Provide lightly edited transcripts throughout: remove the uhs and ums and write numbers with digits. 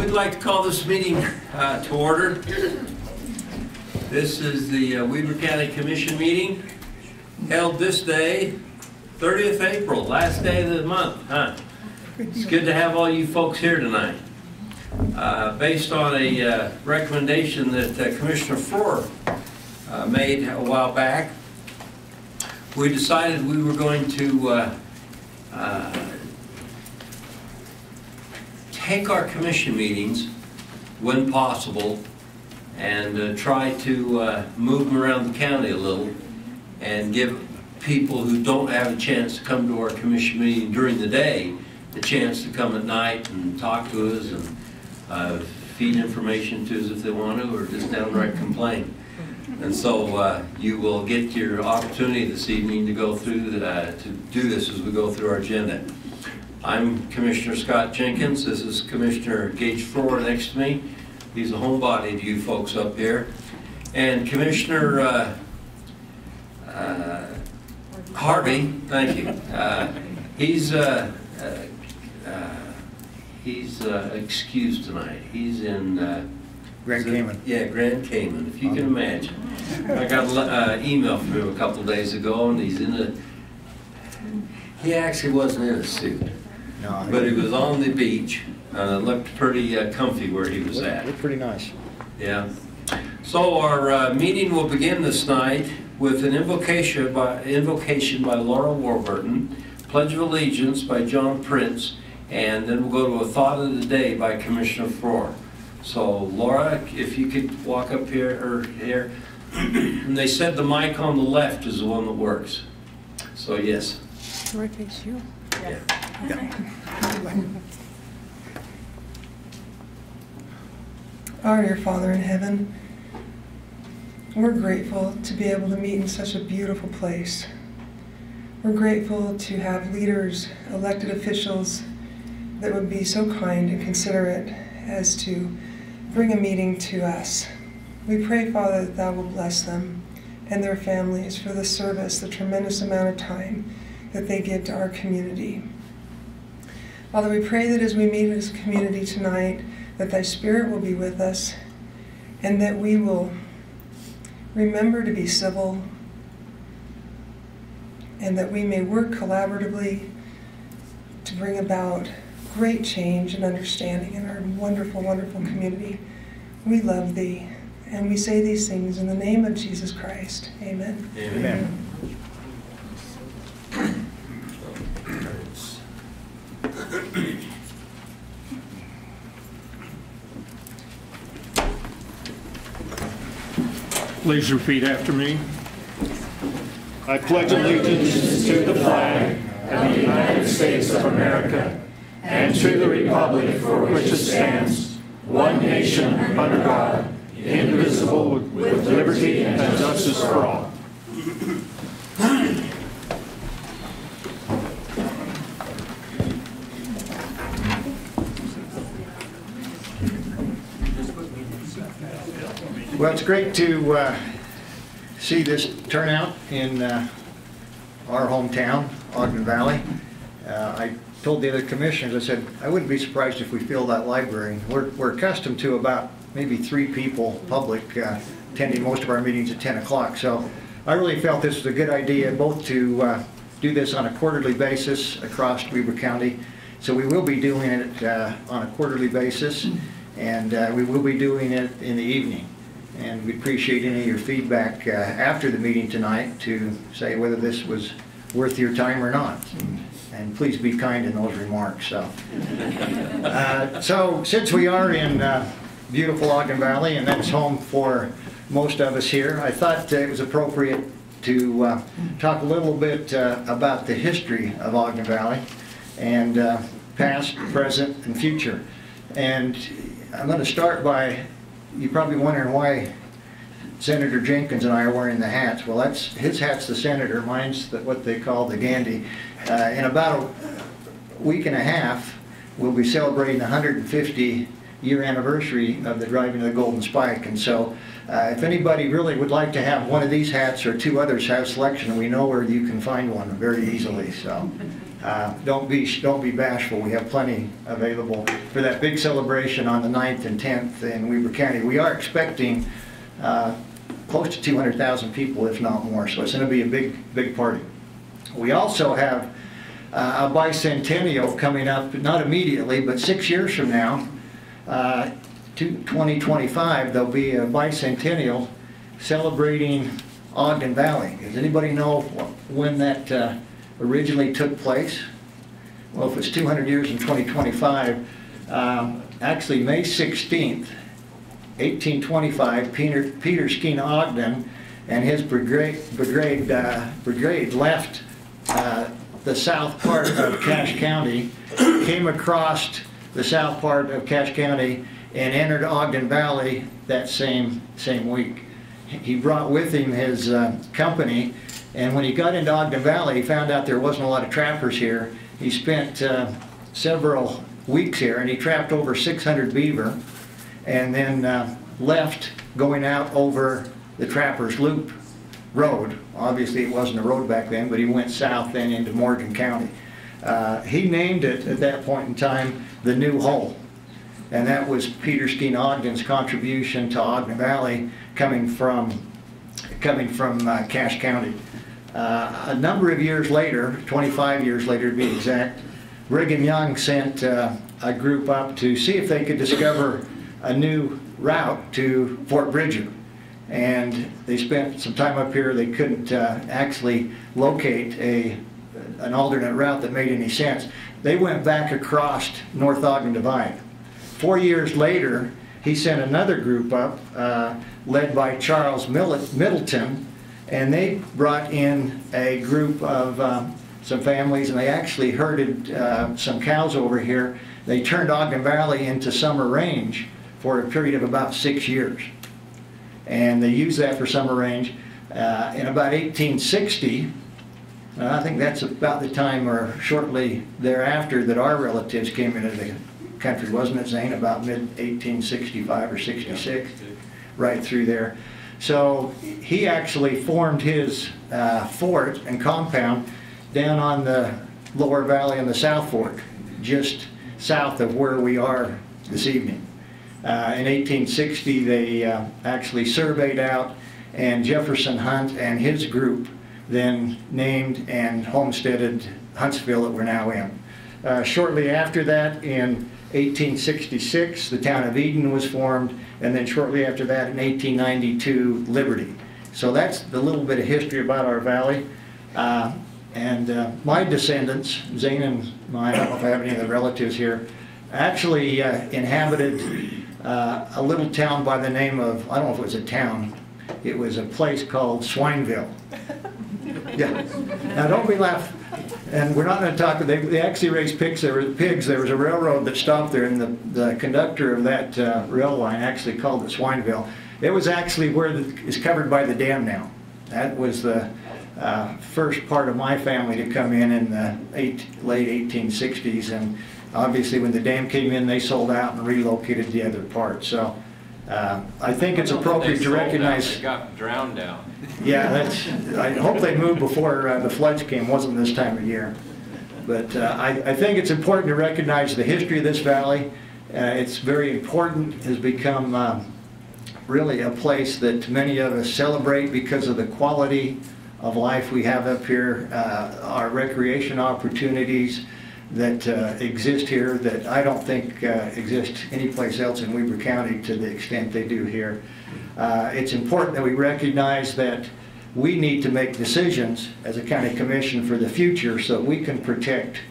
We'd like to call this meeting to order. This is the Weber County Commission meeting held this day, 30th April, last day of the month. It's good to have all you folks here tonight. Based on a recommendation that Commissioner Frohr made a while back, we decided we were going to take our commission meetings, when possible, and try to move them around the county a little and give people who don't have a chance to come to our commission meeting during the day the chance to come at night and talk to us and feed information to us if they want to, or just downright complain. And so you will get your opportunity this evening to go through to do this as we go through our agenda. I'm Commissioner Scott Jenkins. This is Commissioner Gage Frohr next to me. He's a homebody to you folks up here. And Commissioner Harvey, thank you. He's excused tonight. He's in Grand Cayman. Yeah, Grand Cayman, if you can imagine. I got an email from him a couple of days ago, and he's in a. He actually wasn't in a suit. No, but he was on the beach, and it looked pretty comfy where he was at. Looked pretty nice. Yeah. So our meeting will begin this night with an invocation by Laura Warburton, Pledge of Allegiance by John Prince, and then we'll go to a thought of the day by Commissioner Frohr. So Laura, if you could walk up here, and they said the mic on the left is the one that works. So yes. Where face you? Yeah. Our dear Father in heaven, we're grateful to be able to meet in such a beautiful place. We're grateful to have leaders, elected officials that would be so kind and considerate as to bring a meeting to us. We pray, Father, that Thou will bless them and their families for the service, the tremendous amount of time that they give to our community. Father, we pray that as we meet as a community tonight, that Thy Spirit will be with us and that we will remember to be civil and that we may work collaboratively to bring about great change and understanding in our wonderful, wonderful community. We love Thee, and we say these things in the name of Jesus Christ. Amen. Amen. Please repeat after me. I pledge allegiance to the flag of the United States of America and to the republic for which it stands, one nation under God, indivisible, with liberty and justice for all. Well, it's great to see this turnout in our hometown, Ogden Valley. I told the other commissioners, I said, I wouldn't be surprised if we fill that library. We're accustomed to about maybe 3 people, public, attending most of our meetings at 10 o'clock. So I really felt this was a good idea, both to do this on a quarterly basis across Weber County. So we will be doing it on a quarterly basis, and we will be doing it in the evening. And we appreciate any of your feedback after the meeting tonight to say whether this was worth your time or not. And please be kind in those remarks. So since we are in beautiful Ogden Valley, and that's home for most of us here, I thought it was appropriate to talk a little bit about the history of Ogden Valley, and past, present, and future. And I'm going to start by, you're probably wondering why Senator Jenkins and I are wearing the hats. Well, that's his hat's the senator, mine's what they call the Gandhi. In about a week and a half, we'll be celebrating the 150 year anniversary of the driving of the Golden Spike. And so if anybody really would like to have one of these hats or two others have selection, we know where you can find one very easily. So don't be bashful. We have plenty available for that big celebration on the 9th and 10th in Weber County. We are expecting close to 200,000 people, if not more. So it's going to be a big party. We also have a bicentennial coming up, not immediately, but 6 years from now. 2025, there'll be a bicentennial celebrating Ogden Valley. Does anybody know when that originally took place? Well, if it's 200 years in 2025, actually May 16th, 1825, Peter Skeen Ogden and his brigade left the south part of Cache County, came across the south part of Cache County and entered Ogden Valley that same week. He brought with him his company, and when he got into Ogden Valley, he found out there wasn't a lot of trappers here. He spent several weeks here, and he trapped over 600 beaver, and then left going out over the Trappers Loop Road. Obviously it wasn't a road back then, but he went south then into Morgan County. He named it at that point in time the New Hole, and that was Peter Skeen Ogden's contribution to Ogden Valley coming from Cache County. A number of years later, 25 years later to be exact, Brigham Young sent a group up to see if they could discover a new route to Fort Bridger. And they spent some time up here. They couldn't actually locate an alternate route that made any sense. They went back across North Ogden Divide. 4 years later, he sent another group up, led by Charles Middleton, and they brought in a group of some families, and they actually herded some cows over here. They turned Ogden Valley into summer range for a period of about 6 years. And they used that for summer range. In about 1860, I think that's about the time or shortly thereafter that our relatives came into the country, wasn't it, Zane? About mid-1865 or 66, right through there. So he actually formed his fort and compound down on the lower valley in the South Fork, just south of where we are this evening. In 1860, they actually surveyed out, and Jefferson Hunt and his group then named and homesteaded Huntsville that we're now in. Shortly after that, in 1866, the town of Eden was formed, and then shortly after that, in 1892, Liberty. So that's the little bit of history about our valley. My descendants, Zane and I don't know if I have any of the relatives here, actually inhabited a little town by the name of, I don't know if it was a town, it was a place called Swineville. Yeah. Now don't be laughing. And we're not going to talk, they actually raised pigs. There was a railroad that stopped there, and the conductor of that rail line actually called it Swineville. It was actually where it's covered by the dam now. That was the first part of my family to come in the late 1860s, and obviously when the dam came in, they sold out and relocated the other part. So I think it's appropriate to recognize. They got drowned out. Yeah, I hope they moved before the floods came. Wasn't this time of year. But I think it's important to recognize the history of this valley. It's very important. It has become really a place that many of us celebrate because of the quality of life we have up here, our recreation opportunities that exist here that I don't think exist anyplace else in Weber County to the extent they do here. It's important that we recognize that we need to make decisions as a county commission for the future so we can protect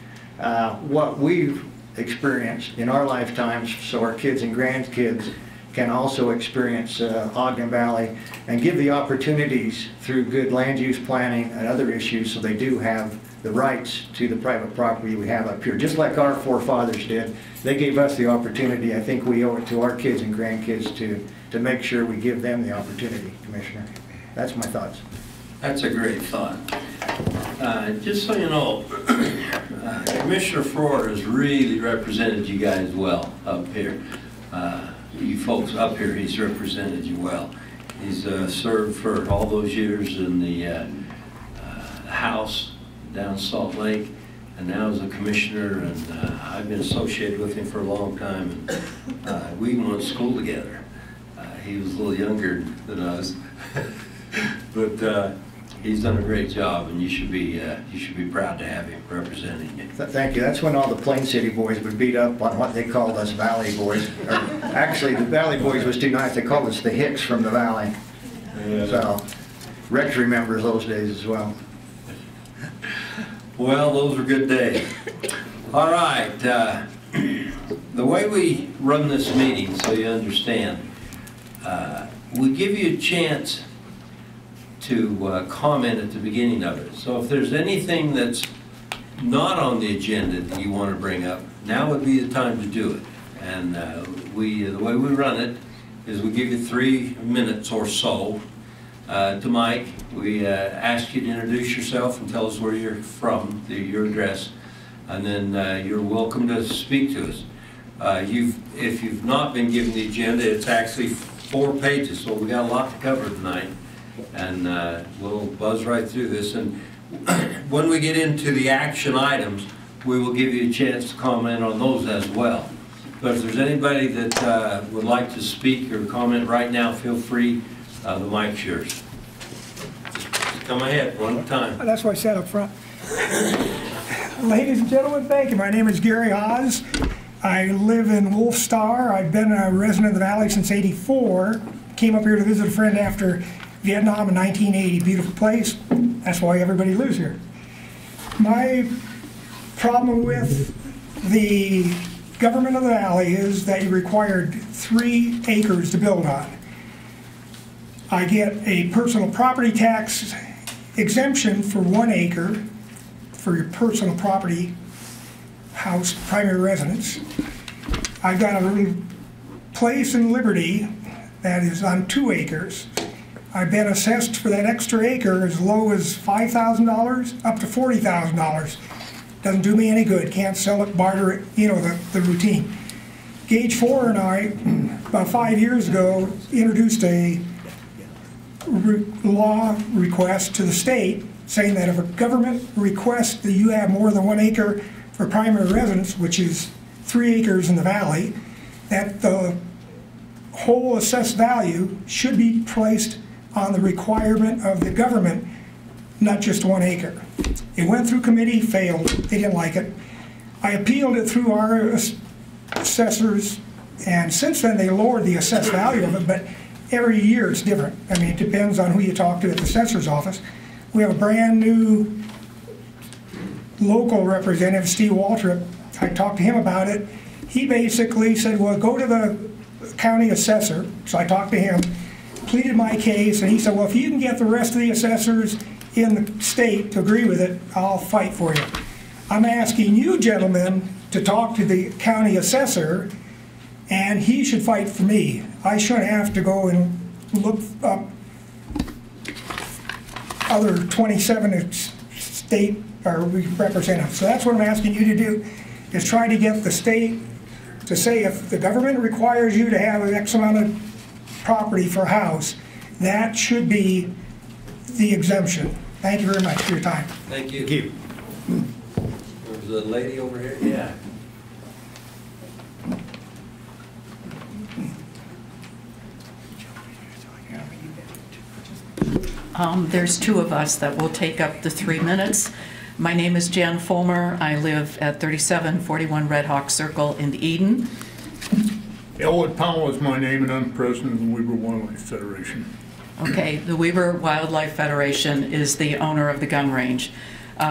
what we've experienced in our lifetimes so our kids and grandkids can also experience Ogden Valley and give the opportunities through good land use planning and other issues so they do have the rights to the private property we have up here. Just like our forefathers did, they gave us the opportunity. I think we owe it to our kids and grandkids to make sure we give them the opportunity, Commissioner. That's my thoughts. That's a great thought. Just so you know, Commissioner Frohr has really represented you guys well up here. you folks up here, he's represented you well. He's served for all those years in the House down Salt Lake, and now as a commissioner, and I've been associated with him for a long time. And we went to school together. He was a little younger than us, but he's done a great job, and you should be proud to have him representing you. Thank you. That's when all the Plain City boys would beat up on what they called us Valley boys. Or, actually, the Valley boys was too nice. They called us the Hicks from the Valley. So, Rex remembers those days as well. Well, those were good days. All right. The way we run this meeting, so you understand, we give you a chance to comment at the beginning of it. So if there's anything that's not on the agenda that you want to bring up, now would be the time to do it. And the way we run it is we give you 3 minutes or so to Mike. We ask you to introduce yourself and tell us where you're from, your address, and then you're welcome to speak to us. If you've not been given the agenda, it's actually 4 pages, so we got a lot to cover tonight, and we'll buzz right through this. And when we get into the action items, we will give you a chance to comment on those as well. But if there's anybody that would like to speak or comment right now, feel free. The mic's yours. Just come ahead, one time. That's why I sat up front. Ladies and gentlemen, thank you. My name is Gary Haas. I live in Wolf Star. I've been a resident of the Valley since '84. Came up here to visit a friend after Vietnam in 1980. Beautiful place. That's why everybody lives here. My problem with the government of the Valley is that you required 3 acres to build on. I get a personal property tax exemption for 1 acre for your personal property house, primary residence. I've got a place in Liberty that is on 2 acres. I've been assessed for that extra acre as low as $5,000 up to $40,000. Doesn't do me any good. Can't sell it, barter it, you know, the routine. Gage 4 and I, about 5 years ago, introduced a law request to the state saying that if a government requests that you have more than 1 acre for primary residence, which is 3 acres in the valley, that the whole assessed value should be placed on the requirement of the government, not just 1 acre. It went through committee, failed. They didn't like it. I appealed it through our assessors, and since then they lowered the assessed value of it, but every year it's different. I mean, it depends on who you talk to at the assessor's office. We have a brand new local representative, Steve Waltrip. I talked to him about it. He basically said, well, go to the county assessor. So I talked to him, pleaded my case, and he said, well, if you can get the rest of the assessors in the state to agree with it, I'll fight for you. I'm asking you gentlemen to talk to the county assessor, and he should fight for me. I shouldn't have to go and look up other 27 state or representatives. So that's what I'm asking you to do, is try to get the state to say if the government requires you to have an X amount of property for a house, that should be the exemption. Thank you very much for your time. Thank you. Thank you. There's a lady over here. Yeah. There's 2 of us that will take up the 3 minutes. My name is Jan Fulmer. I live at 3741 Red Hawk Circle in Eden. Elwood Powell is my name, and I'm president of the WEBER Wildlife Federation. Okay, the WEBER Wildlife Federation is the owner of the gun range.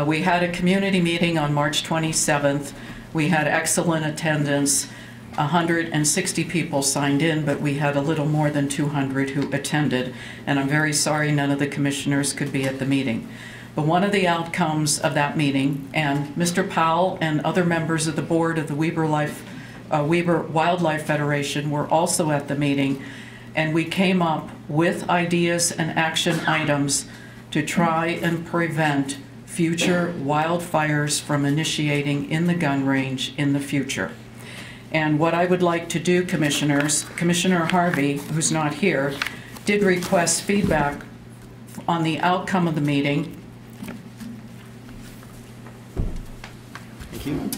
We had a community meeting on March 27th. We had excellent attendance. 160 people signed in, but we had a little more than 200 who attended, and I'm very sorry none of the commissioners could be at the meeting. But one of the outcomes of that meeting, and Mr. Powell and other members of the board of the WEBER Wildlife Federation were also at the meeting, and we came up with ideas and action items to try and prevent future wildfires from initiating in the gun range in the future. And what I would like to do, Commissioners, Commissioner Harvey, who's not here, did request feedback on the outcome of the meeting. Thank you.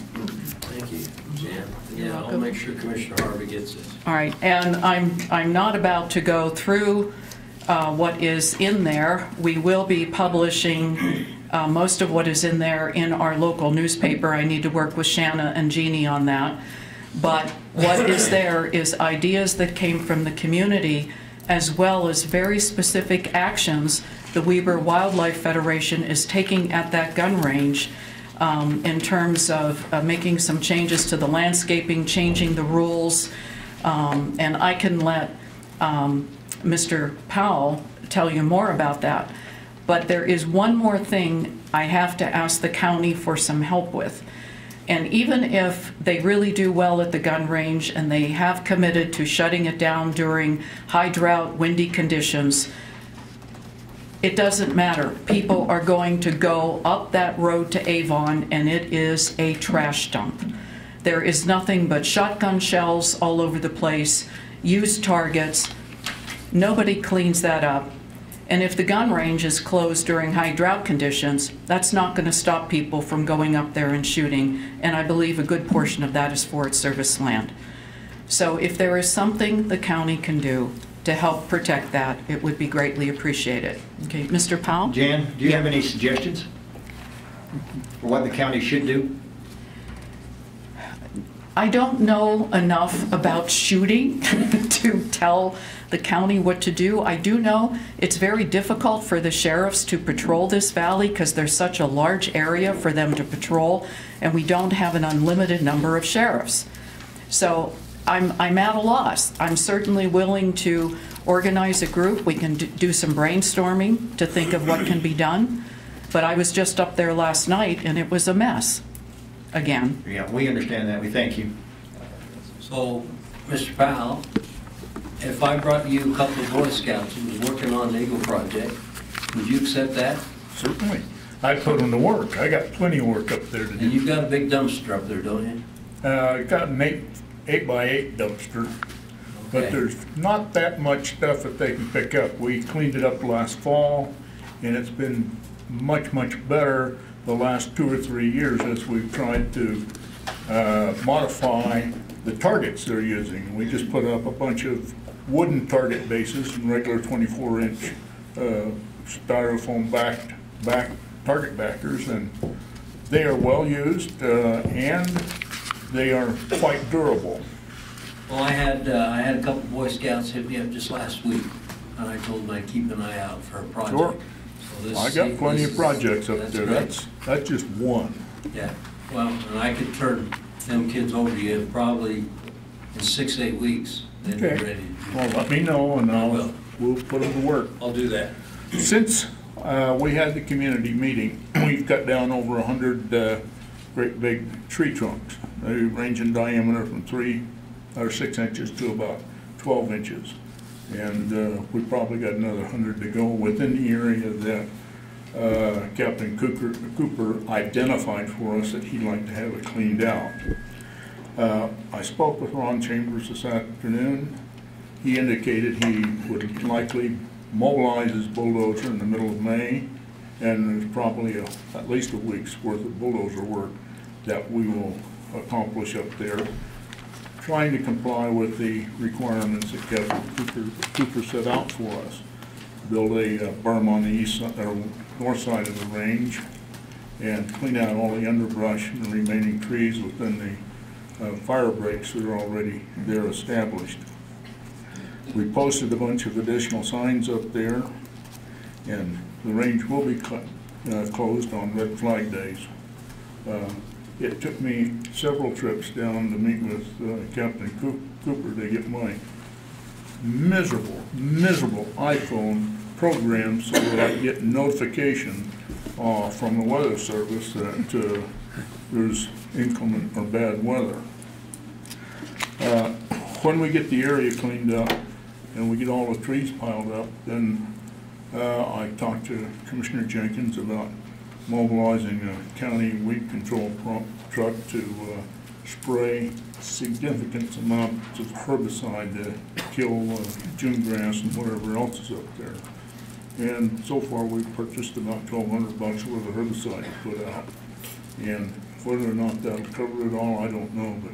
Thank you, Jan. Yeah, I'll make sure Commissioner Harvey gets this. All right, and I'm not about to go through what is in there. We will be publishing most of what is in there in our local newspaper. I need to work with Shanna and Jeannie on that. But what is there is ideas that came from the community, as well as very specific actions the Weber Wildlife Federation is taking at that gun range in terms of making some changes to the landscaping, changing the rules, and I can let Mr. Powell tell you more about that. But there is one more thing I have to ask the county for some help with. And even if they really do well at the gun range and they have committed to shutting it down during high drought, windy conditions, it doesn't matter. People are going to go up that road to Avon, and it is a trash dump. There is nothing but shotgun shells all over the place, used targets. Nobody cleans that up. And if the gun range is closed during high drought conditions, that's not going to stop people from going up there and shooting. And I believe a good portion of that is Forest Service land. So if there is something the county can do to help protect that, it would be greatly appreciated. Okay, Mr. Powell? Jan, do you have any suggestions for what the county should do? I don't know enough about shooting to tell the county what to do. I do know it's very difficult for the sheriffs to patrol this valley because there's such a large area for them to patrol, and we don't have an unlimited number of sheriffs. So I'm at a loss. I'm certainly willing to organize a group. We can do some brainstorming to think of what can be done. But I was just up there last night, and it was a mess again. Yeah, we understand that. We thank you. So, Mr. Powell, if I brought you a couple of Boy Scouts who was working on the Eagle Project, would you accept that? Certainly. I put them to work. I got plenty of work up there to And do. you've got a big dumpster up there, don't you? I got an 8x8 dumpster, but Okay. there's not that much stuff that they can pick up. We cleaned it up last fall, and it's been much, much better the last 2 or 3 years as we've tried to modify the targets they're using. We just put up a bunch of wooden target bases and regular 24-inch styrofoam back target backers, and they are well used and they are quite durable. Well, I had a couple of Boy Scouts hit me up just last week, and I told them I'd keep an eye out for a project. Sure. So this- I got plenty of projects up there. great. That's just one. Yeah, well, and I could turn them kids over to you probably in 6 to 8 weeks. Then they're Okay. ready. Well, let me know and will. we'll put them to work. I'll do that. Since we had the community meeting, we've cut down over 100 great big tree trunks. They range in diameter from 3 or 6 inches to about 12 inches. And we probably got another 100 to go within the area that Captain Cooper identified for us that he'd like to have it cleaned out. I spoke with Ron Chambers this afternoon. He indicated he would likely mobilize his bulldozer in the middle of May, and there's probably at least a week's worth of bulldozer work that we will accomplish up there, trying to comply with the requirements that Captain Cooper set out for us. Build a berm on the east side, or north side of the range, and clean out all the underbrush and the remaining trees within the fire breaks that are already there established. We posted a bunch of additional signs up there, and the range will be closed on red flag days. It took me several trips down to meet with Captain Cooper to get my miserable iPhone programmed so that I get notification from the Weather Service that there's inclement or bad weather. When we get the area cleaned up and we get all the trees piled up, then I talked to Commissioner Jenkins about mobilizing a county weed control truck to spray significant amounts of herbicide to kill June grass and whatever else is up there. And so far, we've purchased about $1,200 worth of herbicide to put out. And whether or not that'll cover it all, I don't know, but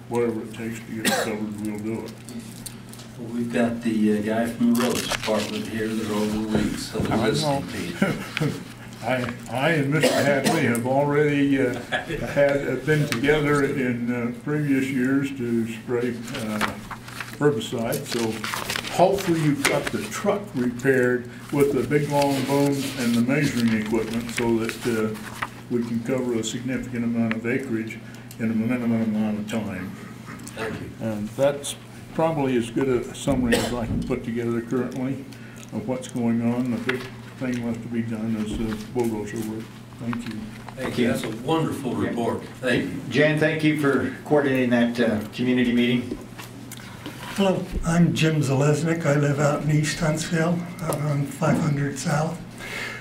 whatever it takes to get it covered, we'll do it. Well, we've got the guy from the roads department here, they're over the weeks, so they're listening to you. I and Mr. Hadley have already been together in previous years to spray herbicide, so hopefully you've got the truck repaired with the big long booms and the measuring equipment so that we can cover a significant amount of acreage in a minimum amount of time. Thank you. And that's probably as good a summary as I can put together currently of what's going on. The big thing left to be done is bulldozer work. Thank you. Thank you. That's a wonderful report. Thank you. Jan, thank you for coordinating that community meeting. Hello, I'm Jim Zalesnik. I live out in East Huntsville, out on 500 South.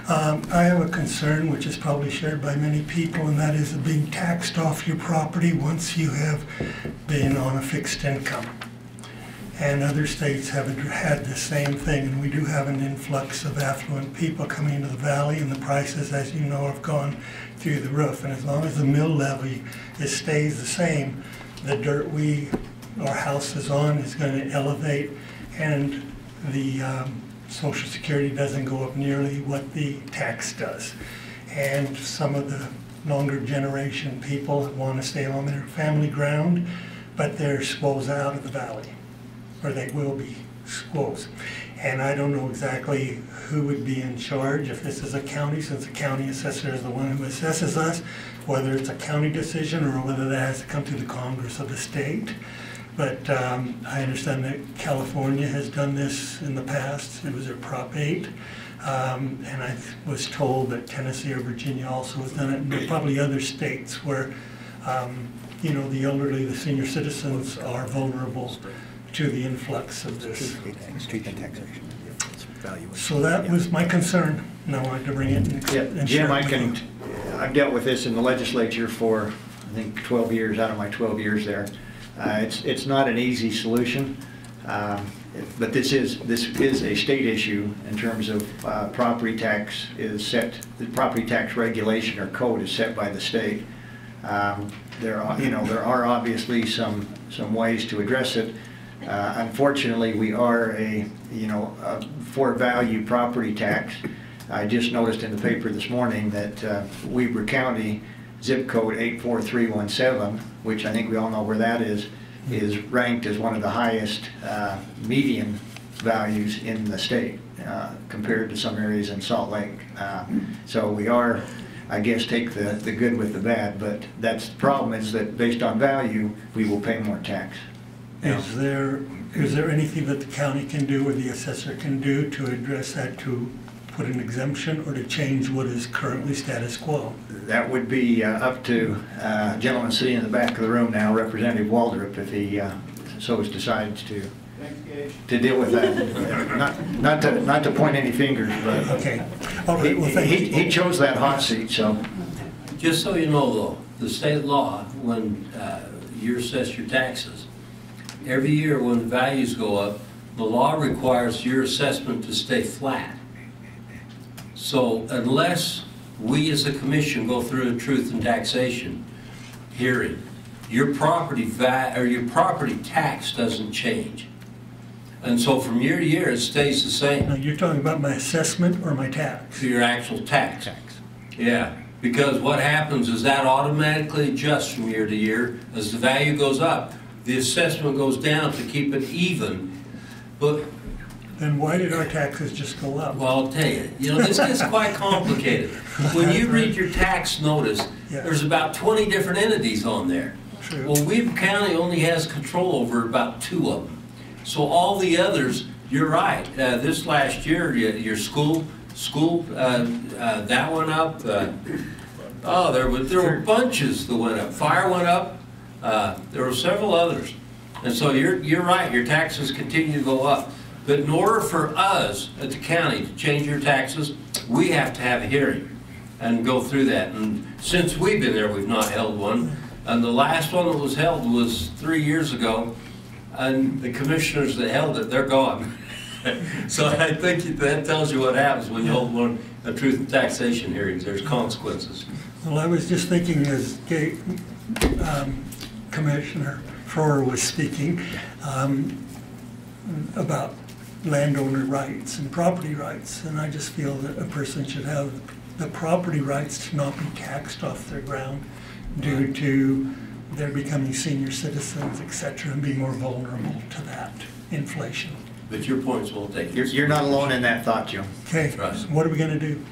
I have a concern which is probably shared by many people, and that is being taxed off your property once you have been on a fixed income. And other states have had the same thing, and we do have an influx of affluent people coming into the valley, and the prices, as you know, have gone through the roof. And as long as the mill levy stays the same, the dirt our house is on is going to elevate, and the Social Security doesn't go up nearly what the tax does. And some of the longer generation people want to stay on their family ground, but they're squoze out of the valley, or they will be squoze. And I don't know exactly who would be in charge, if this is a county, since the county assessor is the one who assesses us, whether it's a county decision or whether that has to come through the Congress of the state. But I understand that California has done this in the past. It was a Prop 8. And I was told that Tennessee or Virginia also has done it. And there are probably other states where, you know, the elderly, the senior citizens are vulnerable to the influx of this. So that was my concern. Now I wanted to bring it and Jim, I've dealt with this in the legislature for, I think, 12 years out of my 12 years there. It's not an easy solution, but this is a state issue in terms of property tax is set. The property tax regulation or code is set by the state. There are obviously some ways to address it. Unfortunately, we are a for value property tax. I just noticed in the paper this morning that Weber County zip code 84317, which I think we all know where that is ranked as one of the highest median values in the state compared to some areas in Salt Lake. So we are, I guess, take the good with the bad, but that's the problem is that based on value, we will pay more tax. Is there anything that the county can do or the assessor can do to address that, to put an exemption or to change what is currently status quo? That would be up to a gentleman sitting in the back of the room now, Representative Waldrop, if he so decides to deal with that. Not to point any fingers, but okay. All right. Well, thank you. He chose that hot seat, so. Just so you know, though, the state law, when you assess your taxes, every year when the values go up, the law requires your assessment to stay flat. So unless we as a commission go through a truth and taxation hearing, your property tax doesn't change. And so from year to year, it stays the same. Now, you're talking about my assessment or my tax? For your actual tax. Yeah, because what happens is that automatically adjusts from year to year. As the value goes up, the assessment goes down to keep it even. But then why did our taxes just go up? well, I'll tell you, this gets quite complicated. When you read your tax notice, there's about 20 different entities on there. True. Well, Weber County only has control over about 2 of them. So all the others, you're right. This last year, your school, that went up. There were bunches that went up. Fire went up. There were several others. And so you're right. Your taxes continue to go up. But in order for us at the county to change your taxes, we have to have a hearing and go through that. And since we've been there, we've not held one. And the last one that was held was 3 years ago, and the commissioners that held it, they're gone. So I think that tells you what happens when you hold a truth and taxation hearings. There's consequences. Well, I was just thinking as Commissioner Froer was speaking about landowner rights and property rights, and I just feel that a person should have the property rights to not be taxed off their ground due to their becoming senior citizens, etc., and be more vulnerable to that inflation. But your point's well taken. You're not alone in that thought, Jim. Okay, Trust. what are we going to do?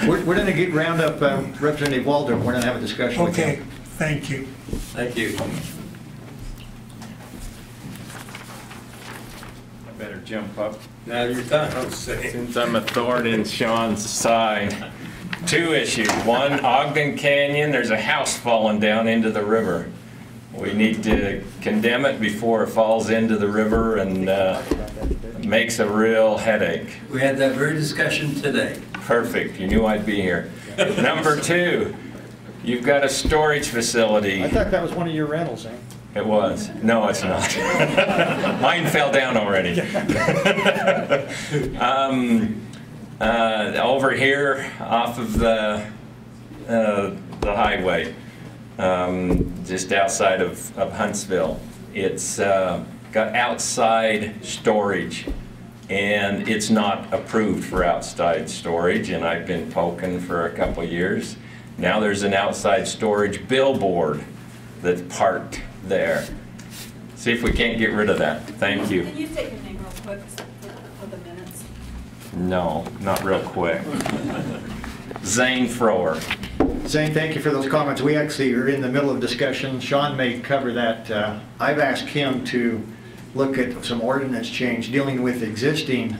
We're going to get round up Representative Waldron. We're going to have a discussion with him. Okay, thank you. Thank you. I better jump up. Now your time, say. Since I'm a thorn in Sean's side. 2 issues. One, Ogden Canyon, there's a house falling down into the river. We need to condemn it before it falls into the river and makes a real headache. We had that very discussion today. Perfect. You knew I'd be here. Number 2, you've got a storage facility. I thought that was one of your rentals, eh? It was. No, it's not. Mine fell down already. Over here, off of the highway, just outside of Huntsville, it's got outside storage, and it's not approved for outside storage, and I've been poking for a couple years. Now there's an outside storage billboard that's parked there. See if we can't get rid of that. Thank you. Can you state your name real quick for the minutes? No, not real quick. Zane Froer. Zane, thank you for those comments. We actually are in the middle of discussion. Sean may cover that. I've asked him to look at some ordinance change dealing with existing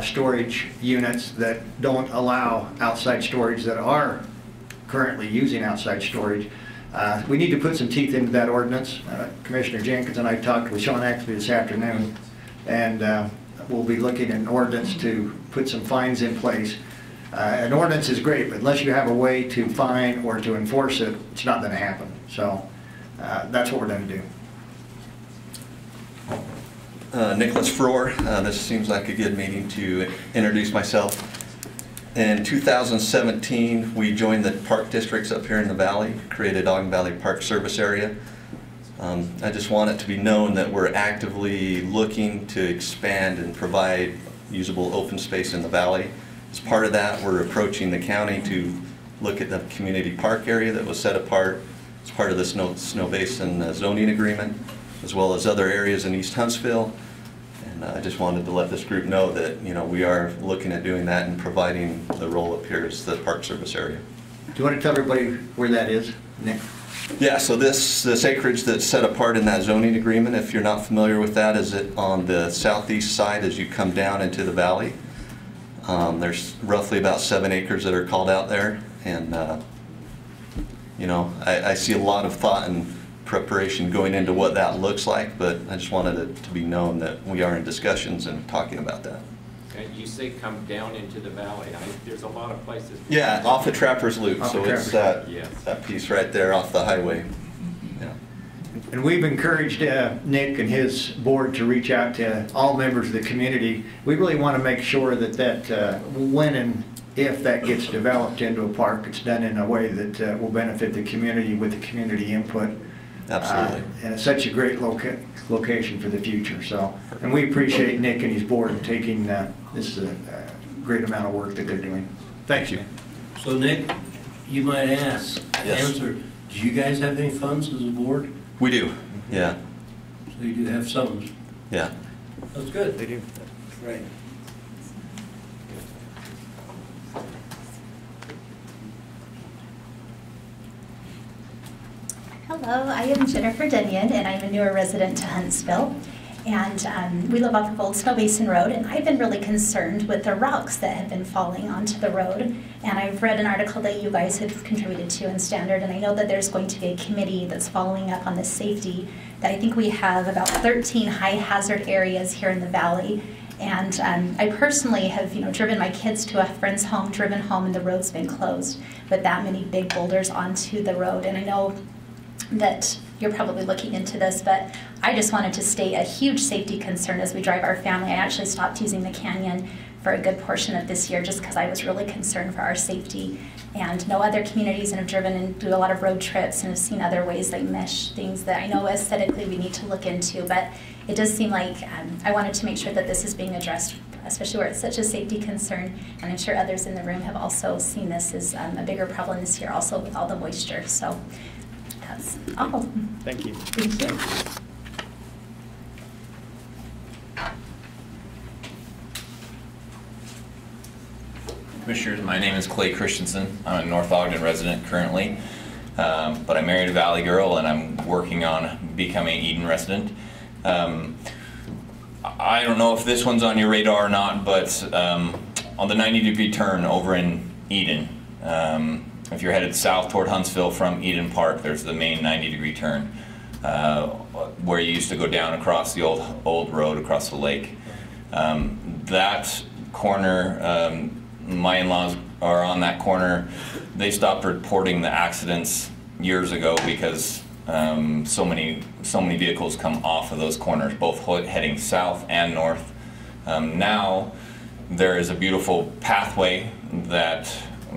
storage units that don't allow outside storage, that are currently using outside storage. We need to put some teeth into that ordinance. Commissioner Jenkins and I talked with Sean actually this afternoon, and we'll be looking at an ordinance to put some fines in place. An ordinance is great, but unless you have a way to fine or to enforce it, it's not going to happen. So that's what we're going to do. Nicholas Froer. This seems like a good meeting to introduce myself. In 2017, we joined the park districts up here in the valley, created Ogden Valley Park Service Area. I just want it to be known that we're actively looking to expand and provide usable open space in the valley. As part of that, we're approaching the county to look at the community park area that was set apart as part of the Snow Basin zoning agreement, as well as other areas in East Huntsville. And I just wanted to let this group know that, you know, we are looking at doing that and providing the role up here as the Park Service area. Do you want to tell everybody where that is, Nick? Yeah, so this acreage that's set apart in that zoning agreement, if you're not familiar with that, is it on the southeast side as you come down into the valley. There's roughly about 7 acres that are called out there, and you know, I see a lot of thought and preparation going into what that looks like, but I just wanted it to be known that we are in discussions and talking about that. Okay, you say come down into the valley. There's a lot of places. Yeah, off of Trapper's Loop, so it's that, Yes. that piece right there off the highway. Yeah. And we've encouraged Nick and his board to reach out to all members of the community. We really want to make sure that when and if that gets developed into a park, it's done in a way that will benefit the community with the community input. Absolutely. And it's such a great location for the future. So, and we appreciate Nick and his board taking this great amount of work that they're doing. Thank you. So Nick, you might ask, Yes. answer, do you guys have any funds as a board? We do, yeah, So you do have some. yeah. That's good. They do. Right. Hello, I am Jennifer Denyon, and I'm a newer resident to Huntsville. And we live off of Old Snow Basin Road, and I've been really concerned with the rocks that have been falling onto the road. And I've read an article that you guys have contributed to in Standard, and I know that there's going to be a committee that's following up on this safety. That I think we have about 13 high hazard areas here in the valley, And I personally have, driven my kids to a friend's home, driven home, and the road's been closed with that many big boulders onto the road. And I know that you're probably looking into this, but I just wanted to state a huge safety concern as we drive our family. I actually stopped using the canyon for a good portion of this year just because I was really concerned for our safety. And know other communities and have driven and do a lot of road trips and have seen other ways they mesh things that I know aesthetically we need to look into, but it does seem like I wanted to make sure that this is being addressed, especially where it's such a safety concern, and I'm sure others in the room have also seen this as a bigger problem this year also with all the moisture. So that's all. Thank you. Thank you. Commissioners, my name is Clay Christensen. I'm a North Ogden resident currently, but I married a Valley girl and I'm working on becoming an Eden resident. I don't know if this one's on your radar or not, but on the 90-degree turn over in Eden, if you're headed south toward Huntsville from Eden Park, there's the main 90-degree turn where you used to go down across the old road across the lake. That corner, my in-laws are on that corner. They stopped reporting the accidents years ago because so many vehicles come off of those corners, both heading south and north. Now there is a beautiful pathway that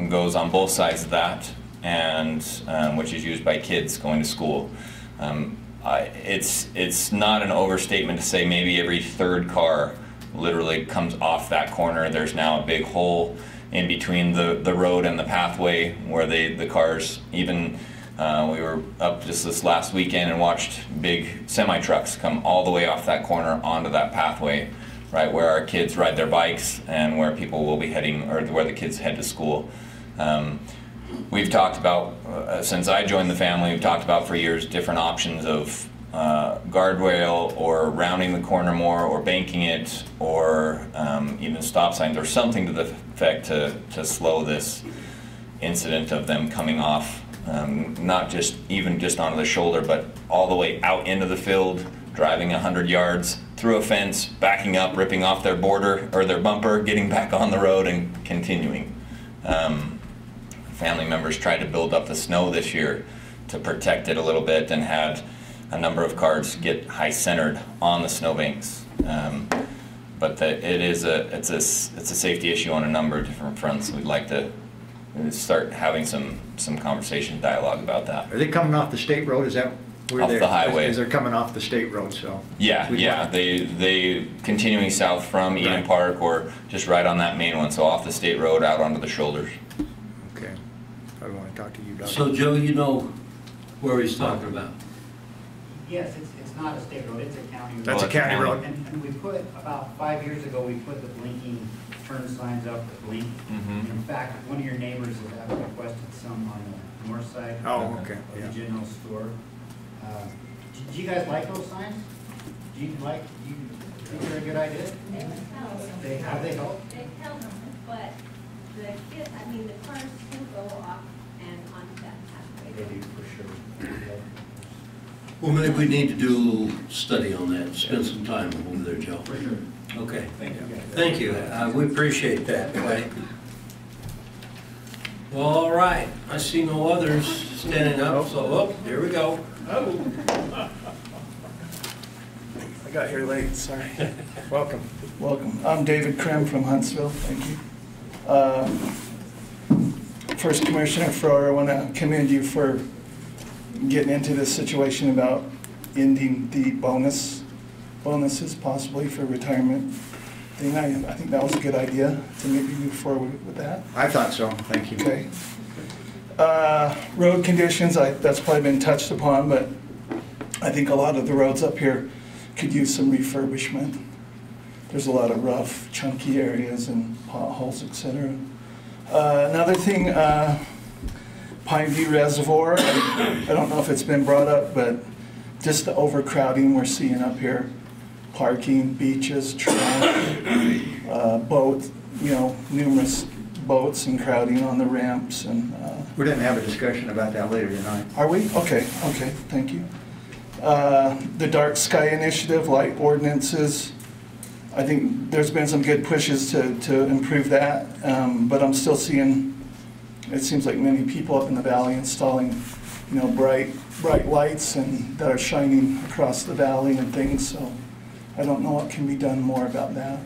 goes on both sides of that, and which is used by kids going to school. It's not an overstatement to say maybe every third car literally comes off that corner. There's now a big hole in between the road and the pathway where the cars, even we were up just this last weekend and watched big semi-trucks come all the way off that corner onto that pathway, right where our kids ride their bikes and where people will be heading, or where the kids head to school. We've talked about, since I joined the family, we've talked about for years different options of guardrail or rounding the corner more or banking it, or even stop signs or something to the effect to slow this incident of them coming off, not just onto the shoulder, but all the way out into the field, driving 100 yards through a fence, backing up, ripping off their border or their bumper, getting back on the road and continuing. Family members tried to build up the snow this year to protect it a little bit and had a number of cars get high-centered on the snowbanks. But it's a safety issue on a number of different fronts. We'd like to start having some conversation, dialogue about that. Are they coming off the state road? Is that where off the highway? Is they're coming off the state road? So yeah. They continuing south from Eden Park or just right on that main one. So off the state road out onto the shoulders. Okay. I want to talk to you, Doug. So Joe, you know where he's talking about? Yes, it's not a state road, it's a county road. That's a county road. And we put, about 5 years ago, we put the blinking turn signs up that blink. Mm-hmm. In fact, one of your neighbors has requested some on the north side of the general store. Do you guys like those signs? Do you think they're a good idea? They would help. Have they helped? They help, but the cars do go off and onto that pathway. They do, for sure. Well, maybe we need to do a little study on that, spend some time over there, Joe. For sure. Okay. Thank you. Thank you. We appreciate that, Clay. Well, all right. I see no others standing up, so, here we go. I got here late, sorry. Welcome. Welcome. I'm David Krem from Huntsville, thank you. First, Commissioner Froer, I want to commend you for getting into this situation about ending the bonuses possibly for retirement thing. I think that was a good idea to maybe move forward with that. I thought so, thank you. Okay. Road conditions, that's probably been touched upon, but I think a lot of the roads up here could use some refurbishment. There's a lot of rough, chunky areas and potholes, etc. Another thing, Pineview Reservoir, I don't know if it's been brought up, but just the overcrowding we're seeing up here. Parking, beaches, trash, boats, numerous boats and crowding on the ramps. And we're going to have a discussion about that later tonight. Are we? Okay, thank you. The Dark Sky Initiative, light ordinances, I think there's been some good pushes to improve that, but I'm still seeing, it seems like many people up in the valley installing, you know, bright lights and that are shining across the valley and things, so I don't know what can be done more about that.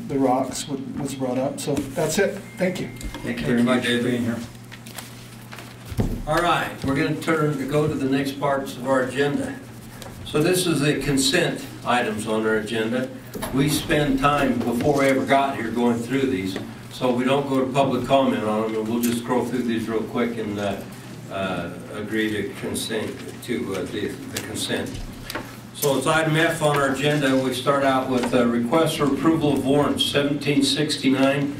The rocks was brought up, so that's it. Thank you. Thank you very much for being here. All right, we're going to go to the next parts of our agenda. So this is the consent items on our agenda. We spend time before we ever got here going through these, so we don't go to public comment on them, and we'll just scroll through these real quick and agree to consent to the consent. So it's item F on our agenda. We start out with a request for approval of warrants 1769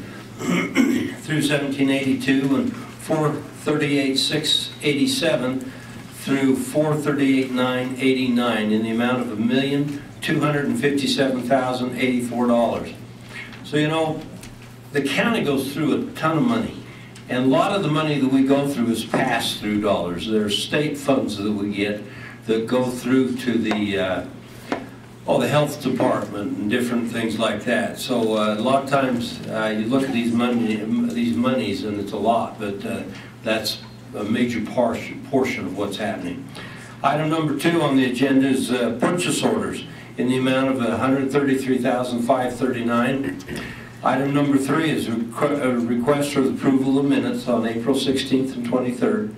through 1782 and 438,687 through 438,989 in the amount of $1,257,084. So you know, the county goes through a ton of money, and a lot of the money that we go through is pass-through dollars. There are state funds that we get that go through to the the health department and different things like that. So a lot of times you look at these monies and it's a lot, but that's a major portion of what's happening. Item number 2 on the agenda is purchase orders in the amount of $133,539. Item number 3 is a request for the approval of minutes on April 16th and 23rd.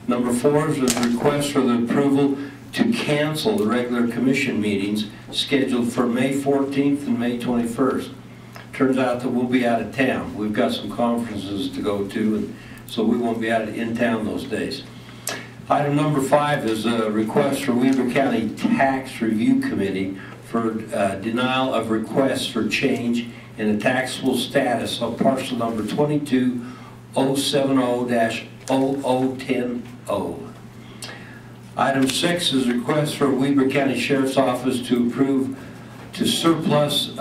Number 4 is a request for the approval to cancel the regular commission meetings scheduled for May 14th and May 21st. Turns out that we'll be out of town. We've got some conferences to go to, and so we won't be in town those days. Item number 5 is a request for Weber County Tax Review Committee for denial of requests for change in the taxable status of parcel number 22070-0010. Item 6 is a request for Weber County Sheriff's Office to approve to surplus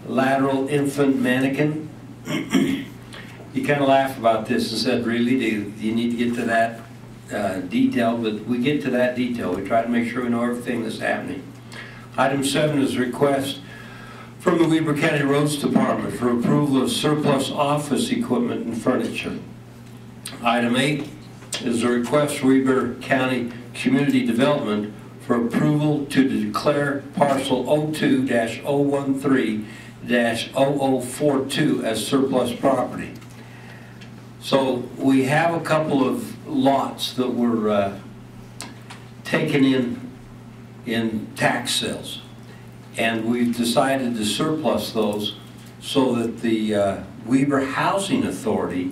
lateral infant mannequin. You kind of laugh about this and said, really, do you need to get to that detail? But we get to that detail. We try to make sure we know everything that's happening. Item 7 is a request from the Weber County Roads Department for approval of surplus office equipment and furniture. Item 8 is a request for Weber County Community Development for approval to declare parcel 02-013-0042 as surplus property. So we have a couple of lots that were taken in tax sales, and we've decided to surplus those so that the Weber Housing Authority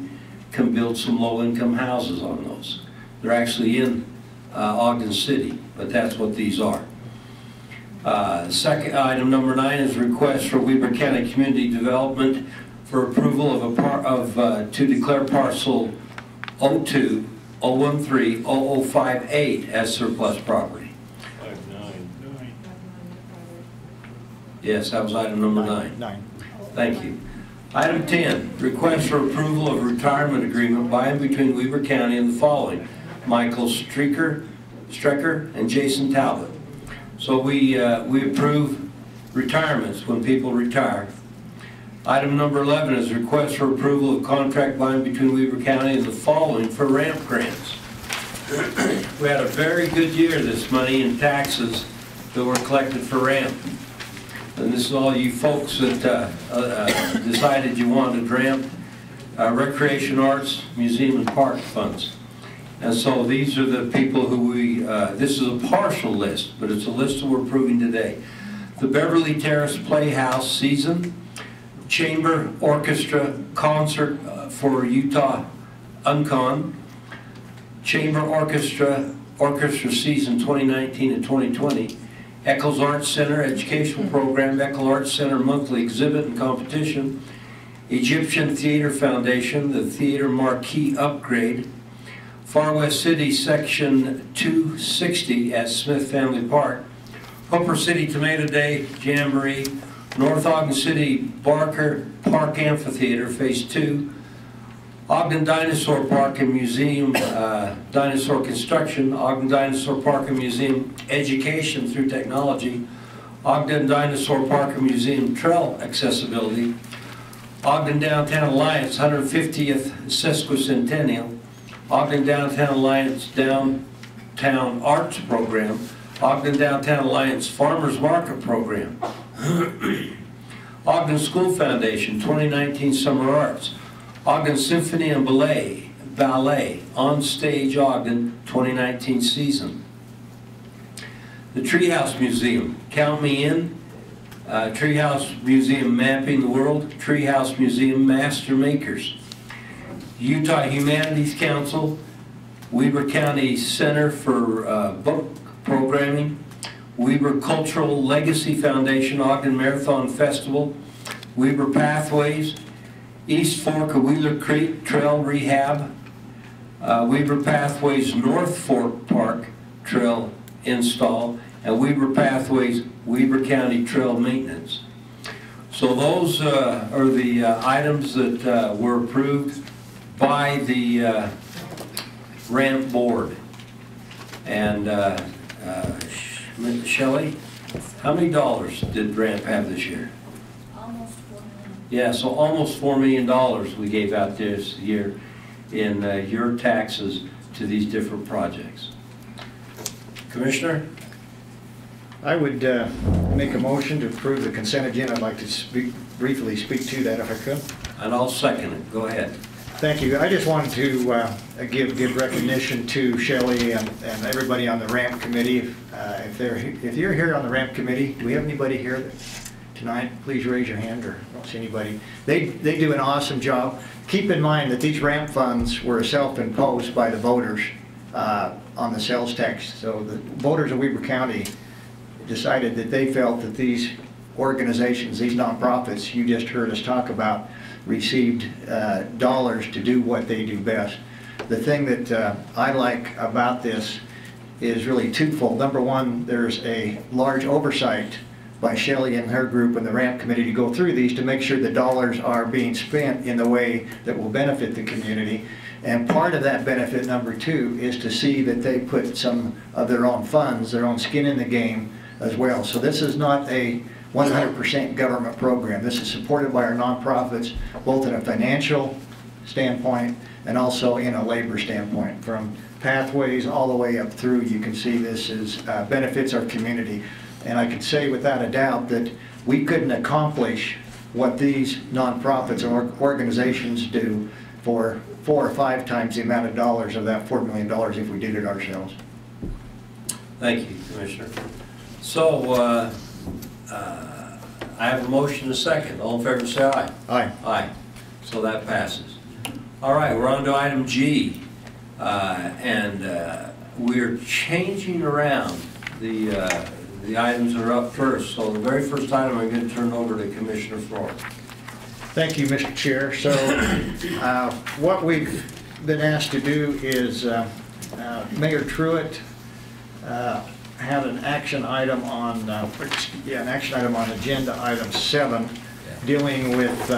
can build some low-income houses on those. They're actually in Ogden City, but that's what these are. Second, item number 9 is a request for Weber County Community Development for approval of to declare parcel 02-013-0058 as surplus property. Yes, that was item number 9. Thank you. Item 10, request for approval of a retirement agreement by and between Weber County and the following: Michael Strecker and Jason Talbot. So we approve retirements when people retire. Item number 11 is a request for approval of contract by and between Weber County and the following for ramp grants. We had a very good year this money in taxes that were collected for ramp. And this is all you folks that decided you wanted ramp, recreation, arts, museum, and park funds. And so these are the people who this is a partial list, but it's a list that we're approving today. The Beverly Terrace Playhouse season, chamber orchestra concert for Utah Uncon, chamber orchestra season 2019 and 2020, Eccles Arts Center educational program, Eccles Arts Center monthly exhibit and competition, Egyptian Theater Foundation, the theater marquee upgrade, Far West City Section 260 at Smith Family Park, Hooper City Tomato Day Jamboree, North Ogden City Barker Park Amphitheater Phase 2, Ogden Dinosaur Park and Museum, Dinosaur Construction, Ogden Dinosaur Park and Museum Education through Technology, Ogden Dinosaur Park and Museum Trail Accessibility, Ogden Downtown Alliance 150th Sesquicentennial, Ogden Downtown Alliance Downtown Arts Program, Ogden Downtown Alliance Farmers Market Program, Ogden School Foundation 2019 Summer Arts, Ogden Symphony and Ballet On Stage Ogden 2019 season. The Treehouse Museum, Count Me In, Treehouse Museum Mapping the World, Treehouse Museum Master Makers, Utah Humanities Council, Weber County Center for Book Programming, Weber Cultural Legacy Foundation Ogden Marathon Festival, Weber Pathways, East Fork of Wheeler Creek Trail Rehab, Weber Pathways North Fork Park Trail Install, and Weber Pathways Weber County Trail Maintenance. So those are the items that were approved by the ramp board. And Shelley, how many dollars did ramp have this year? Almost $4 million. Yeah, so almost $4 million we gave out this year in your taxes to these different projects. Commissioner? I would make a motion to approve the consent agenda. I'd like to briefly speak to that if I could. And I'll second it. Go ahead. Thank you. I just wanted to give recognition to Shelley and everybody on the ramp committee. If you're here on the ramp committee, do we have anybody here tonight? Please raise your hand, or I don't see anybody. They do an awesome job. Keep in mind that these ramp funds were self-imposed by the voters on the sales tax. So the voters of Weber County decided that they felt that these organizations, these nonprofits you just heard us talk about, received dollars to do what they do best. The thing that I like about this is really twofold. Number one, there's a large oversight by Shelley and her group and the ramp committee to go through these to make sure the dollars are being spent in the way that will benefit the community. And part of that benefit, number two, is to see that they put some of their own funds, their own skin in the game as well. So this is not a 100% government program. This is supported by our nonprofits, both in a financial standpoint and also in a labor standpoint. From pathways all the way up through, you can see this is benefits our community. And I can say without a doubt that we couldn't accomplish what these nonprofits or organizations do for 4 or 5 times the amount of dollars of that $4 million if we did it ourselves. Thank you, Commissioner. So, I have a motion and a second. All in favor say aye. Aye. Aye. So that passes. All right, we're on to item G. We're changing around the items that are up first. So the very first item I'm going to turn over to Commissioner Flores. Thank you, Mr. Chair. So what we've been asked to do is Mayor Truitt had an action item on agenda item 7 dealing with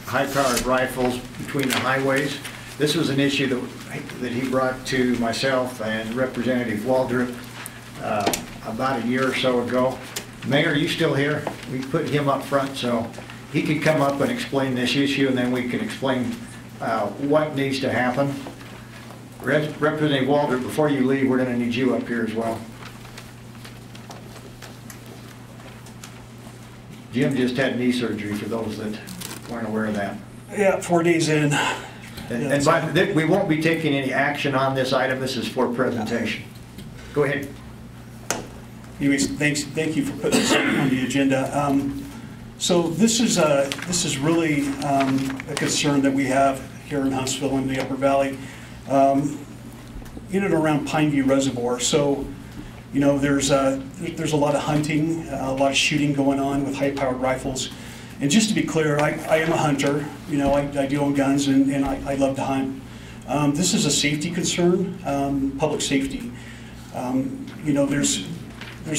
high-powered rifles between the highways. This was an issue that he brought to myself and Representative Waldrop about a year or so ago. Mayor, are you still here? We put him up front so he could come up and explain this issue, and then we can explain what needs to happen. Representative Waldrop, before you leave, we're going to need you up here as well. Jim just had knee surgery, for those that weren't aware of that. Yeah, 4 days in. And we won't be taking any action on this item. This is for presentation. Go ahead. Anyways, thank you for putting this on the agenda. So this is really a concern that we have here in Huntsville in the Upper Valley, in and around Pineview Reservoir. So, you know, there's a lot of hunting, a lot of shooting going on with high-powered rifles. And just to be clear, I am a hunter. You know, I do own guns, and I love to hunt. This is a safety concern, public safety. You know, there's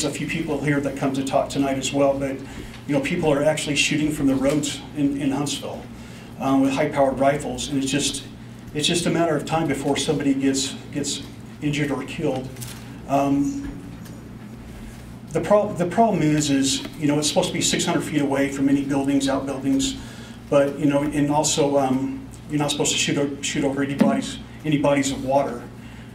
a few people here that come to talk tonight as well, but you know, people are actually shooting from the roads in Huntsville with high-powered rifles, and it's just a matter of time before somebody gets injured or killed. The problem is, you know, it's supposed to be 600 feet away from any buildings, outbuildings, but, you know, and also you're not supposed to shoot over any bodies of water.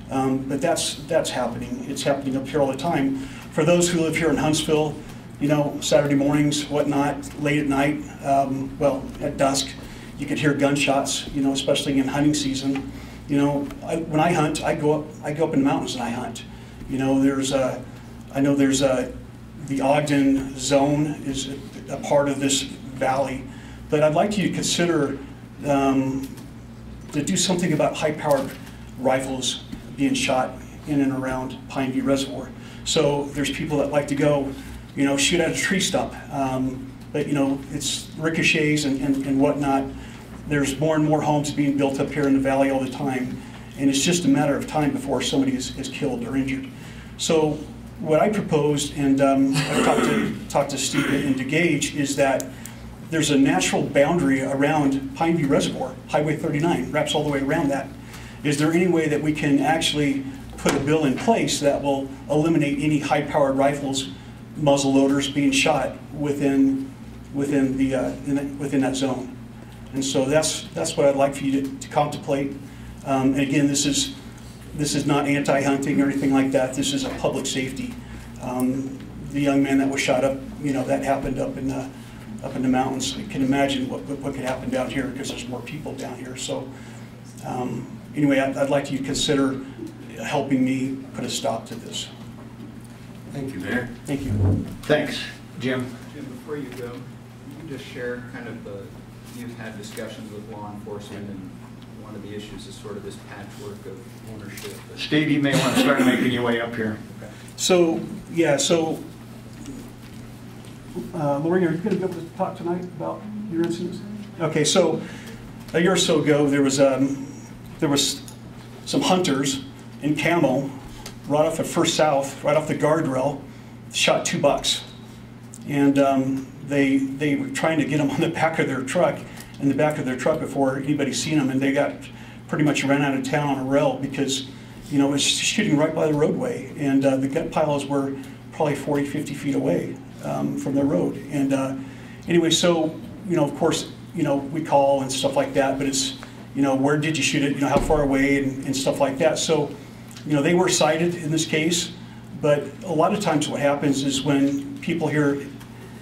But that's happening. It's happening up here all the time. For those who live here in Huntsville, you know, Saturday mornings, whatnot, late at night, well, at dusk, you could hear gunshots, you know, especially in hunting season. You know, when I hunt, I go up in the mountains and I hunt. You know, I know there's the Ogden zone is a part of this valley, but I'd like you to consider to do something about high-powered rifles being shot in and around Pineview Reservoir. So there's people that like to go, you know, shoot at a tree stump, but you know, it's ricochets and whatnot. There's more and more homes being built up here in the valley all the time, and it's just a matter of time before somebody is killed or injured. So what I proposed, and I talked to Steve and to Gage, is that there's a natural boundary around Pineview Reservoir. Highway 39 wraps all the way around that. Is there any way that we can actually put a bill in place that will eliminate any high-powered rifles, muzzle loaders being shot within that zone? And so that's what I'd like for you to contemplate. And again, this is not anti-hunting or anything like that. This is a public safety. The young man that was shot up, you know, that happened up in the mountains. You can imagine what could happen down here because there's more people down here. So anyway, I'd like you to consider helping me put a stop to this. Thank you, Mayor. Thank you. Thanks, Jim. Jim, before you go, you just share kind of you've had discussions with law enforcement, and one of the issues is sort of this patchwork of ownership. Steve, you may want to start making your way up here. Okay. So, yeah, so, Lori, are you going to be able to talk tonight about your incidents? Okay, so a year or so ago, there was some hunters in camo right off at First South, right off the guardrail, shot 2 bucks. And they were trying to get them on the back of their truck, before anybody seen them, and they got pretty much ran out of town on a rail because, you know, it was shooting right by the roadway, and the gut piles were probably 40, 50 feet away from the road. And anyway, so, you know, of course, you know, we call and stuff like that, but it's, you know, where did you shoot it, you know, how far away and stuff like that. So, you know, they were cited in this case, but a lot of times what happens is when people here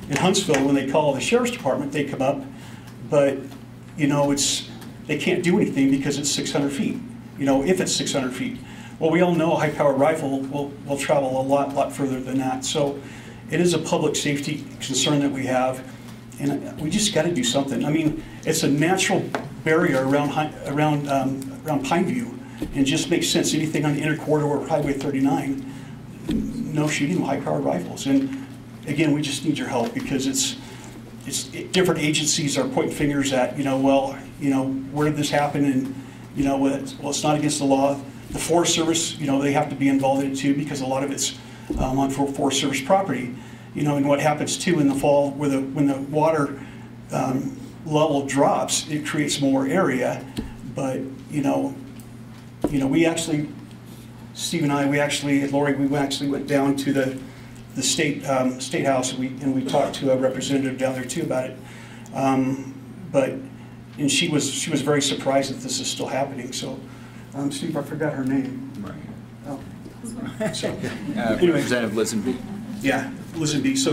in Huntsville, when they call the sheriff's department, they come up, but, you know, they can't do anything because it's 600 feet, you know, if it's 600 feet. Well, we all know a high-powered rifle will travel a lot further than that. So it is a public safety concern that we have, and we just got to do something. I mean, it's a natural barrier around Pineview, and just makes sense. Anything on the inner corridor of Highway 39, no shooting with high-powered rifles. And again, we just need your help because it's different agencies are pointing fingers at, you know, well, you know, where did this happen? And, you know, well, it's not against the law. The Forest Service, you know, they have to be involved in it too because a lot of it's on Forest Service property. You know, and what happens too in the fall, when the water level drops, it creates more area. But we actually, Steve and I, Lori, we actually went down to the state house, and we talked to a representative down there too about it. And she was very surprised that this is still happening. So, Steve, I forgot her name. Right. Oh. So, anyway. Representative Lisenby. Yeah, Lisenby. So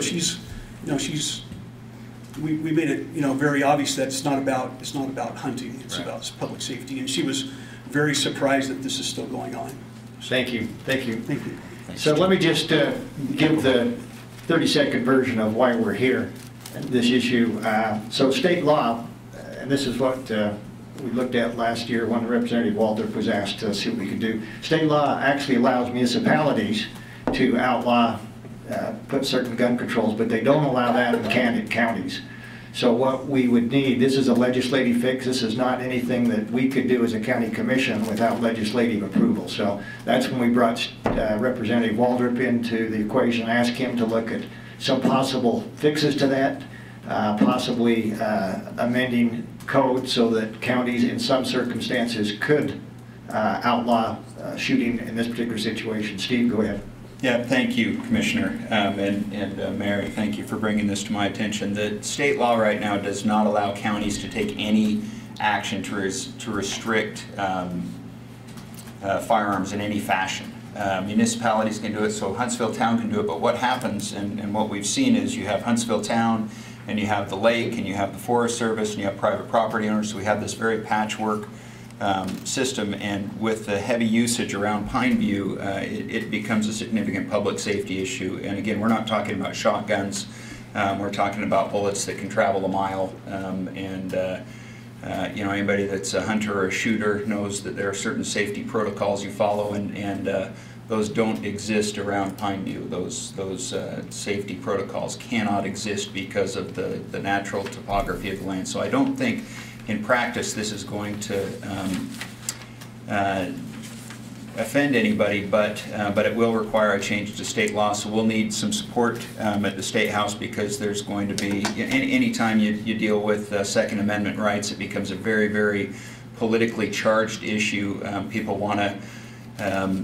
we made it, you know, very obvious that it's not about hunting. It's about public safety, and she was very surprised that this is still going on. Thank you. Thank you. Thank you. So let me just give the 30-second version of why we're here, this issue. So state law, and this is what we looked at last year when Representative Waldrop was asked to see what we could do. State law actually allows municipalities to outlaw, put certain gun controls, but they don't allow that in counties. So what we would need, this is a legislative fix. This is not anything that we could do as a county commission without legislative approval. So that's when we brought Representative Waldrop into the equation, asked him to look at some possible fixes to that. possibly amending code so that counties in some circumstances could outlaw shooting in this particular situation. Steve, go ahead. Yeah, thank you, Commissioner, and Mary, thank you for bringing this to my attention. The state law right now does not allow counties to take any action to restrict firearms in any fashion. Municipalities can do it, so Huntsville Town can do it, but what happens, and what we've seen is you have Huntsville Town, and you have the lake, and you have the Forest Service, and you have private property owners, so we have this very patchwork system, and with the heavy usage around Pineview, it becomes a significant public safety issue. And again, we're not talking about shotguns, we're talking about bullets that can travel a mile, you know, anybody that's a hunter or a shooter knows that there are certain safety protocols you follow, and those don't exist around Pineview. Those safety protocols cannot exist because of the natural topography of the land. So I don't think in practice this is going to offend anybody, but it will require a change to state law. So we'll need some support at the State House, because there's going to be, anytime you deal with Second Amendment rights, it becomes a very, very politically charged issue. People want to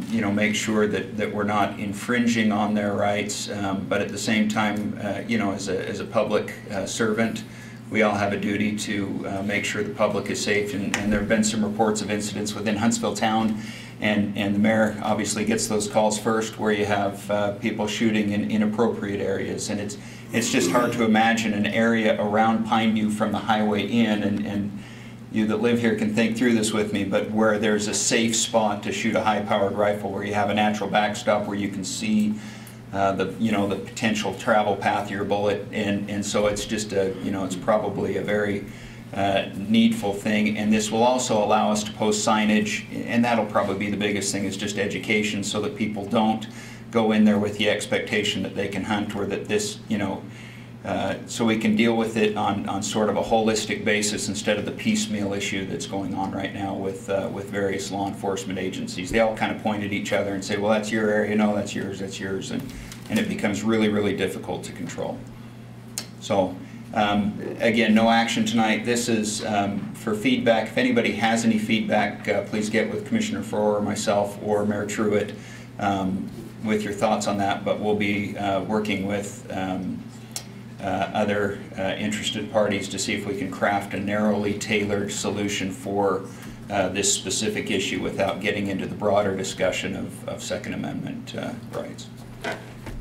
you know, make sure that we're not infringing on their rights, but at the same time, you know, as a public servant, we all have a duty to make sure the public is safe, and there have been some reports of incidents within Huntsville Town, and the mayor obviously gets those calls first, where you have people shooting in inappropriate areas, and it's just hard to imagine an area around Pineview from the highway in, and you that live here can think through this with me, but where there's a safe spot to shoot a high-powered rifle, where you have a natural backstop where you can see the potential travel path of your bullet, and so it's just it's probably a very needful thing. And this will also allow us to post signage, and that'll probably be the biggest thing, is just education, so that people don't go in there with the expectation that they can hunt, or that this, so we can deal with it on sort of a holistic basis, instead of the piecemeal issue that's going on right now with various law enforcement agencies. They all kind of point at each other and say, well, that's your area, no, that's yours, and it becomes really, really difficult to control. So again, no action tonight. This is for feedback. If anybody has any feedback, please get with Commissioner Farrar, or myself, or Mayor Truitt with your thoughts on that, but we'll be working with other interested parties to see if we can craft a narrowly tailored solution for this specific issue without getting into the broader discussion of Second Amendment rights.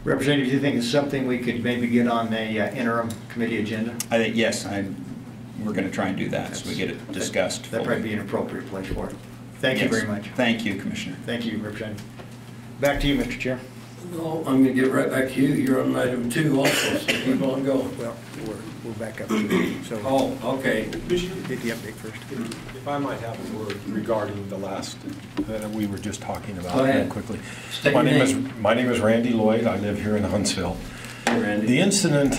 Representative, do you think it's something we could maybe get on a interim committee agenda? I think, yes, we're going to try and do that, so we get it discussed. That'd probably be an appropriate place for it. Thank you very much. Thank you, Commissioner. Thank you, Representative. Back to you, Mr. Chair. No, I'm going to get right back to you. You're on item 2 also, so keep on going. Well, we're back up to you. So okay. Get the update first. If I might have a word regarding the last that we were just talking about. Go ahead. Real quickly. My name is Randy Lloyd. I live here in Huntsville. Hey, Randy. The incident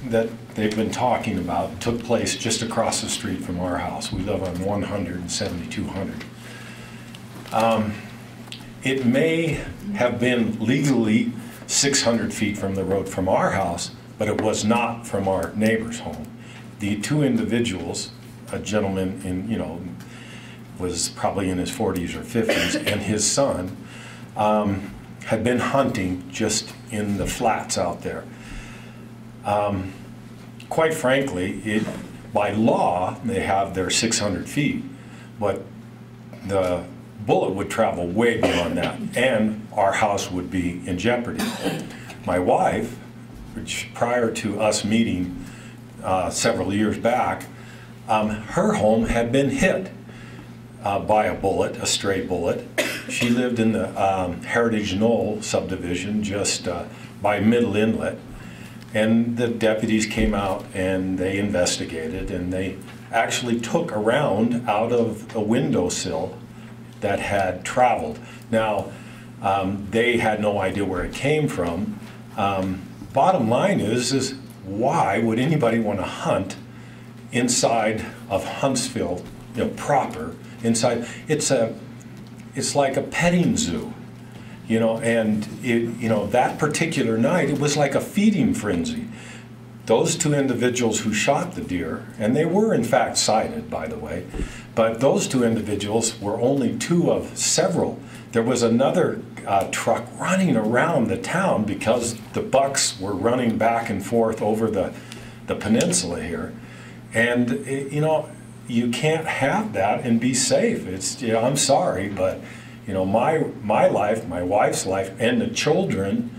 that they've been talking about took place just across the street from our house. We live on 100 and 7200. It may have been legally 600 feet from the road from our house, but it was not from our neighbor's home. The two individuals, a gentleman was probably in his 40s or 50s, and his son had been hunting just in the flats out there. Quite frankly, by law, they have their 600 feet, but the bullet would travel way beyond that, and our house would be in jeopardy. My wife, which prior to us meeting several years back, her home had been hit by a bullet, a stray bullet. She lived in the Heritage Knoll subdivision just by Middle Inlet, and the deputies came out and they investigated, and they actually took a round out of a windowsill that had traveled. Now, they had no idea where it came from. Bottom line is why would anybody want to hunt inside of Huntsville, proper, inside? It's like a petting zoo, and that particular night, it was like a feeding frenzy. those two individuals who shot the deer, and they were in fact cited, by the way, but those two individuals were only two of several. There was another truck running around the town because the bucks were running back and forth over the peninsula here. And, you know, you can't have that and be safe. It's, you know, I'm sorry, but, you know, my life, my wife's life, and the children,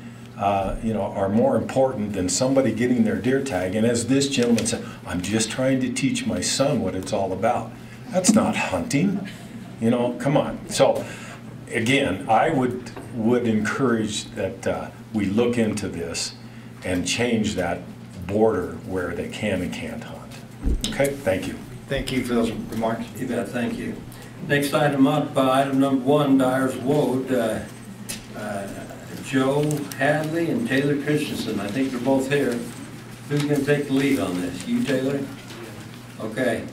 you know, are more important than somebody getting their deer tag. And as this gentleman said, I'm just trying to teach my son what it's all about. That's not hunting, you know, come on. So, again, I would encourage that we look into this and change that border where they can and can't hunt. Okay, thank you. Thank you for those remarks. You bet, thank you. Next item up, item number 1, Dyer's Wood. Joe Hadley and Taylor Christensen, I think they're both here. Who's going to take the lead on this? You, Taylor? Okay.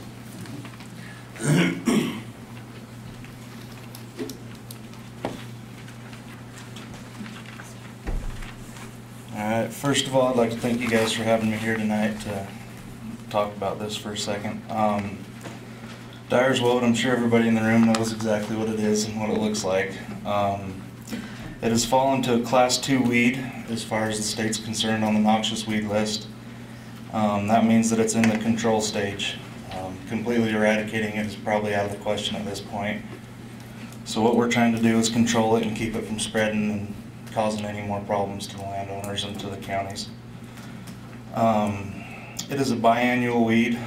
Alright, first of all, I'd like to thank you guys for having me here tonight to talk about this for a second. Dyer's Wood, I'm sure everybody in the room knows exactly what it is and what it looks like. It has fallen to a Class 2 weed as far as the state's concerned on the noxious weed list. That means that it's in the control stage. Completely eradicating it is probably out of the question at this point. So what we're trying to do is control it and keep it from spreading and causing any more problems to the landowners and to the counties. It is a biannual weed,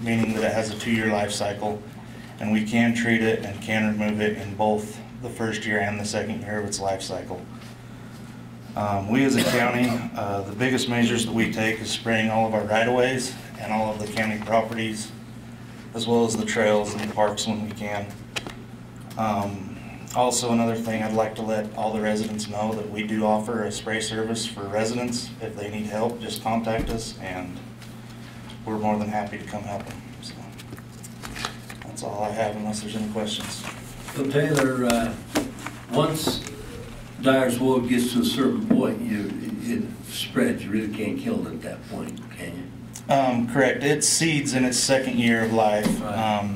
meaning that it has a 2-year life cycle, and we can treat it and can remove it in both the first year and the second year of its life cycle. We as a county, the biggest measures that we take is spraying all of our right-of-ways and all of the county properties, as well as the trails and the parks when we can. Also, another thing, I'd like to let all the residents know that we do offer a spray service for residents. If they need help, just contact us and we're more than happy to come help them. So that's all I have unless there's any questions. So Taylor, once Dyer's Wood gets to a certain point, it spreads. You really can't kill it at that point, can you? Correct. It seeds in its second year of life. Right.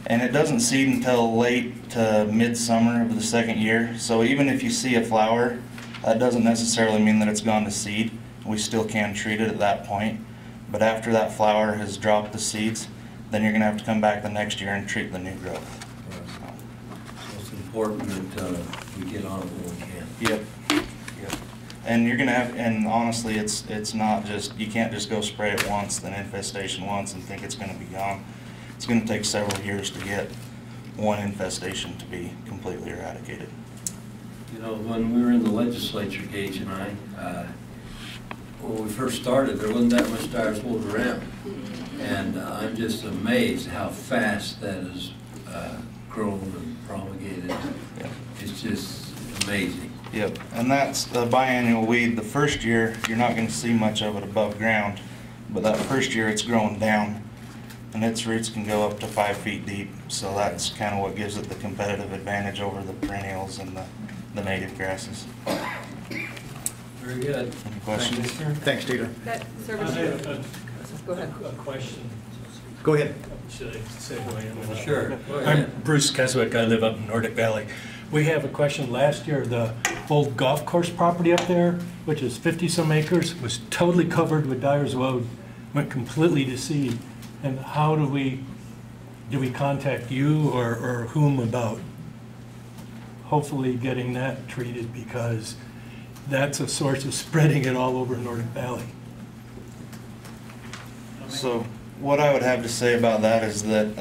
And it doesn't seed until late to midsummer of the second year. So even if you see a flower, that doesn't necessarily mean that it's gone to seed. We still can treat it at that point. But after that flower has dropped the seeds, then you're going to have to come back the next year and treat the new growth. Right. So it's important that we get on it when we can. Yep. Yep. And you're going to have, and honestly, it's not just, you can't just go spray it once, then infestation once, and think it's going to be gone. It's going to take several years to get one infestation to be completely eradicated. You know, when we were in the legislature, Gage and I, when we first started, there wasn't that much Dyer's Wood around. And I'm just amazed how fast that has grown and promulgated. Yep. It's just amazing. Yep, and that's the biannual weed. The first year, you're not going to see much of it above ground, but that first year it's growing down. And its roots can go up to 5 feet deep, so that's kind of what gives it the competitive advantage over the perennials and the native grasses. Very good. Any questions? Thanks, Taylor. That service. Go ahead. A question. Go ahead. Should I say who I am? Sure. I'm Bruce Keswick. I live up in Nordic Valley. We have a question. Last year, the old golf course property up there, which is 50-some acres, was totally covered with Dyer's Wood, went completely to seed. And how do we contact you or whom about hopefully getting that treated, because that's a source of spreading it all over Nordic Valley. So what I would have to say about that is that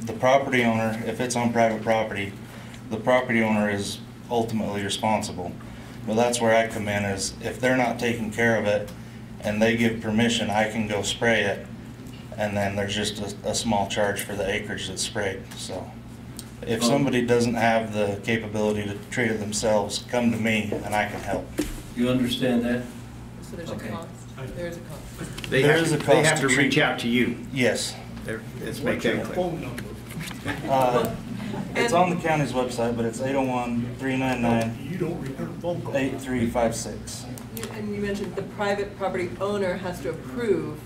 the property owner, if it's on private property, the property owner is ultimately responsible. But that's where I come in, is if they're not taking care of it and they give permission, I can go spray it, and then there's just a small charge for the acreage that's sprayed. So if somebody doesn't have the capability to treat it themselves, come to me and I can help. You understand that? So there's a cost. There's a cost. They have to reach out to you. Yes. Let's make that clear. Phone number. It's on the county's website, but it's 801-399-8356. And you mentioned the private property owner has to approve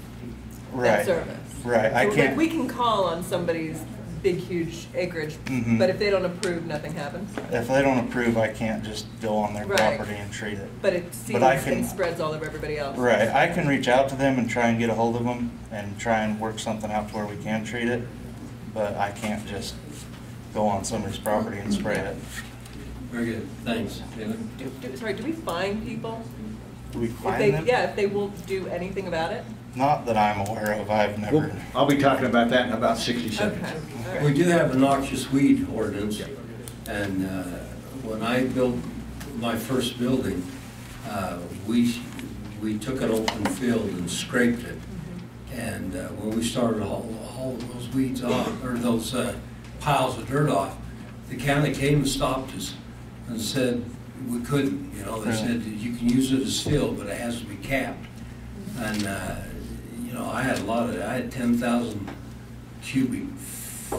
that Right. service. Right, I So, like, can't, we can call on somebody's big, huge acreage, Mhm. but if they don't approve, nothing happens. if they don't approve, I can't just go on their Right. property and treat it. But it seems I and can- spreads all over everybody else. Right, I can reach out to them and try and get a hold of them and try and work something out to where we can treat it, but I can't just go on somebody's property and spray it. Very good, thanks. Taylor? Sorry, do we fine people? Do we If find they, them? yeah, if they won't do anything about it? Not that I'm aware of, I've Well, never. I'll be talking about that in about 60 seconds. Okay, all right. We do have a noxious weed ordinance, and when I built my first building, we took an open field and scraped it. And when we started hauling those weeds off, or those piles of dirt off, the county came and stopped us and said we couldn't, you know, they said you can use it as fill, but it has to be capped. And, you know, I had 10,000 cubic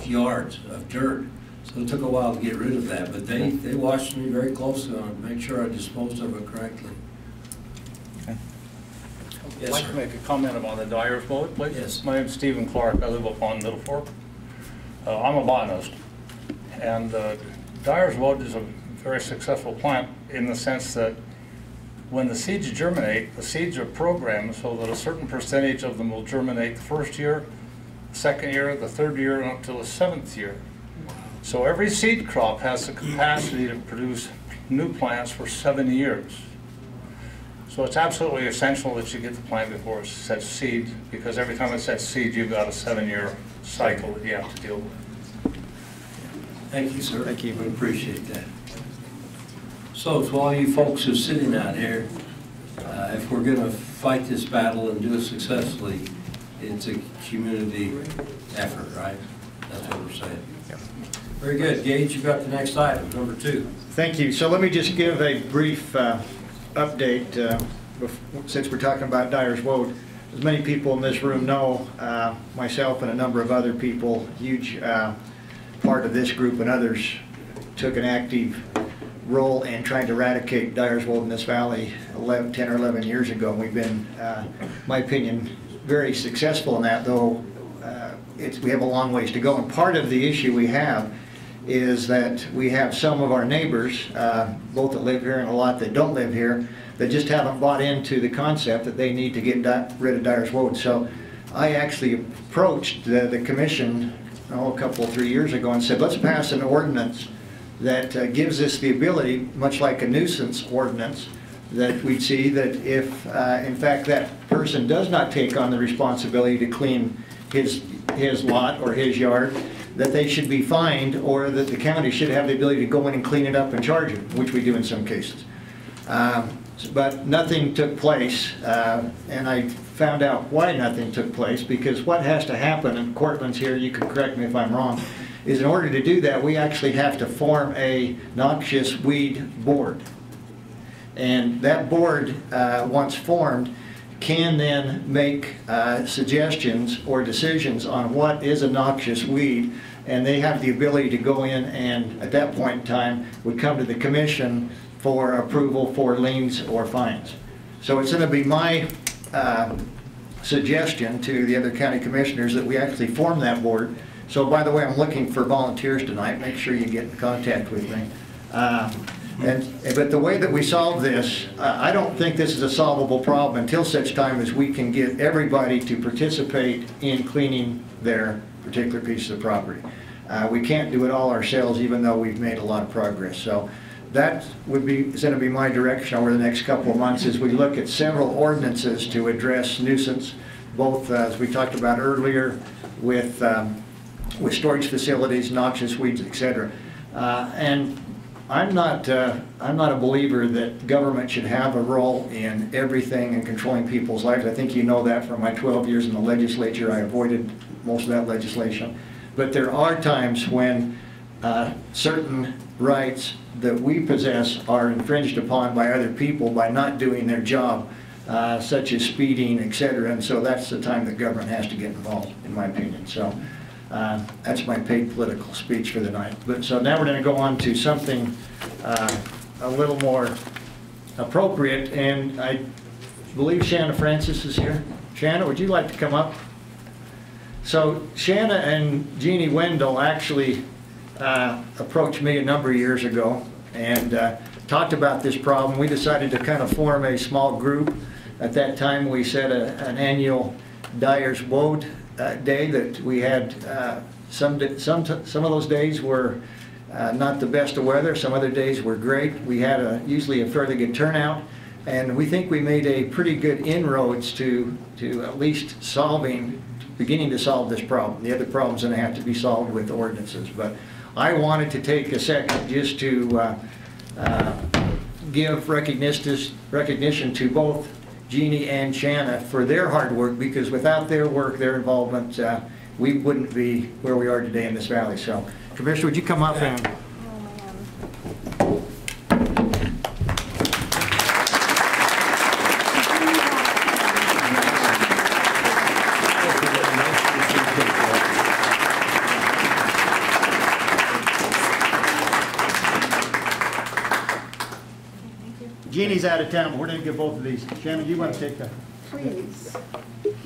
yards of dirt. So it took a while to get rid of that, but they watched me very closely on it, to make sure I disposed of it correctly. I'd Yes, like sir. to make a comment about the Dyer's Road, please. Yes. My name's Stephen Clark. I live up on Middle Fork. I'm a botanist. And Dyer's Road is a very successful plant in the sense that when the seeds germinate, the seeds are programmed so that a certain percentage of them will germinate the first year, the second year, the third year, and up to the seventh year. So every seed crop has the capacity to produce new plants for 7 years. So it's absolutely essential that you get the plant before it sets seed, because every time it sets seed, you've got a 7-year cycle that you have to deal with. Thank you, sir. Thank you. We appreciate that. So to all you folks who are sitting out here, if we're going to fight this battle and do it successfully, it's a community effort, right? That's what we're saying. Very good. Gage, you've got the next item, number 2. Thank you. So let me just give a brief update since we're talking about Dyer's Road. As many people in this room know, myself and a number of other people, huge part of this group and others took an active role in trying to eradicate Dyer's Road in this valley 10 or 11 years ago. And we've been, in my opinion, very successful in that, though we have a long ways to go. And part of the issue we have is that we have some of our neighbors, both that live here and a lot that don't live here, that just haven't bought into the concept that they need to get rid of Dyer's Road. So I actually approached the commission a couple, 3 years ago and said, let's pass an ordinance that gives us the ability, much like a nuisance ordinance, that we'd see that if, in fact, that person does not take on the responsibility to clean his lot or his yard, that they should be fined, or that the county should have the ability to go in and clean it up and charge them, which we do in some cases. But nothing took place, and I found out why nothing took place, because what has to happen, and Cortland's here, you can correct me if I'm wrong, is in order to do that, we actually have to form a noxious weed board. And that board, once formed, can then make suggestions or decisions on what is a noxious weed, and they have the ability to go in and, at that point in time, would come to the commission for approval for liens or fines. So it's going to be my suggestion to the other county commissioners that we actually form that board. So, by the way, I'm looking for volunteers tonight. Make sure you get in contact with me. But the way that we solve this, I don't think this is a solvable problem until such time as we can get everybody to participate in cleaning their particular piece of property. We can't do it all ourselves, even though we've made a lot of progress. So that is going to be my direction over the next couple of months as we look at several ordinances to address nuisance, both as we talked about earlier with storage facilities, noxious weeds, etc. And I'm not a believer that government should have a role in everything and controlling people's lives. I think you know that from my 12 years in the legislature. I avoided most of that legislation. But there are times when certain rights that we possess are infringed upon by other people by not doing their job, such as speeding, etc. And so that's the time that government has to get involved, in my opinion. So that's my paid political speech for the night. But so now we're going to go on to something a little more appropriate, and I believe Shanna Francis is here. Shanna, would you like to come up? So Shanna and Jeannie Wendell actually approached me a number of years ago and talked about this problem. We decided to kind of form a small group. At that time, we set an annual Dyer's Woad Day that we had. Some of those days were not the best of weather. Some other days were great. We had usually a fairly good turnout, and we think we made a pretty good inroads to at least beginning to solve this problem. The other problem's going to have to be solved with ordinances. But I wanted to take a second just to give recognition to both Jeannie and Shanna for their hard work, because without their work, their involvement, we wouldn't be where we are today in this valley. So, Commissioner, would you come up and... Jeannie's out of town. We're going to give both of these. Shannon, do you want to take that? Please.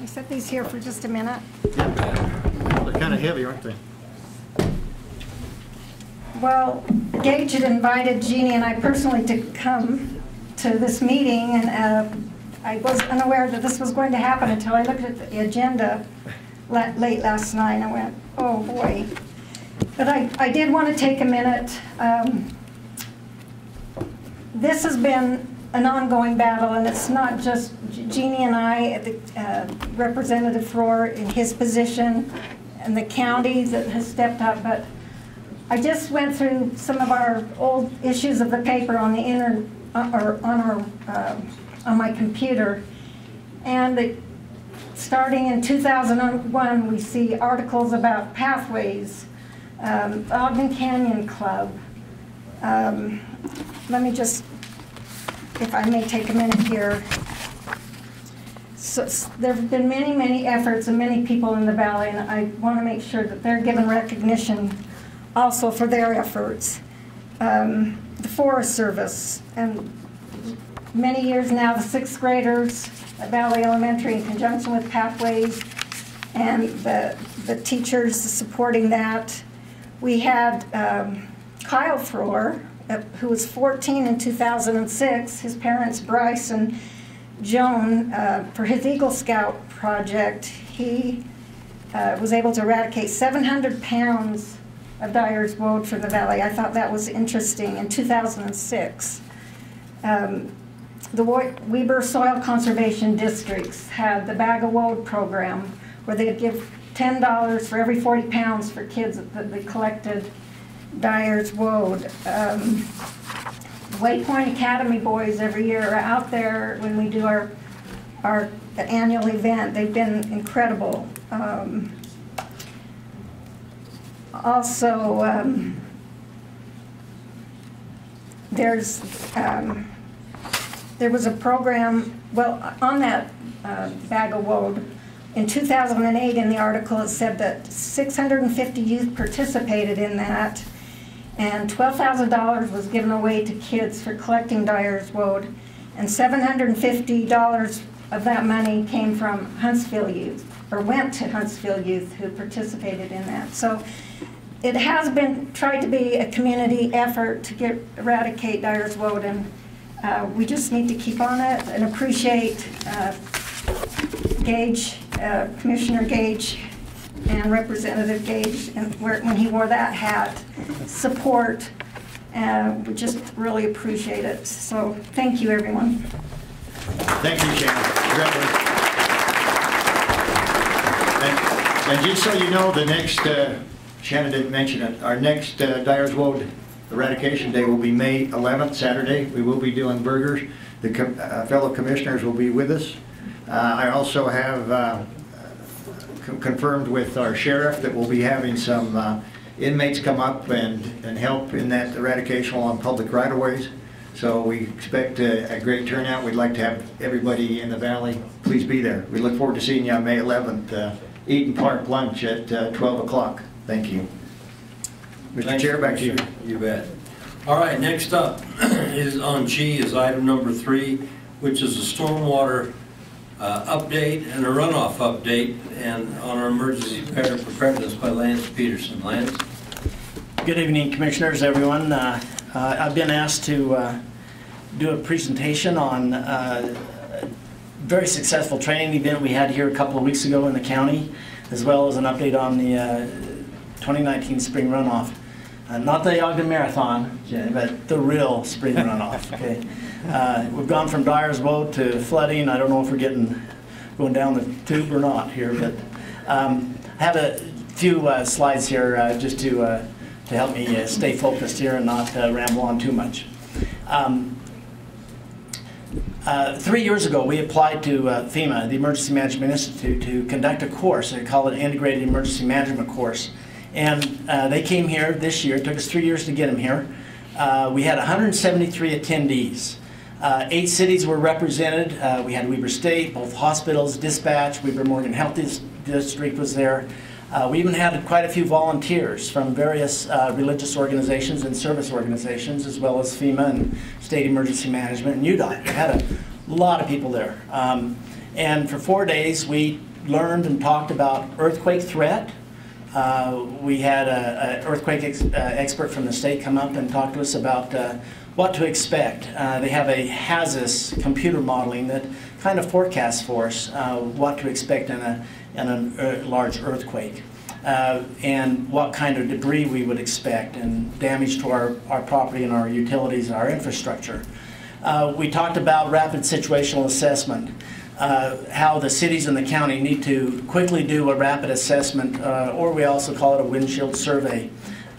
I set these here for just a minute. They're kind of heavy, aren't they? Well, Gage had invited Jeannie and I personally to come to this meeting, and I was unaware that this was going to happen until I looked at the agenda late last night, and I went, oh boy. But I did want to take a minute. This has been an ongoing battle, and it's not just Jeannie and I, the Representative Floor in his position, and the county that has stepped up, but I just went through some of our old issues of the paper on the on my computer, and starting in 2001, we see articles about pathways, Ogden Canyon Club. Let me just, if I may take a minute here. So there have been many, many efforts and many people in the valley, and I want to make sure that they're given recognition also for their efforts. The Forest Service, and many years now, the sixth graders at Valley Elementary, in conjunction with Pathways, and the teachers supporting that. We had Kyle Floor, who was 14 in 2006, his parents Bryce and Joan, for his Eagle Scout project. He was able to eradicate 700 pounds of Dyer's Woad from the valley. I thought that was interesting in 2006. The WEBER Soil Conservation Districts had the Bag of Woad program, where they'd give $10 for every 40 pounds for kids that they collected Dyer's Woad. Waypoint Academy boys every year are out there when we do our annual event. They've been incredible. There was a program, well, on that Bag of Woad, in 2008 in the article it said that 650 youth participated in that, and $12,000 was given away to kids for collecting Dyer's Woad, and $750 of that money came from Huntsville youth, or went to Huntsville youth who participated in that. So it has been tried to be a community effort to eradicate Dyer's Woad, and we just need to keep on it and appreciate Gage, Commissioner Gage, and Representative Gage, and when he wore that hat, support. We just really appreciate it. So thank you, everyone. Thank you, Shannon. Congratulations. And just so you know, the next, Shannon didn't mention it, our next Dyer's Woad Eradication Day will be May 11th, Saturday. We will be doing burgers. The fellow commissioners will be with us. I also have confirmed with our sheriff that we'll be having some inmates come up and help in that eradication along public right-of-ways. So we expect a great turnout. We'd like to have everybody in the valley. Please be there. We look forward to seeing you on May 11th. Eaton Park lunch at 12 o'clock. Thank you. Mr. Chair, back to you. You bet. All right, next up is on G is item number 3, which is a stormwater update and a runoff update and on our emergency preparedness by Lance Peterson. Lance? Good evening, Commissioners, everyone. I've been asked to do a presentation on a very successful training event we had here a couple of weeks ago in the county, as well as an update on the 2019 spring runoff. Not the Ogden Marathon, but the real spring runoff. Okay, we've gone from Dyer's Wood to flooding. I don't know if we're going down the tube or not here, but I have a few slides here just to help me stay focused here and not ramble on too much. 3 years ago, we applied to FEMA, the Emergency Management Institute, to conduct a course. They call it Integrated Emergency Management Course. And they came here this year. It took us 3 years to get them here. We had 173 attendees. 8 cities were represented. We had Weber State, both hospitals, dispatch, Weber Morgan Health District was there. We even had quite a few volunteers from various religious organizations and service organizations, as well as FEMA and State Emergency Management and UDOT. We had a lot of people there. And for 4 days, we learned and talked about earthquake threat. We had an earthquake expert from the state come up and talk to us about what to expect. They have a HAZUS computer modeling that kind of forecasts for us what to expect in a large earthquake and what kind of debris we would expect and damage to our property and our utilities and our infrastructure. We talked about rapid situational assessment. How the cities and the county need to quickly do a rapid assessment, or we also call it a windshield survey.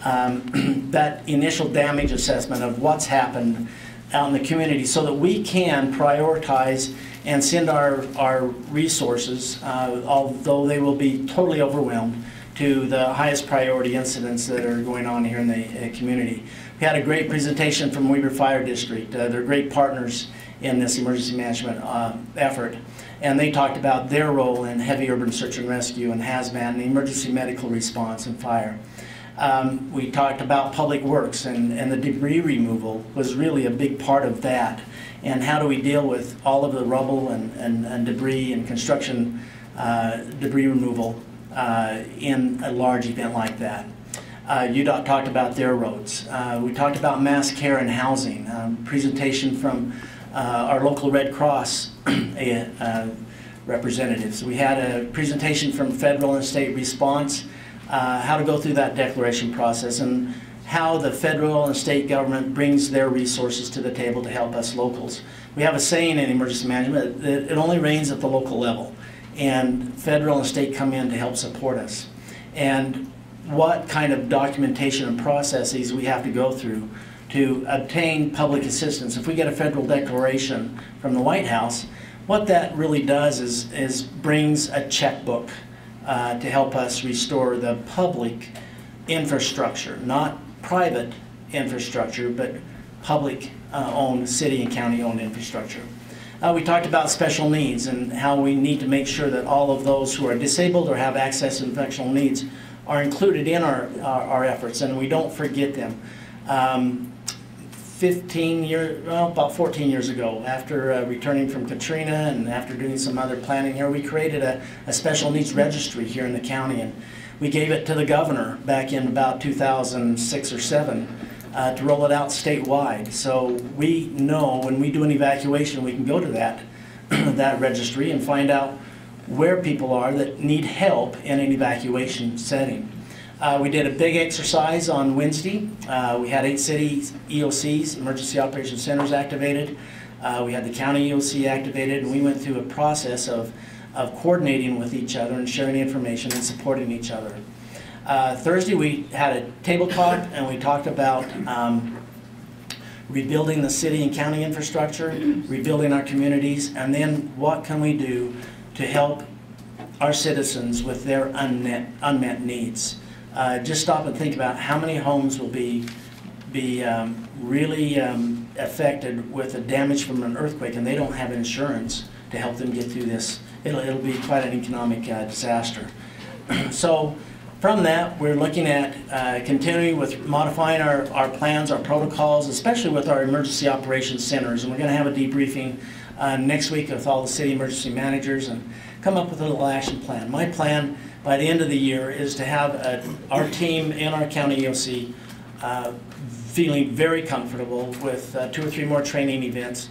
That initial damage assessment of what's happened out in the community so that we can prioritize and send our resources, although they will be totally overwhelmed, to the highest priority incidents that are going on here in the community. We had a great presentation from Weber Fire District. They're great partners in this emergency management effort. And they talked about their role in heavy urban search and rescue and hazmat and emergency medical response and fire. We talked about public works and the debris removal was really a big part of that. And how do we deal with all of the rubble and debris and construction debris removal in a large event like that. UDOT talked about their roads. We talked about mass care and housing. Presentation from our local Red Cross representatives. We had a presentation from federal and state response, how to go through that declaration process and how the federal and state government brings their resources to the table to help us locals. We have a saying in emergency management that it only rains at the local level, and federal and state come in to help support us. And what kind of documentation and processes we have to go through to obtain public assistance. If we get a federal declaration from the White House, what that really does is brings a checkbook to help us restore the public infrastructure, not private infrastructure, but public owned, city and county owned infrastructure. We talked about special needs and how we need to make sure that all of those who are disabled or have access to special needs are included in our efforts, and we don't forget them. about 14 years ago, after returning from Katrina and after doing some other planning here, we created a special needs registry here in the county, and we gave it to the governor back in about 2006 or 7 to roll it out statewide. So we know when we do an evacuation, we can go to that registry and find out where people are that need help in an evacuation setting. We did a big exercise on Wednesday. We had 8 city EOCs, Emergency Operations Centers, activated. We had the county EOC activated, and we went through a process of coordinating with each other and sharing information and supporting each other. Thursday we had a table talk, and we talked about rebuilding the city and county infrastructure, rebuilding our communities, and then what can we do to help our citizens with their unmet needs. Just stop and think about how many homes will be really affected with the damage from an earthquake, and they don't have insurance to help them get through this. It'll be quite an economic disaster. So From that, we're looking at continuing with modifying our plans, our protocols, especially with our emergency operations centers. And we're going to have a debriefing next week with all the city emergency managers and come up with a little action plan. My plan by the end of the year is to have our team in our county EOC feeling very comfortable with 2 or 3 more training events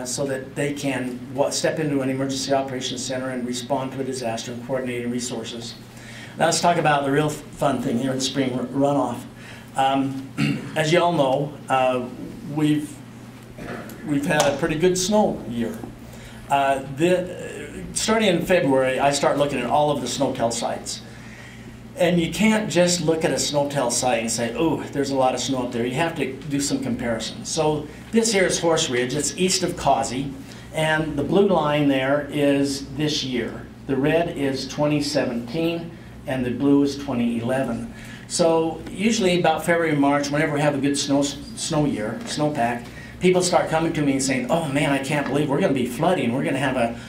so that they can step into an emergency operations center and respond to a disaster and coordinating resources. Now let's talk about the real fun thing here in spring runoff. As you all know, we've had a pretty good snow year. Starting in February, I start looking at all of the SNOTEL sites. And you can't just look at a SNOTEL site and say, oh, there's a lot of snow up there. You have to do some comparisons. So this here is Horse Ridge. It's east of Causey. And the blue line there is this year. The red is 2017, and the blue is 2011. So usually about February, March, whenever we have a good snow year, snowpack, people start coming to me and saying, oh man, I can't believe we're going to be flooding. We're going to have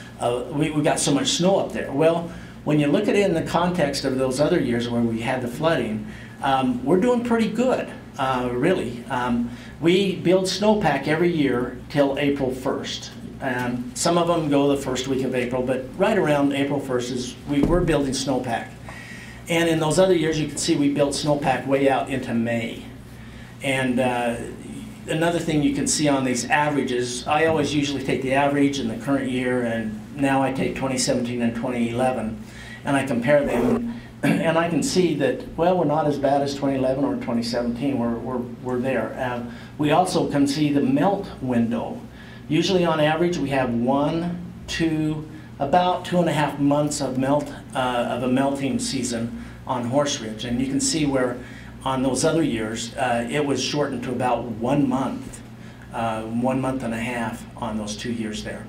we got so much snow up there. Well, when you look at it in the context of those other years where we had the flooding, we're doing pretty good, really. We build snowpack every year till April 1st. Some of them go the first week of April, but right around April 1st is we're building snowpack. And in those other years, you can see we built snowpack way out into May. And another thing you can see on these averages, I always usually take the average in the current year, and now I take 2017 and 2011, and I compare them, and I can see that, well, we're not as bad as 2011 or 2017. We're there. We also can see the melt window. Usually on average, we have about 2.5 months of a melting season on Horse Ridge, and you can see where on those other years it was shortened to about 1 month, 1 month and a half on those 2 years there.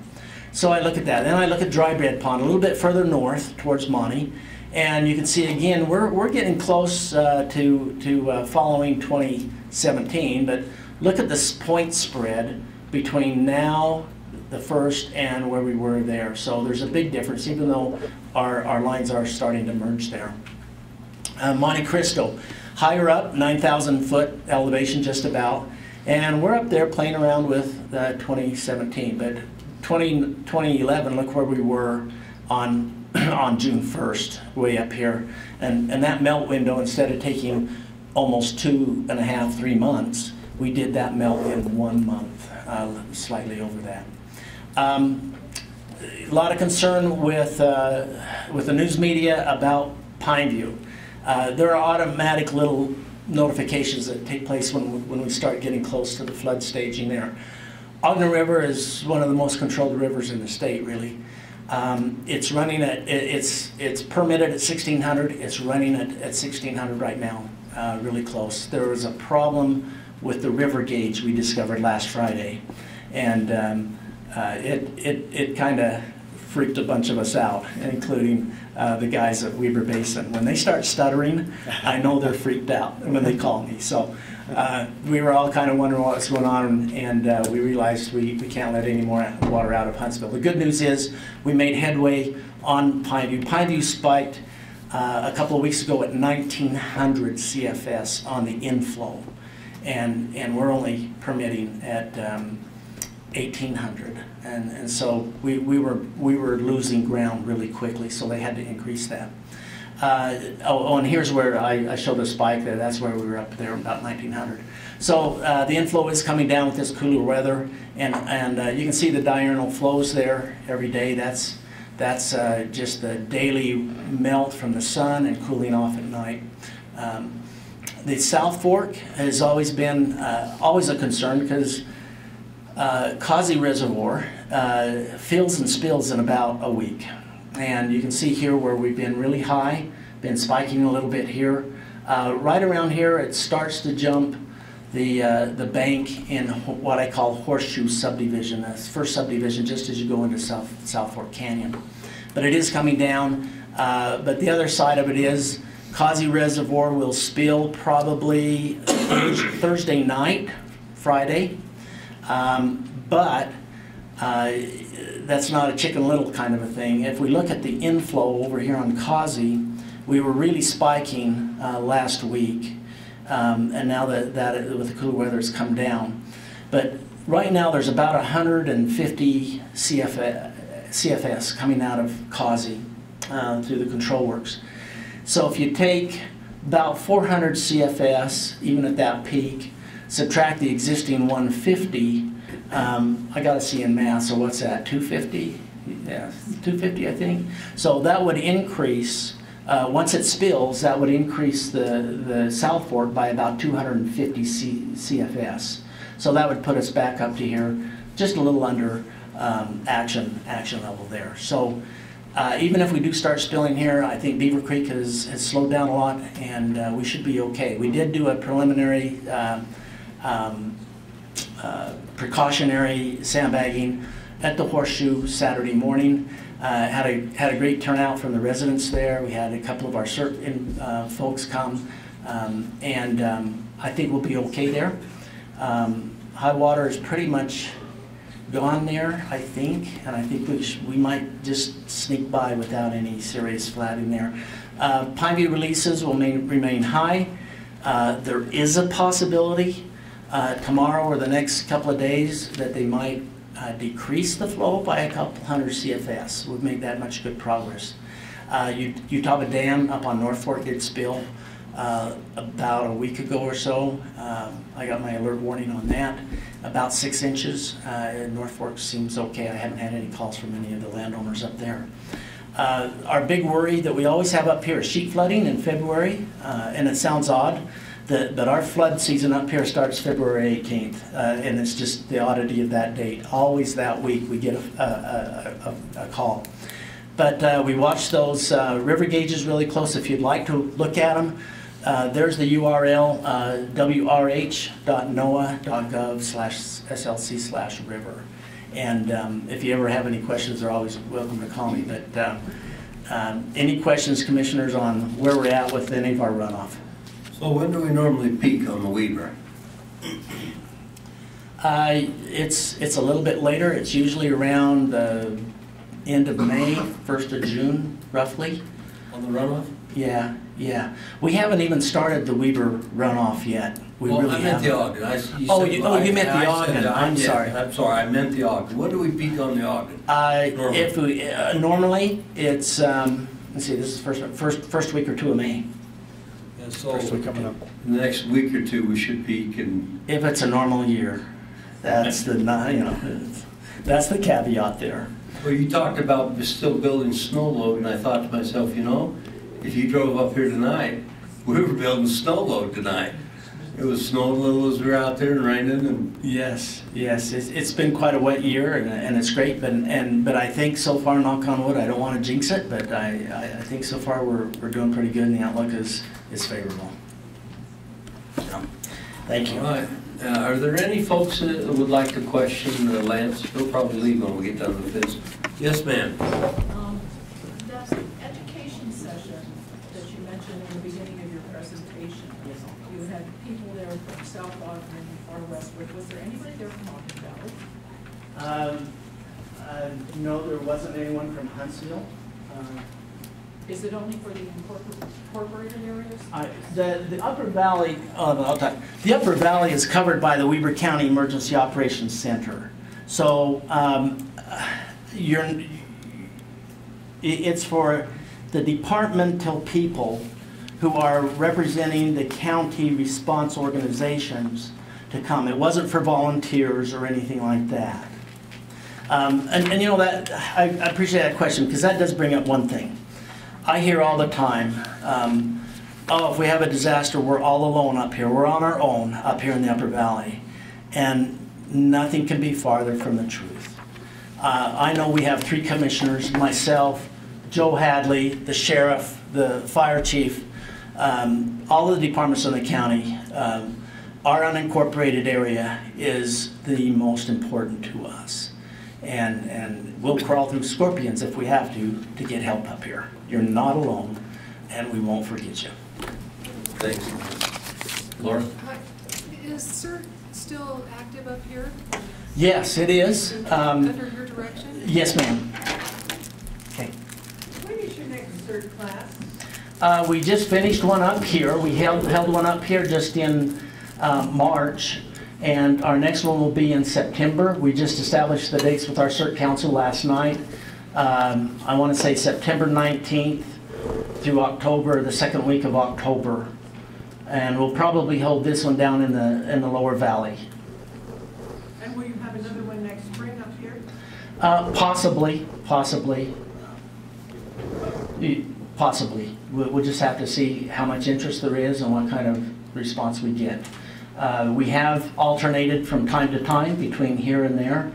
So I look at that. Then I look at Dry Bread Pond a little bit further north towards Monty, and you can see again we're getting close to following 2017. But look at this point spread between now, the first, and where we were there. So there's a big difference, even though our lines are starting to merge there. Monte Cristo, higher up, 9,000 foot elevation just about, and we're up there playing around with 2017. But 2011, look where we were on June 1st, way up here. And that melt window, instead of taking almost 2.5, 3 months, we did that melt in 1 month, slightly over that. A lot of concern with the news media about Pineview. There are automatic little notifications that take place when we start getting close to the flood staging there. Ogden River is one of the most controlled rivers in the state, really. It's running at, it's permitted at 1,600. It's running at 1,600 right now, really close. There was a problem with the river gauge we discovered last Friday, and it kind of freaked a bunch of us out, including the guys at WEBER Basin. When they start stuttering, I know they're freaked out when they call me. So we were all kind of wondering what was going on, and we realized we can't let any more water out of Huntsville. The good news is we made headway on Pineview. Pineview spiked a couple of weeks ago at 1,900 CFS on the inflow, and we're only permitting at 1,800, and so we were losing ground really quickly, so they had to increase that. And here's where I showed a spike there. That's where we were up there, about 1,900. So the inflow is coming down with this cooler weather, and you can see the diurnal flows there every day. That's just the daily melt from the sun and cooling off at night. The South Fork has always been always a concern because Causey Reservoir fills and spills in about a week. And you can see here where we've been really high, been spiking a little bit here. Right around here it starts to jump the bank in what I call Horseshoe Subdivision. That's the first subdivision just as you go into South Fork Canyon. But it is coming down, but the other side of it is Causey Reservoir will spill probably Thursday night, Friday. But that's not a Chicken Little kind of a thing. If we look at the inflow over here on Causey, We were really spiking last week, and now that with the cooler weather it's come down. But right now there's about 150 CFS coming out of CAUSE through the control works. So if you take about 400 CFS, even at that peak, subtract the existing 150, I got to see in math, so what's that, 250? Yeah, 250 I think. So that would increase, once it spills, that would increase the South Fork by about 250 CFS. So that would put us back up to here, just a little under action level there. So even if we do start spilling here, I think Beaver Creek has slowed down a lot, and we should be okay. We did do a preliminary precautionary sandbagging at the Horseshoe Saturday morning. Had a great turnout from the residents there. We had a couple of our folks come, and I think we'll be okay there. High water is pretty much gone there, I think, and I think we might just sneak by without any serious flooding there. Pineview releases will remain high. There is a possibility tomorrow or the next couple of days that they might decrease the flow by a couple hundred CFS. We've made that much good progress. Utah Dam up on North Fork did spill about a week ago or so. I got my alert warning on that. About 6 inches. North Fork seems okay. I haven't had any calls from any of the landowners up there. Our big worry that we always have up here is sheet flooding in February, and it sounds odd, but our flood season up here starts February 18th, and it's just the oddity of that date. Always that week we get a call. But we watch those river gauges really close. If you'd like to look at them, there's the URL, wrh.noaa.gov/slc/river. And if you ever have any questions, they're always welcome to call me. But any questions, commissioners, on where we're at with any of our runoff? So when do we normally peak on the Weber? It's a little bit later. It's usually around the end of May, 1st of June, roughly. On the runoff? Yeah, yeah. We haven't even started the Weber runoff yet. We well, really I meant haven't. the Ogden. You meant the Ogden. I'm sorry. I'm sorry, I meant the Ogden. When do we peak on the Ogden? Normally? If we, normally, it's, let's see, this is first week or two of May. Yeah, so First week coming up. The next week or two we should peak. And if it's a normal year. That's the, that's the caveat there. Well, you talked about still building snow load, and I thought to myself, you know, if you drove up here tonight, we were building snow load tonight. It was snowing a little as we were out there and raining. And yes, it's been quite a wet year, and it's great. But I think so far, knock on wood, I don't want to jinx it, but I think so far we're doing pretty good, and the outlook is favorable. So, thank you. All right. Are there any folks that would like to question Lance? He'll probably leave when we get done with this. Yes, ma'am. That education session that you mentioned in the beginning of your presentation, you had people there from South Ogden and far westward. Was there anybody there from Ogden Valley? No, there wasn't anyone from Huntsville. Is it only for the incorporated areas? The Upper Valley, the Upper Valley is covered by the Weber County Emergency Operations Center. So it's for the departmental people who are representing the county response organizations to come. It wasn't for volunteers or anything like that. And you know that, I appreciate that question, because that does bring up one thing. I hear all the time, oh, if we have a disaster, we're all alone up here. We're on our own up here in the Upper Valley. And nothing can be farther from the truth. I know we have 3 commissioners, myself, Joe Hadley, the sheriff, the fire chief, all of the departments in the county. Our unincorporated area is the most important to us. And we'll crawl through scorpions if we have to get help up here. You're not alone, and we won't forget you. Thanks. Laura? Is CERT still active up here? Yes, it is. Under your direction? Yes, ma'am. Okay. When is your next CERT class? We just finished one up here. We held one up here just in March, and our next one will be in September. We just established the dates with our CERT Council last night. I want to say September 19th through October, the second week of October. And we'll probably hold this one down in the Lower Valley. And will you have another one next spring up here? Possibly. We'll just have to see how much interest there is and what kind of response we get. We have alternated from time to time between here and there.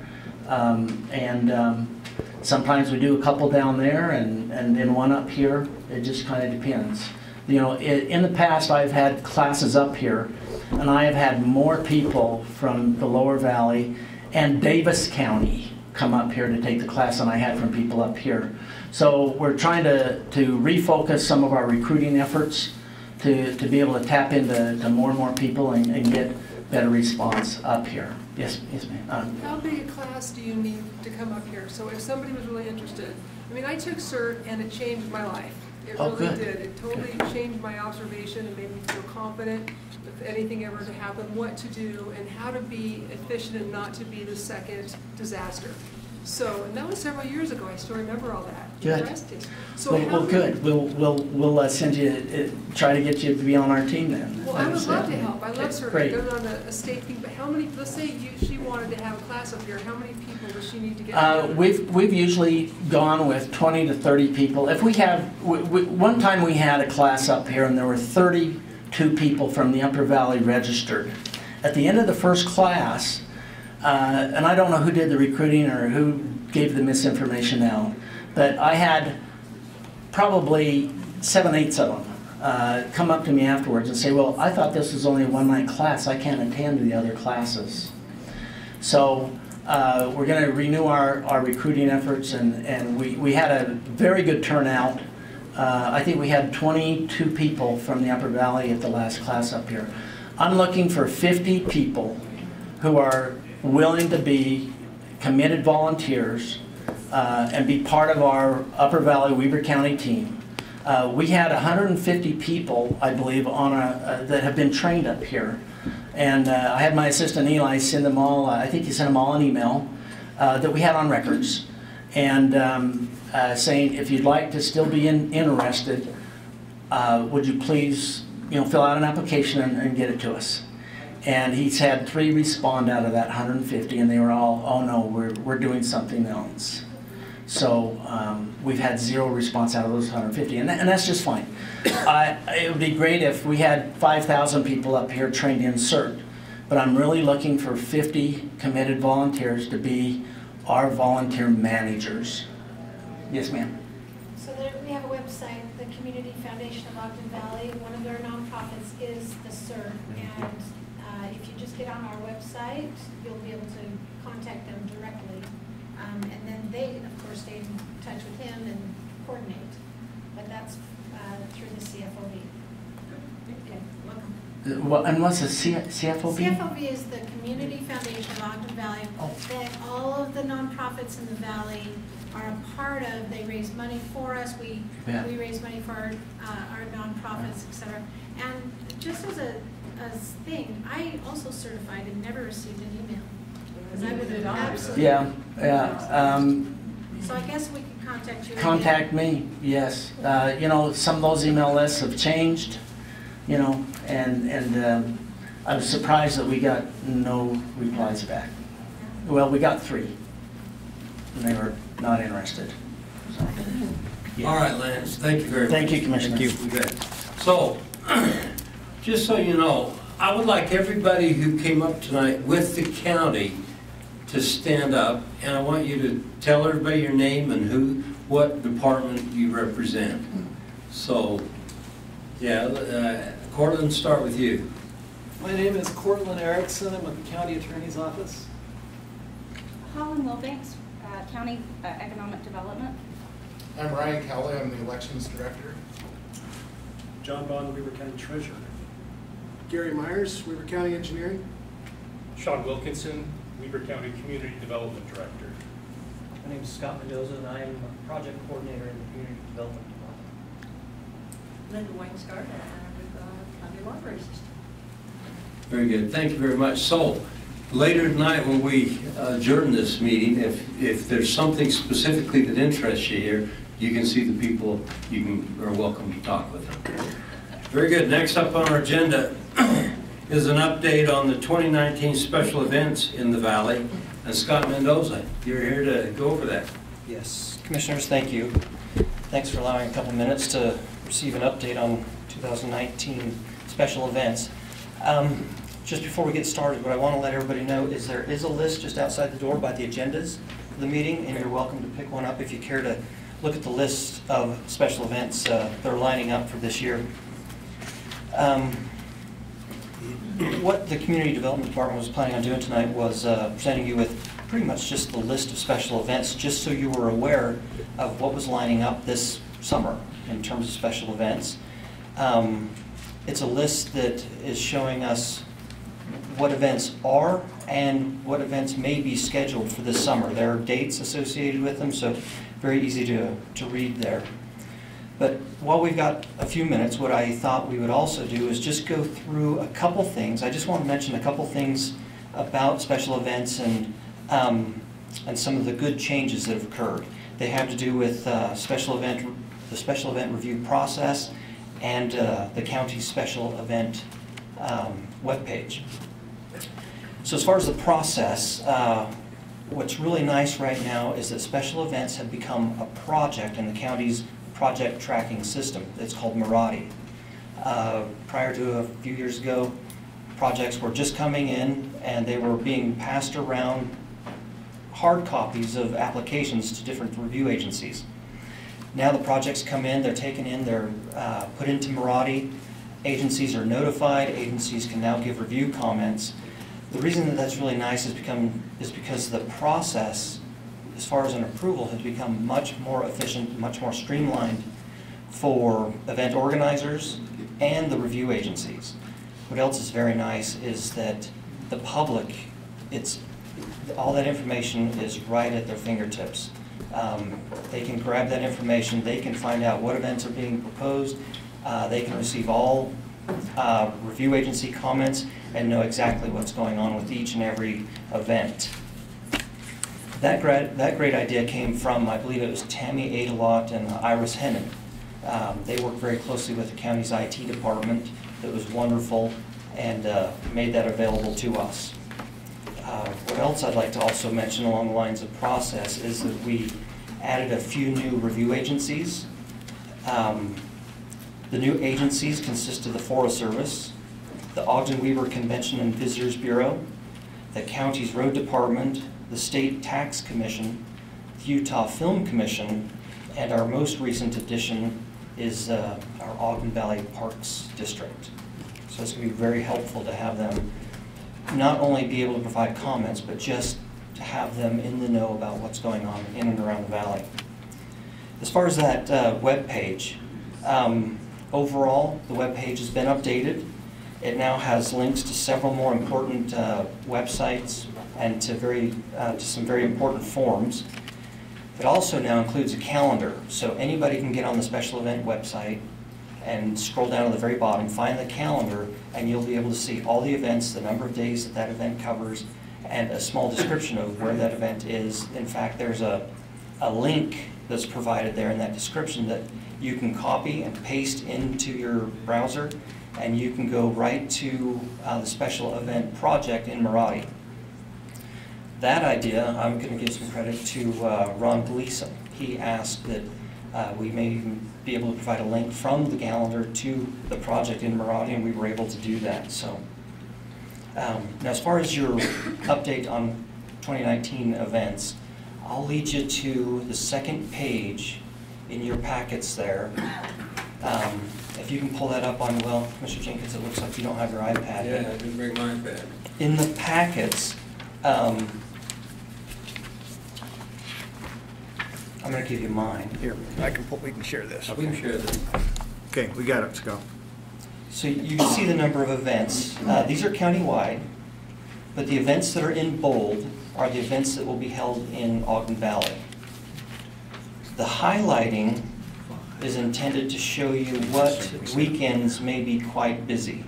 Sometimes we do a couple down there and then one up here. It just kind of depends. You know, in the past I've had classes up here, and I have had more people from the Lower Valley and Davis County come up here to take the class than I had from people up here. So we're trying to refocus some of our recruiting efforts to be able to tap into more and more people and get better response up here. Yes, ma'am. How big a class do you need to come up here? So if somebody was really interested, I mean, I took CERT and it changed my life. It really did. It totally changed my observation and made me feel confident if anything ever to happen, what to do and how to be efficient and not to be the second disaster. So, and that was several years ago. I still remember all that. Good. Interesting. So well, good. We'll send you, try to get you to be on our team then. Well, I would love to help. I love CERT. Great. I did it on a state thing, but how many, let's say she wanted to have a class up here, how many people does she need to get together? We've usually gone with 20 to 30 people. If we have, one time we had a class up here and there were 32 people from the Upper Valley registered. At the end of the first class, and I don't know who did the recruiting or who gave the misinformation out, but I had probably 7/8 of them come up to me afterwards and say, well, I thought this was only a one-night class. I can't attend the other classes. So we're going to renew our recruiting efforts, and we had a very good turnout. I think we had 22 people from the Upper Valley at the last class up here. I'm looking for 50 people who are willing to be committed volunteers and be part of our Upper Valley Weber County team. We had 150 people, I believe, that have been trained up here. And I had my assistant Eli send them all, I think he sent them all an email that we had on records. And saying, if you'd like to still be interested, would you please fill out an application and get it to us. And he's had 3 respond out of that 150, and they were all, oh no, we're doing something else. So we've had 0 response out of those 150, and that's just fine. It would be great if we had 5,000 people up here trained in CERT, but I'm really looking for 50 committed volunteers to be our volunteer managers. Yes, ma'am. So we have a website, the Community Foundation of Ogden Valley. One of their nonprofits is the CERT, and if you just get on our website, you'll be able to contact them directly. And then they, of course, stay in touch with him and coordinate. But that's through the CFOB. Okay, welcome. Well, and what's the CFOB? CFOB is the Community Foundation of Ogden Valley that all of the nonprofits in the valley are a part of. They raise money for us. We raise money for our nonprofits, etc. And just as a thing, I also certified and never received an email. I would have absolutely. Yeah. So I guess we can contact you. Contact me, yes. Some of those email lists have changed, and I was surprised that we got no replies back. Well, we got 3, and they were not interested. So, yeah. All right, Lance, thank you very much. Thank you, Commissioner. Thank you. So, just so you know, I would like everybody who came up tonight with the county to stand up, and I want you to tell everybody your name and what department you represent. So, yeah, Cortland, start with you. My name is Cortland Erickson. I'm with the County Attorney's Office. Holland Wilbanks, County Economic Development. I'm Ryan Kelly. I'm the Elections Director. John Bond, Weber County Treasurer. Gary Myers, Weber County Engineering. Sean Wilkinson, Weber County Community Development Director. My name is Scott Mendoza, and I am a project coordinator in the Community Development Department. Linda Wainscott with the County Library System. Very good. Thank you very much. So later tonight when we adjourn this meeting, if there's something specifically that interests you here, you can see the people, are welcome to talk with them. Very good. Next up on our agenda is an update on the 2019 special events in the Valley. And Scott Mendoza, you're here to go over that. Yes. Commissioners, thank you. Thanks for allowing a couple minutes to receive an update on 2019 special events. Just before we get started, what I want to let everybody know is there is a list just outside the door by the agendas for the meeting, and you're welcome to pick one up if you care to look at the list of special events that are lining up for this year. What the Community Development Department was planning on doing tonight was presenting you with pretty much just the list of special events, just so you were aware of what was lining up this summer in terms of special events. It's a list that is showing us what events are and what events may be scheduled for this summer. There are dates associated with them, so very easy to read there. But while we've got a few minutes, what I thought we would also do is just go through a couple things. I just want to mention a couple things about special events and some of the good changes that have occurred. They have to do with the special event review process and the county's special event webpage. So as far as the process, what's really nice right now is that special events have become a project in the county's project tracking system. It's called Merati. Prior to a few years ago, projects were just coming in and they were being passed around hard copies of applications to different review agencies. Now the projects come in, they're taken in, they're put into Merati. Agencies are notified, agencies can now give review comments. The reason that that's really nice is because the process, as far as an approval, has become much more efficient, much more streamlined for event organizers and the review agencies. What else is very nice is that the public, all that information is right at their fingertips. They can grab that information, they can find out what events are being proposed, they can receive all review agency comments and know exactly what's going on with each and every event. That great idea came from, I believe it was Tammy Adelot and Iris Hennon. They worked very closely with the county's IT department. That was wonderful and made that available to us. What else I'd like to also mention along the lines of process is that we added a few new review agencies. The new agencies consist of the Forest Service, the Ogden-Weber Convention and Visitors Bureau, the county's road department, the State Tax Commission, the Utah Film Commission, and our most recent addition is our Ogden Valley Parks District. So it's going to be very helpful to have them not only be able to provide comments, but just to have them in the know about what's going on in and around the valley. As far as that web page, overall, the web page has been updated. It now has links to several more important websites and to some very important forums. It also now includes a calendar, so anybody can get on the special event website and scroll down to the very bottom, find the calendar, and you'll be able to see all the events, the number of days that that event covers, and a small description of where that event is. In fact, there's a link that's provided there in that description that you can copy and paste into your browser, and you can go right to the special event project in Merati. That idea, I'm going to give some credit to Ron Gleason. He asked that we may even be able to provide a link from the calendar to the project in Merati, and we were able to do that. So, now as far as your update on 2019 events, I'll lead you to the second page in your packets there. If you can pull that up on, well, Mr. Jenkins, it looks like you don't have your iPad. Yeah, I didn't bring my iPad. In the packets, I'm going to give you mine. Here, we can share this. We can share this. Okay, we got it, let's go. So you see the number of events. These are countywide, but the events that are in bold are the events that will be held in Ogden Valley. The highlighting is intended to show you what weekends may be quite busy.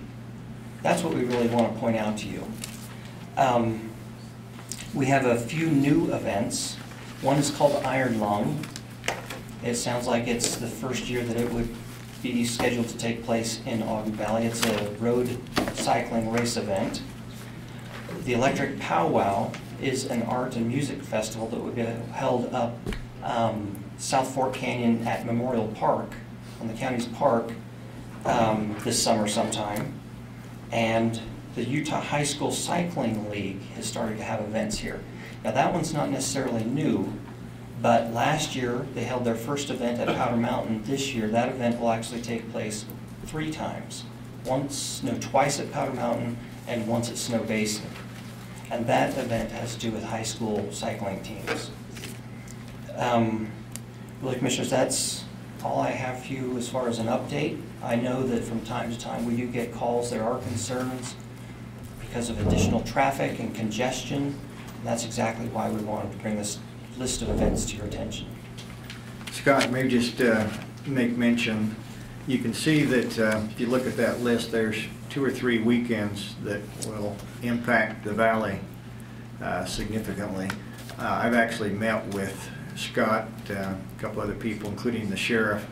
That's what we really want to point out to you. We have a few new events. One is called Iron Lung. It sounds like it's the first year that it would be scheduled to take place in Ogden Valley. It's a road cycling race event. The Electric Powwow is an art and music festival that would be held up South Fork Canyon at Memorial Park, on the county's park, this summer sometime. And the Utah High School Cycling League has started to have events here. Now that one's not necessarily new, but last year they held their first event at Powder Mountain. This year that event will actually take place 3 times. Twice at Powder Mountain and once at Snow Basin. And that event has to do with high school cycling teams. Really, Commissioners, that's all I have for you as far as an update. I know that from time to time we do get calls. There are concerns because of additional traffic and congestion. And that's exactly why we wanted to bring this list of events to your attention. Scott, maybe just make mention, you can see that if you look at that list, there's 2 or 3 weekends that will impact the valley significantly. I've actually met with Scott, a couple other people, including the sheriff,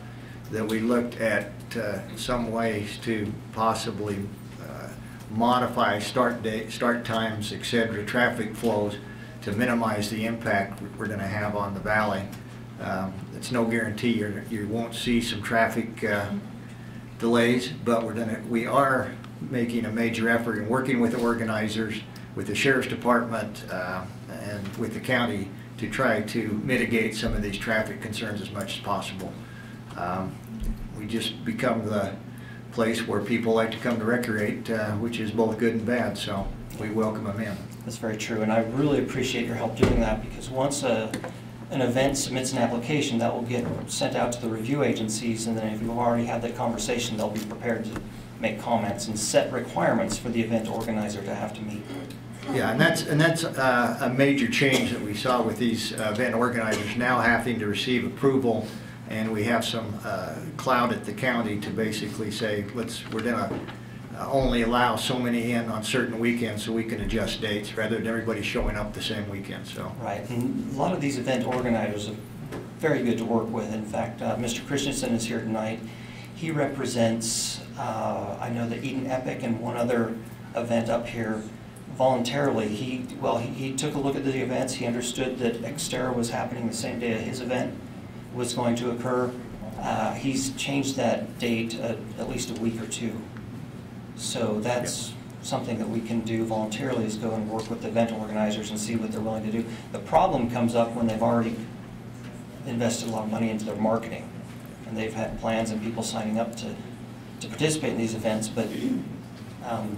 that we looked at some ways to possibly modify start times, etc., traffic flows to minimize the impact we're going to have on the valley. It's no guarantee you won't see some traffic delays, but we are making a major effort in working with the organizers, with the Sheriff's Department, and with the county to try to mitigate some of these traffic concerns as much as possible. We just become the place where people like to come to recreate, which is both good and bad, so we welcome them in. That's very true, and I really appreciate your help doing that, because once an event submits an application, that will get sent out to the review agencies, and then if you've already had that conversation, they'll be prepared to make comments and set requirements for the event organizer to have to meet. Yeah, and that's a major change that we saw with these event organizers now having to receive approval, and we have some clout at the county to basically say, we're going to only allow so many in on certain weekends so we can adjust dates rather than everybody showing up the same weekend. So right, and a lot of these event organizers are very good to work with. In fact, Mr. Christensen is here tonight. He represents, I know, the Eden Epic and one other event up here voluntarily. He took a look at the events. He understood that Xterra was happening the same day his event was going to occur. He's changed that date at least a week or 2. So that's something that we can do voluntarily, is go and work with the event organizers and see what they're willing to do. The problem comes up when they've already invested a lot of money into their marketing, and they've had plans and people signing up to participate in these events, but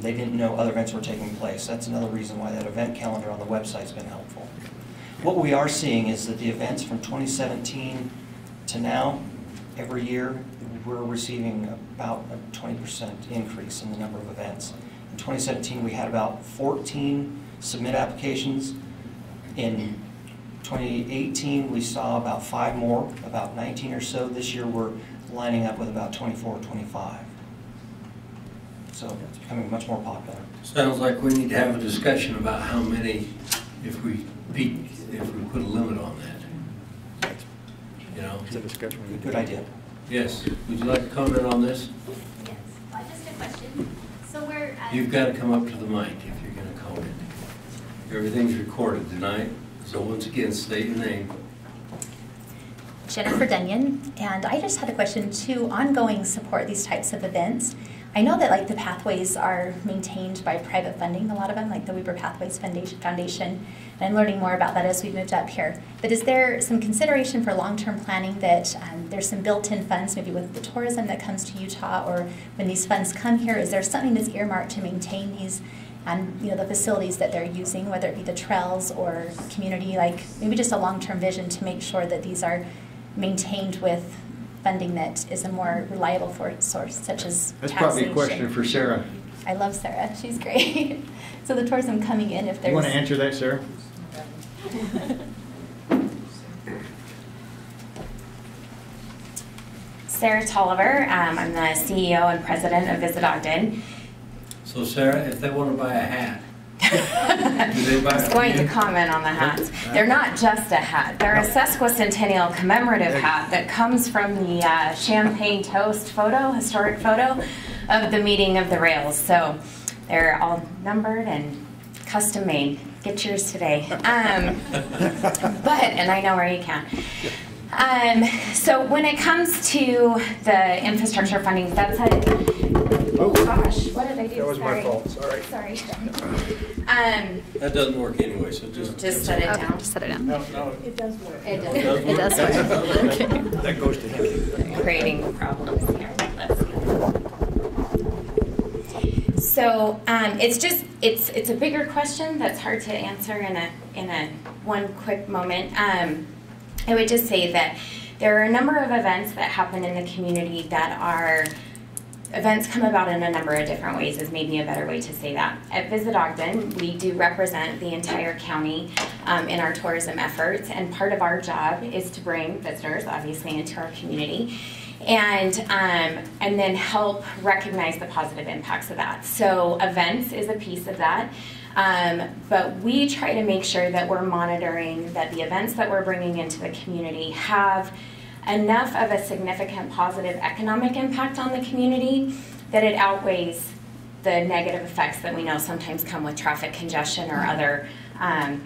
they didn't know other events were taking place. That's another reason why that event calendar on the website has been helpful. What we are seeing is that the events from 2017 to now, every year, we're receiving about a 20% increase in the number of events. In 2017, we had about 14 submit applications. In 2018, we saw about 5 more, about 19 or so. This year, we're lining up with about 24 or 25. So it's becoming much more popular. Sounds like we need to have a discussion about how many, if we put a limit on that. You know? It's a discussion. Good idea. Yes. Would you like to comment on this? Yes. Just a question. So we're... You've got to come up to the mic if you're going to comment. Everything's recorded tonight, so once again, state your name. Jennifer Dunyan, and I just had a question to ongoing support these types of events. I know that the pathways are maintained by private funding, a lot of them, like the WEBER Pathways Foundation, and I'm learning more about that as we've moved up here. But is there some consideration for long-term planning that there's some built-in funds, maybe with the tourism that comes to Utah, or when these funds come here, is there something that's earmarked to maintain these and the facilities that they're using, whether it be the trails or community, maybe just a long-term vision to make sure that these are maintained with funding that is a more reliable source, such as That's probably a question for Sarah. I love Sarah. She's great. So the tourism coming in, if there's... You want to answer that, Sarah? Sarah Tolliver. I'm the CEO and president of Visit Ogden. So Sarah, if they want to buy a hat, do they buy I was going to comment on the hats. They're not just a hat. They're a sesquicentennial commemorative hat that comes from the Champagne Toast photo, historic photo of the meeting of the rails. So they're all numbered and custom made. Get yours today. And I know where you can. So when it comes to the infrastructure funding, that's oh gosh, what did I do? That was Sorry. my fault, sorry. Sorry. That doesn't work anyway, so just set it down. Just set it down. No. It does work. It does work. That goes to him. Creating problems here. Let's see. So it's a bigger question that's hard to answer in a one quick moment. I would just say that there are a number of events that happen in the community that are events come about in a number of different ways is maybe a better way to say that. At Visit Ogden, we do represent the entire county in our tourism efforts, and part of our job is to bring visitors, obviously, into our community, and then help recognize the positive impacts of that. So events is a piece of that. But we try to make sure that we're monitoring that the events that we're bringing into the community have enough of a significant positive economic impact on the community that it outweighs the negative effects that we know sometimes come with traffic congestion or other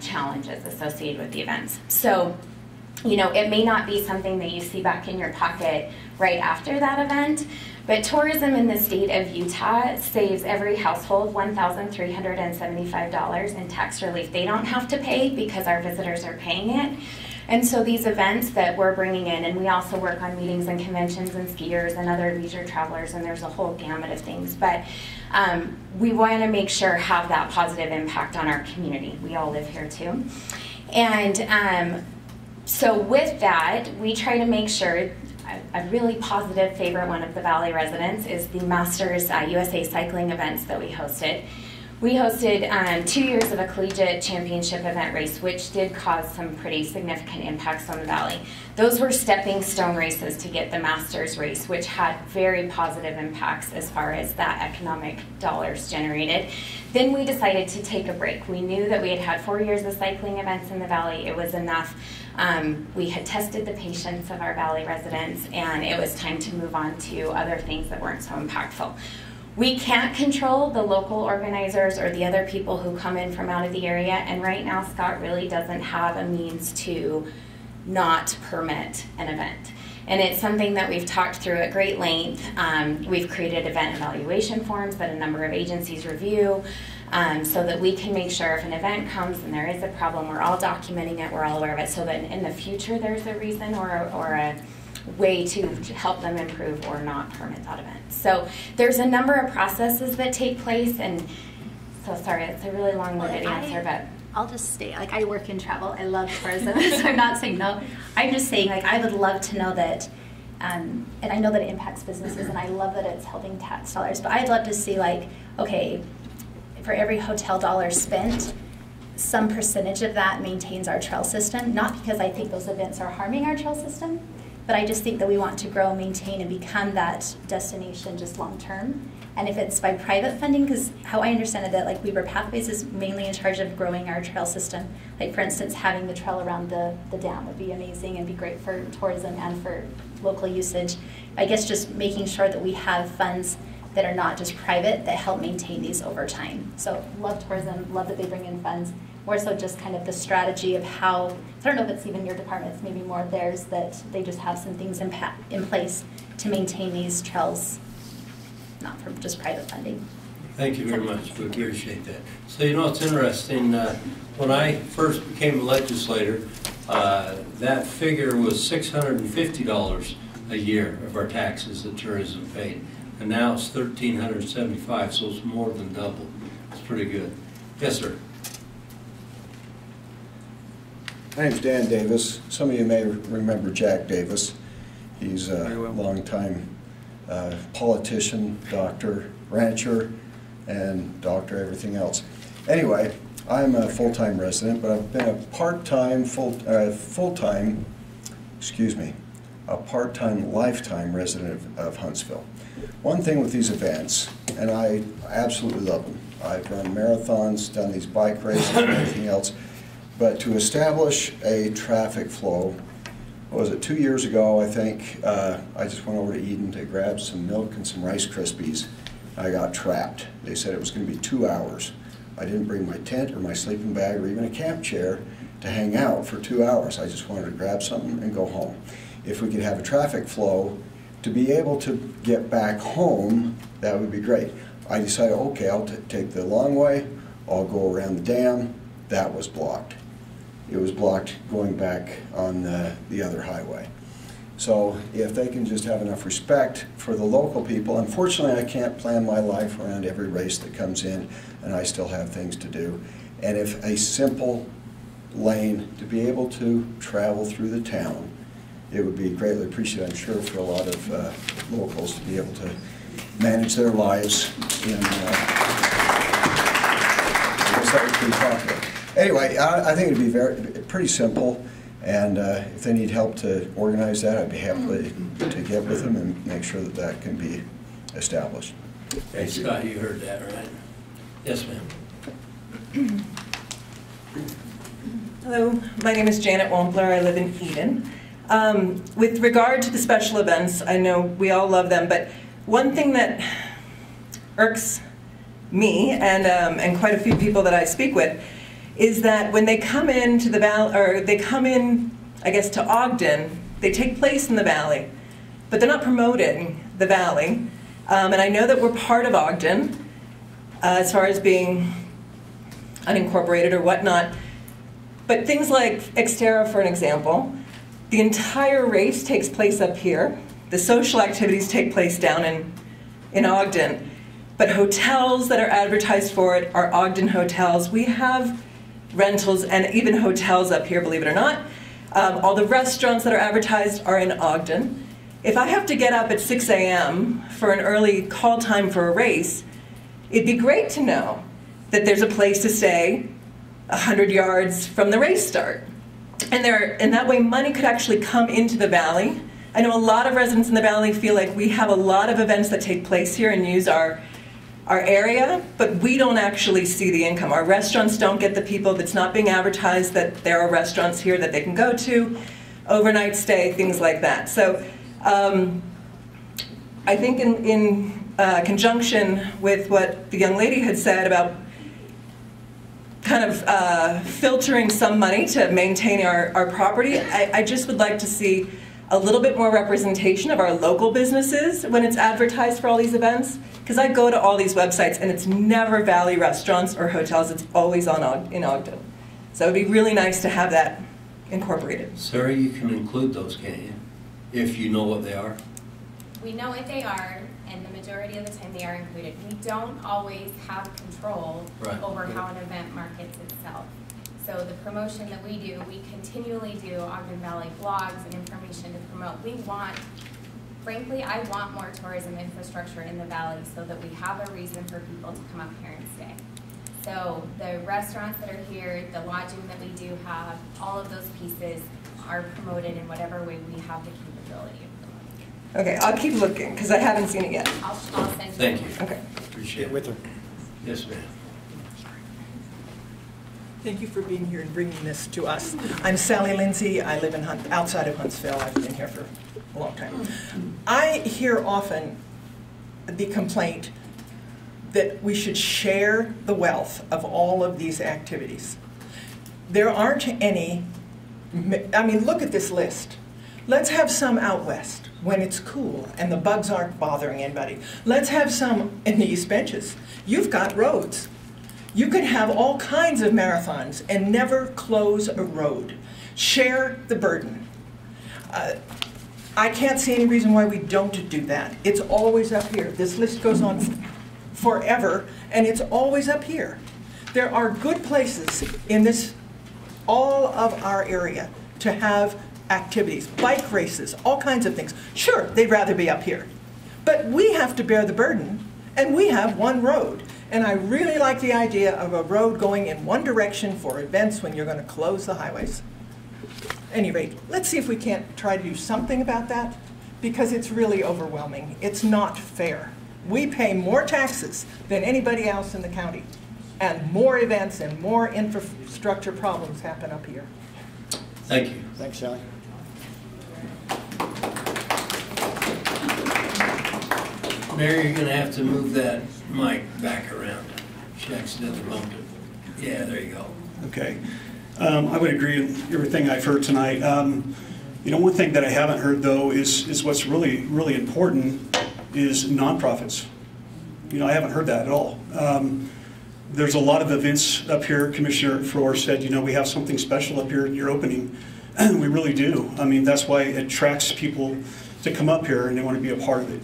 challenges associated with the events. So, you know, it may not be something that you see back in your pocket right after that event, but tourism in the state of Utah saves every household $1,375 in tax relief they don't have to pay because our visitors are paying it. And so these events that we're bringing in, and we also work on meetings and conventions and skiers and other leisure travelers, and there's a whole gamut of things, but we want to make sure have that positive impact on our community. We all live here too. And so with that, we try to make sure, a really positive favorite one of the Valley residents is the Masters USA cycling events that we hosted. We hosted 2 years of a collegiate championship event race, which did cause some pretty significant impacts on the Valley. Those were stepping stone races to get the Masters race, which had very positive impacts as far as that economic dollars generated. Then we decided to take a break. We knew that we had had 4 years of cycling events in the Valley. It was enough. We had tested the patience of our Valley residents, and it was time to move on to other things that weren't so impactful. We can't control the local organizers or the other people who come in from out of the area, and right now Scott really doesn't have a means to not permit an event. And it's something that we've talked through at great length. We've created event evaluation forms that a number of agencies review so that we can make sure if an event comes and there is a problem, we're all documenting it, we're all aware of it, so that in the future there's a reason or a way to help them improve or not permit that event. So there's a number of processes that take place, and so sorry, it's a really long-winded answer, but I'll just stay, like, I work in travel, I love tourism, so I'm not saying no. I'm just saying, like, I would love to know that, and I know that it impacts businesses, and I love that it's helping tax dollars, but I'd love to see, like, okay, for every hotel dollar spent, some percentage of that maintains our trail system, not because I think those events are harming our trail system, but I just think that we want to grow, maintain, and become that destination just long term. And if it's by private funding, because how I understand it, that like WEBER Pathways is mainly in charge of growing our trail system. Like for instance, having the trail around the dam would be amazing and be great for tourism and for local usage. I guess just making sure that we have funds that are not just private that help maintain these over time. So love tourism, love that they bring in funds. More so just kind of the strategy of how, I don't know if it's even your department, it's maybe more theirs, that they just have some things in place to maintain these trails, not from just private funding. Thank you very much. We appreciate that. So, you know, it's interesting. When I first became a legislator, that figure was $650 a year of our taxes that tourism paid. And now it's $1,375, so it's more than double. It's pretty good. Yes, sir. My name's Dan Davis. Some of you may remember Jack Davis. He's a longtime politician, doctor, rancher, and doctor, everything else. Anyway, I'm a full-time resident, but I've been a part-time, full-time, a part-time, lifetime resident of Huntsville. One thing with these events, and I absolutely love them. I've run marathons, done these bike races and everything else, but to establish a traffic flow, what was it, 2 years ago, I think, I just went over to Eden to grab some milk and some Rice Krispies. I got trapped. They said it was going to be 2 hours. I didn't bring my tent or my sleeping bag or even a camp chair to hang out for 2 hours. I just wanted to grab something and go home. If we could have a traffic flow to be able to get back home, that would be great. I decided, okay, I'll take the long way, I'll go around the dam. That was blocked. It was blocked going back on the other highway. So if they can just have enough respect for the local people, unfortunately I can't plan my life around every race that comes in, and I still have things to do. And if a simple lane to be able to travel through the town, it would be greatly appreciated, I'm sure, for a lot of locals to be able to manage their lives in, I guess that would be popular. Anyway, I think it would be pretty simple, and if they need help to organize that, I'd be happy to get with them and make sure that that can be established. Hey, Scott, you heard that, right? Yes, ma'am. Hello, my name is Janet Wampler. I live in Eden. With regard to the special events, I know we all love them, but one thing that irks me and quite a few people that I speak with is that when they come into the valley, or they come in, I guess, to Ogden, they take place in the valley, but they're not promoting the valley. And I know that we're part of Ogden, as far as being unincorporated or whatnot. But things like Xterra, for an example, the entire race takes place up here. The social activities take place down in Ogden. But hotels that are advertised for it are Ogden hotels. We have rentals and even hotels up here, believe it or not. All the restaurants that are advertised are in Ogden. If I have to get up at 6 a.m. for an early call time for a race, it'd be great to know that there's a place to stay 100 yards from the race start. And that way money could actually come into the valley. I know a lot of residents in the valley feel like we have a lot of events that take place here and use our area, but we don't actually see the income. Our restaurants don't get the people. That's not being advertised that there are restaurants here that they can go to, overnight stay, things like that. So I think in conjunction with what the young lady had said about kind of filtering some money to maintain our property, I just would like to see a little bit more representation of our local businesses when it's advertised for all these events. Because I go to all these websites and it's never Valley restaurants or hotels, it's always in Ogden. So it'd be really nice to have that incorporated. Sarah, you can include those, can't you? If you know what they are. We know what they are, and the majority of the time they are included. We don't always have control over how an event markets itself. So the promotion that we do, we continually do Ogden Valley blogs and information to promote. We want, frankly, I want more tourism infrastructure in the valley so that we have a reason for people to come up here and stay. So the restaurants that are here, the lodging that we do have, all of those pieces are promoted in whatever way we have the capability of promoting. Okay, I'll keep looking because I haven't seen it yet. I'll send you. Thank you. Okay. Appreciate it. With her. Yes, ma'am. Thank you for being here and bringing this to us. I'm Sally Lindsay. I live outside of Huntsville. I've been here for a long time. I hear often the complaint that we should share the wealth of all of these activities. There aren't any, I mean, look at this list. Let's have some out west when it's cool and the bugs aren't bothering anybody. Let's have some in the East Benches. You've got roads. You could have all kinds of marathons and never close a road. Share the burden. I can't see any reason why we don't do that. It's always up here. This list goes on forever, and it's always up here. There are good places in all of our area to have activities, bike races, all kinds of things. Sure, they'd rather be up here. But we have to bear the burden, and we have one road. And I really like the idea of a road going in one direction for events when you're going to close the highways. any rate, let's see if we can't try to do something about that, because it's really overwhelming. It's not fair. We pay more taxes than anybody else in the county, and more events and more infrastructure problems happen up here. Thank you. Thanks, Sally. Mary, you're gonna have to move that mic back around. She accidentally bumped it. Yeah, there you go. Okay. I would agree with everything I've heard tonight. You know, one thing that I haven't heard, though, is what's really, really important is nonprofits. You know, I haven't heard that at all. There's a lot of events up here. Commissioner Floor said, you know, we have something special up here in your opening. And we really do. I mean, that's why it attracts people to come up here and they want to be a part of it.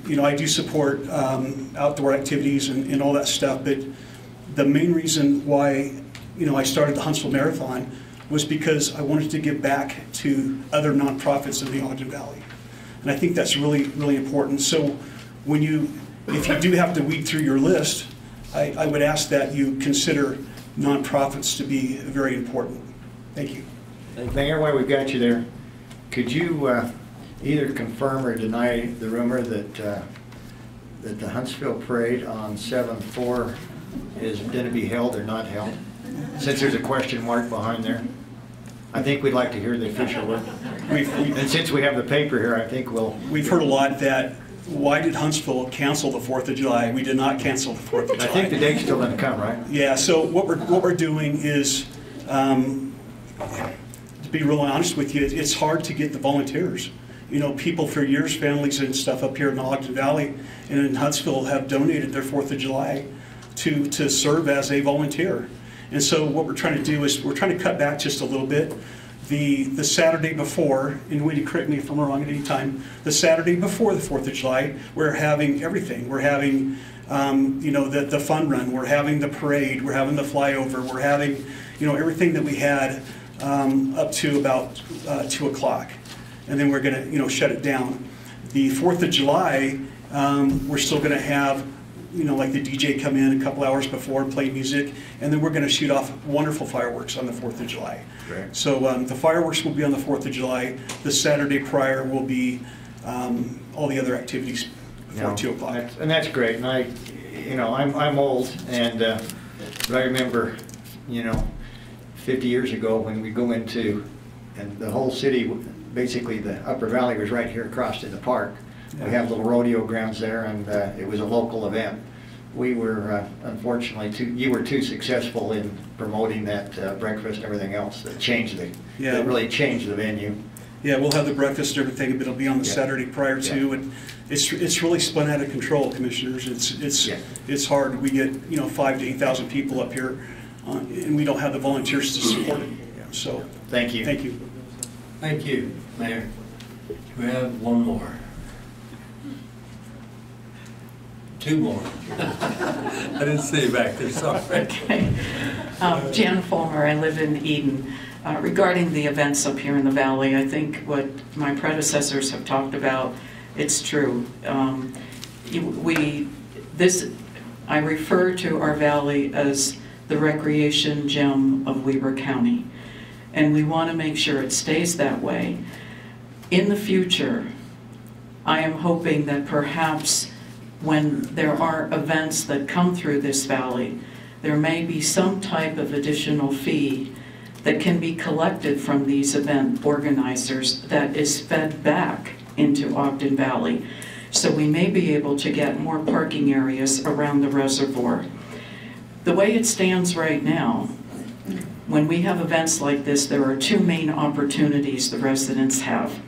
You know, I do support outdoor activities and all that stuff, but the main reason why, you know, I started the Huntsville Marathon was because I wanted to give back to other nonprofits in the Ogden Valley. And I think that's really, really important. So when if you do have to weed through your list, I would ask that you consider nonprofits to be very important. Thank you. Mayor, while we've got you there, could you either confirm or deny the rumor that that the Huntsville Parade on 7/4 is going to be held or not held? Since there's a question mark behind there, I think we'd like to hear the official word. And since we have the paper here, I think we've heard a lot that, why did Huntsville cancel the 4th of July? We did not cancel the 4th of July. I think the date's still going to come, right? Yeah, so what we're doing is, to be really honest with you, it's hard to get the volunteers. You know, people for years, families and stuff up here in the Ogden Valley and in Huntsville have donated their 4th of July to serve as a volunteer. And so what we're trying to do is we're trying to cut back just a little bit. The Saturday before, and Woody, correct me if I'm wrong at any time, the Saturday before the 4th of July, we're having everything. We're having, you know, the fun run. We're having the parade. We're having the flyover. We're having, you know, everything that we had up to about 2 o'clock. And then we're going to, you know, shut it down. The 4th of July, we're still going to have, you know, like the DJ come in a couple hours before and play music, and then we're going to shoot off wonderful fireworks on the 4th of July. Great. So the fireworks will be on the 4th of July. The Saturday prior will be all the other activities before 2 o'clock. And that's great. And you know, I'm old, and but I remember, you know, 50 years ago when we go into, and the whole city, basically the Upper Valley was right here across in the park. Yeah. We have little rodeo grounds there, and it was a local event. We were, unfortunately, you were too successful in promoting that breakfast and everything else that changed that really changed the venue. Yeah, we'll have the breakfast and everything, but it'll be on the Saturday prior to, and it's really spun out of control, commissioners. It's hard. We get, you know, 5,000 to 8,000 people up here, and we don't have the volunteers to support it. So thank you. Thank you. Thank you, Mayor. We have one more. 2 more. I didn't see you back there, sorry. Okay. Jan Fulmer, I live in Eden. Regarding the events up here in the valley, I think what my predecessors have talked about, it's true. I refer to our valley as the recreation gem of Weber County, and we want to make sure it stays that way. In the future, I am hoping that perhaps when there are events that come through this valley, there may be some type of additional fee that can be collected from these event organizers that is fed back into Ogden Valley. So we may be able to get more parking areas around the reservoir. The way it stands right now, when we have events like this, there are 2 main opportunities the residents have.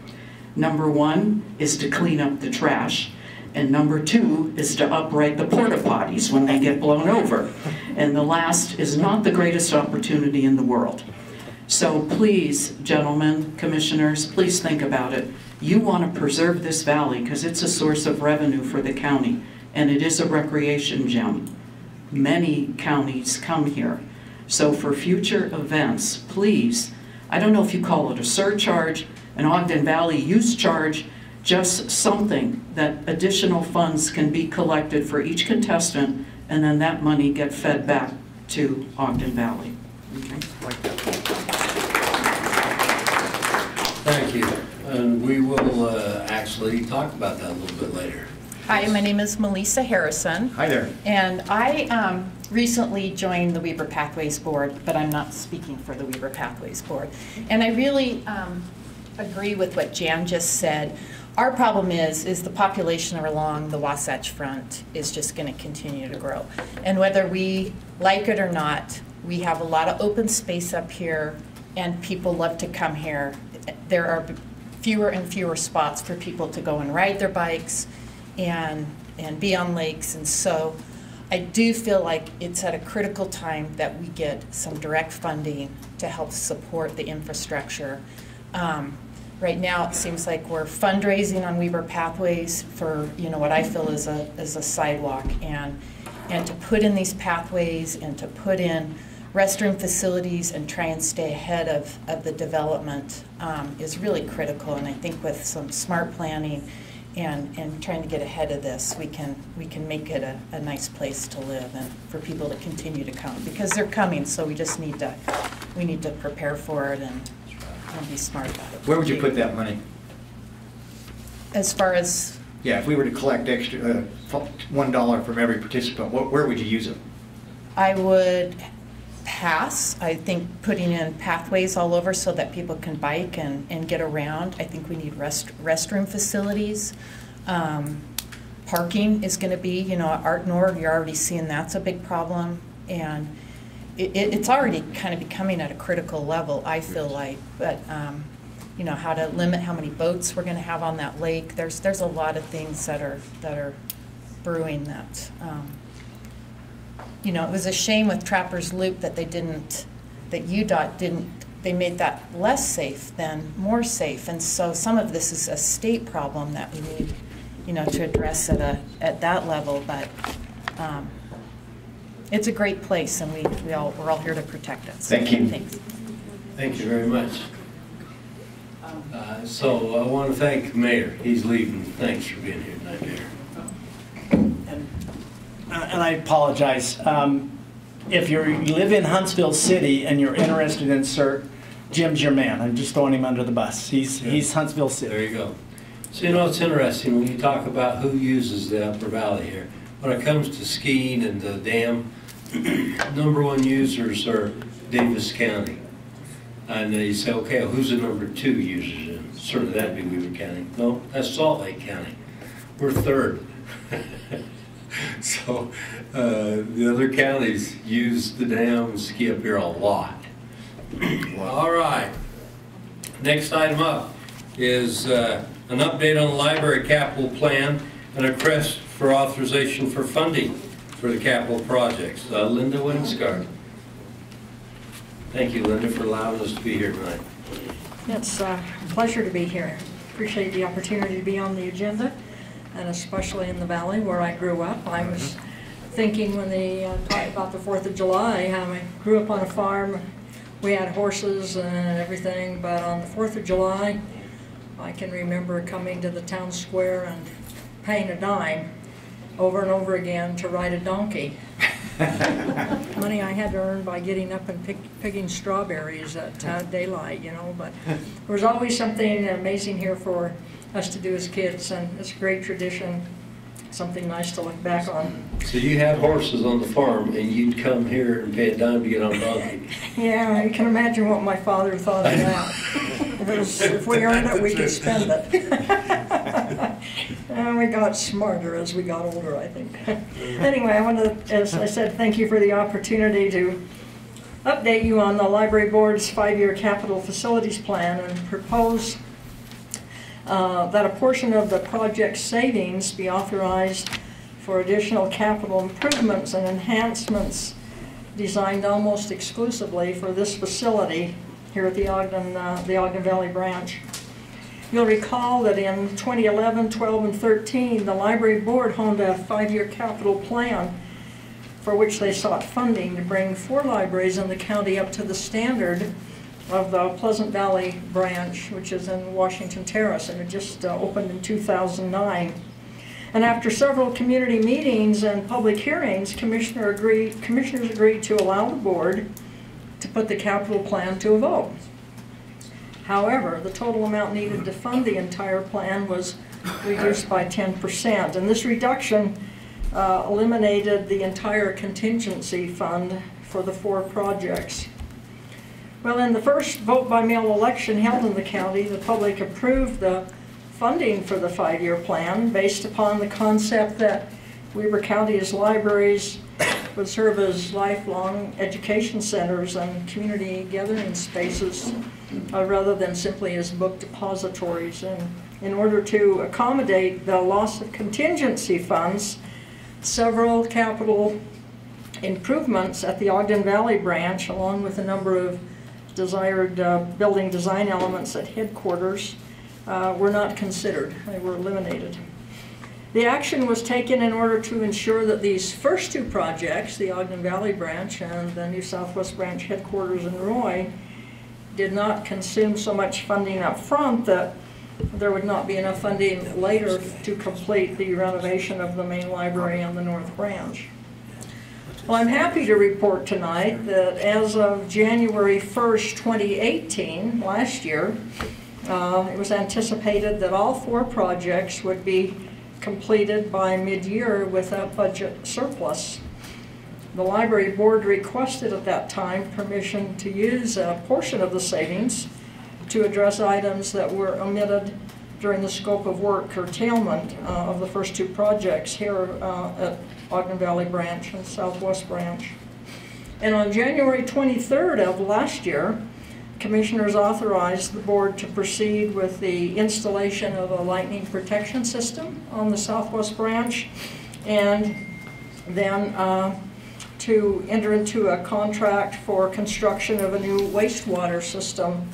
Number 1 is to clean up the trash, and number 2 is to upright the porta potties when they get blown over. And the last is not the greatest opportunity in the world. So please, gentlemen, commissioners, please think about it. You want to preserve this valley because it's a source of revenue for the county, and it is a recreation gem. Many counties come here. So for future events, please, I don't know if you call it a surcharge, an Ogden Valley use charge, just something that additional funds can be collected for each contestant, and then that money get fed back to Ogden Valley. Okay. and we will actually talk about that a little bit later. Hi, my name is Melissa Harrison. Hi there. And I recently joined the Weber Pathways Board, but I'm not speaking for the Weber Pathways Board. And I really agree with what Jan just said. Our problem is the population along the Wasatch Front is just going to continue to grow. And whether we like it or not, we have a lot of open space up here, and people love to come here. There are fewer and fewer spots for people to go and ride their bikes and be on lakes. And so I do feel like it's at a critical time that we get some direct funding to help support the infrastructure. Right now, it seems like we're fundraising on Weber Pathways for, you know, what I feel is a sidewalk, and to put in these pathways and to put in restroom facilities and try and stay ahead of the development is really critical. And I think with some smart planning and trying to get ahead of this, we can make it a nice place to live and for people to continue to come, because they're coming. So we just need to prepare for it and be smart about it. Where would you put that money? As far as? Yeah, if we were to collect extra $1 from every participant, where would you use it? I would pass. I think putting in pathways all over so that people can bike and get around. I think we need restroom facilities. Parking is going to be, you know, at Art Nord, you're already seeing that's a big problem. And it's already kind of becoming at a critical level, I feel like. But, you know, how to limit how many boats we're going to have on that lake. There's a lot of things that are brewing that. You know, it was a shame with Trappers Loop that UDOT didn't, they made that less safe than more safe. And so some of this is a state problem that we need, you know, to address at that level. But it's a great place, and we're all here to protect it. So thank you. Thanks. Thank you very much. So I want to thank the mayor. He's leaving. Thanks for being here tonight, Mayor. And I apologize. If you live in Huntsville City and you're interested in CERT, Jim's your man. I'm just throwing him under the bus. He's Huntsville City. There you go. So, you know, it's interesting when you talk about who uses the Upper Valley here. When it comes to skiing and the dam, #1 users are Davis County. And you say, okay, well, who's the #2 users? And certainly that'd be Weber County. No, that's Salt Lake County. We're third. So the other counties use the dam and ski up here a lot. All right. Next item up is an update on the library capital plan and a request for authorization for funding for the capital projects. Linda Winsgard. Thank you, Linda, for allowing us to be here tonight. It's a pleasure to be here. Appreciate the opportunity to be on the agenda, and especially in the Valley where I grew up. I was thinking when they talked about the 4th of July, how I grew up on a farm. We had horses and everything, but on the 4th of July, I can remember coming to the town square and paying a dime over and over again to ride a donkey. Money I had to earn by getting up and picking strawberries at daylight, you know, but there was always something amazing here for us to do as kids, and it's a great tradition, something nice to look back on. So you had horses on the farm, and you'd come here and pay a dime to get on a donkey. Yeah, you can imagine what my father thought of that. If we earned it, we could spend it. And we got smarter as we got older, I think. Anyway, I wanted to, as I said, thank you for the opportunity to update you on the Library Board's 5-year capital facilities plan and propose that a portion of the project savings be authorized for additional capital improvements and enhancements designed almost exclusively for this facility here at the Ogden Valley branch. You'll recall that in 2011, 12, and 13, the Library Board honed a 5-year capital plan for which they sought funding to bring 4 libraries in the county up to the standard of the Pleasant Valley branch, which is in Washington Terrace, and it just opened in 2009. And after several community meetings and public hearings, commissioners agreed to allow the board to put the capital plan to a vote. However, the total amount needed to fund the entire plan was reduced by 10%, and this reduction eliminated the entire contingency fund for the 4 projects. Well, in the first vote by mail election held in the county, the public approved the funding for the 5-year plan based upon the concept that Weber County's libraries would serve as lifelong education centers and community gathering spaces rather than simply as book depositories. And in order to accommodate the loss of contingency funds, several capital improvements at the Ogden Valley branch, along with a number of desired building design elements at headquarters, were not considered. They were eliminated. The action was taken in order to ensure that these first 2 projects, the Ogden Valley branch and the New Southwest branch headquarters in Roy, did not consume so much funding up front that there would not be enough funding later to complete the renovation of the main library and the North Branch. Well, I'm happy to report tonight that as of January 1st, 2018, last year, it was anticipated that all 4 projects would be completed by mid-year with a budget surplus. The library board requested at that time permission to use a portion of the savings to address items that were omitted during the scope of work curtailment of the first 2 projects here at Ogden Valley Branch and Southwest Branch. And on January 23rd of last year, Commissioners authorized the board to proceed with the installation of a lightning protection system on the Southwest Branch, and then to enter into a contract for construction of a new wastewater system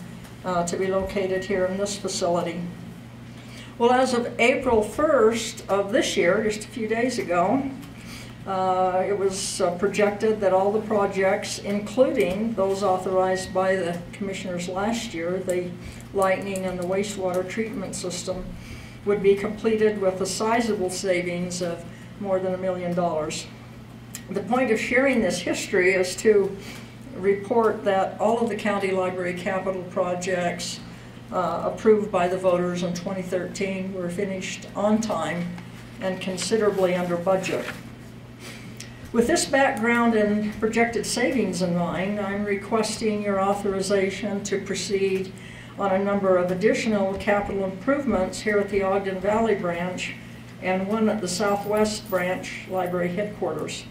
to be located here in this facility. Well, as of April 1st of this year, just a few days ago, it was projected that all the projects, including those authorized by the commissioners last year, the lightning and the wastewater treatment system, would be completed with a sizable savings of more than $1 million. The point of sharing this history is to report that all of the county library capital projects approved by the voters in 2013 were finished on time and considerably under budget. With this background and projected savings in mind, I'm requesting your authorization to proceed on a number of additional capital improvements here at the Ogden Valley branch and one at the Southwest branch library headquarters.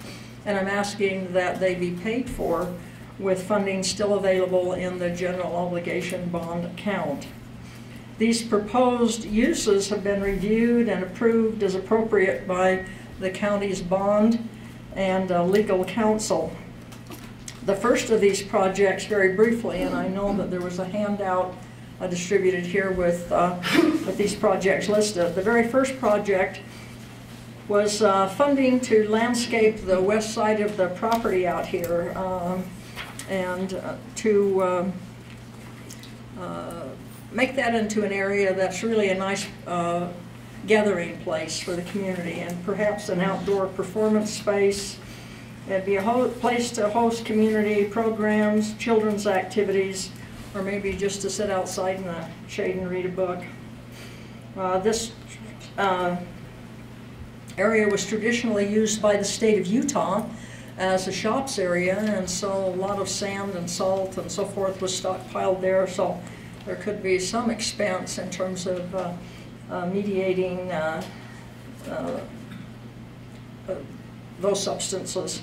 And I'm asking that they be paid for with funding still available in the general obligation bond account. These proposed uses have been reviewed and approved as appropriate by the county's bond and legal counsel. The first of these projects, very briefly, and I know that there was a handout distributed here with these projects listed. The very first project was funding to landscape the west side of the property out here and to make that into an area that's really a nice gathering place for the community, and perhaps an outdoor performance space. It'd be a place to host community programs, children's activities, or maybe just to sit outside in the shade and read a book. This area was traditionally used by the state of Utah as a shops area, and so a lot of sand and salt and so forth was stockpiled there, so there could be some expense in terms of mediating those substances.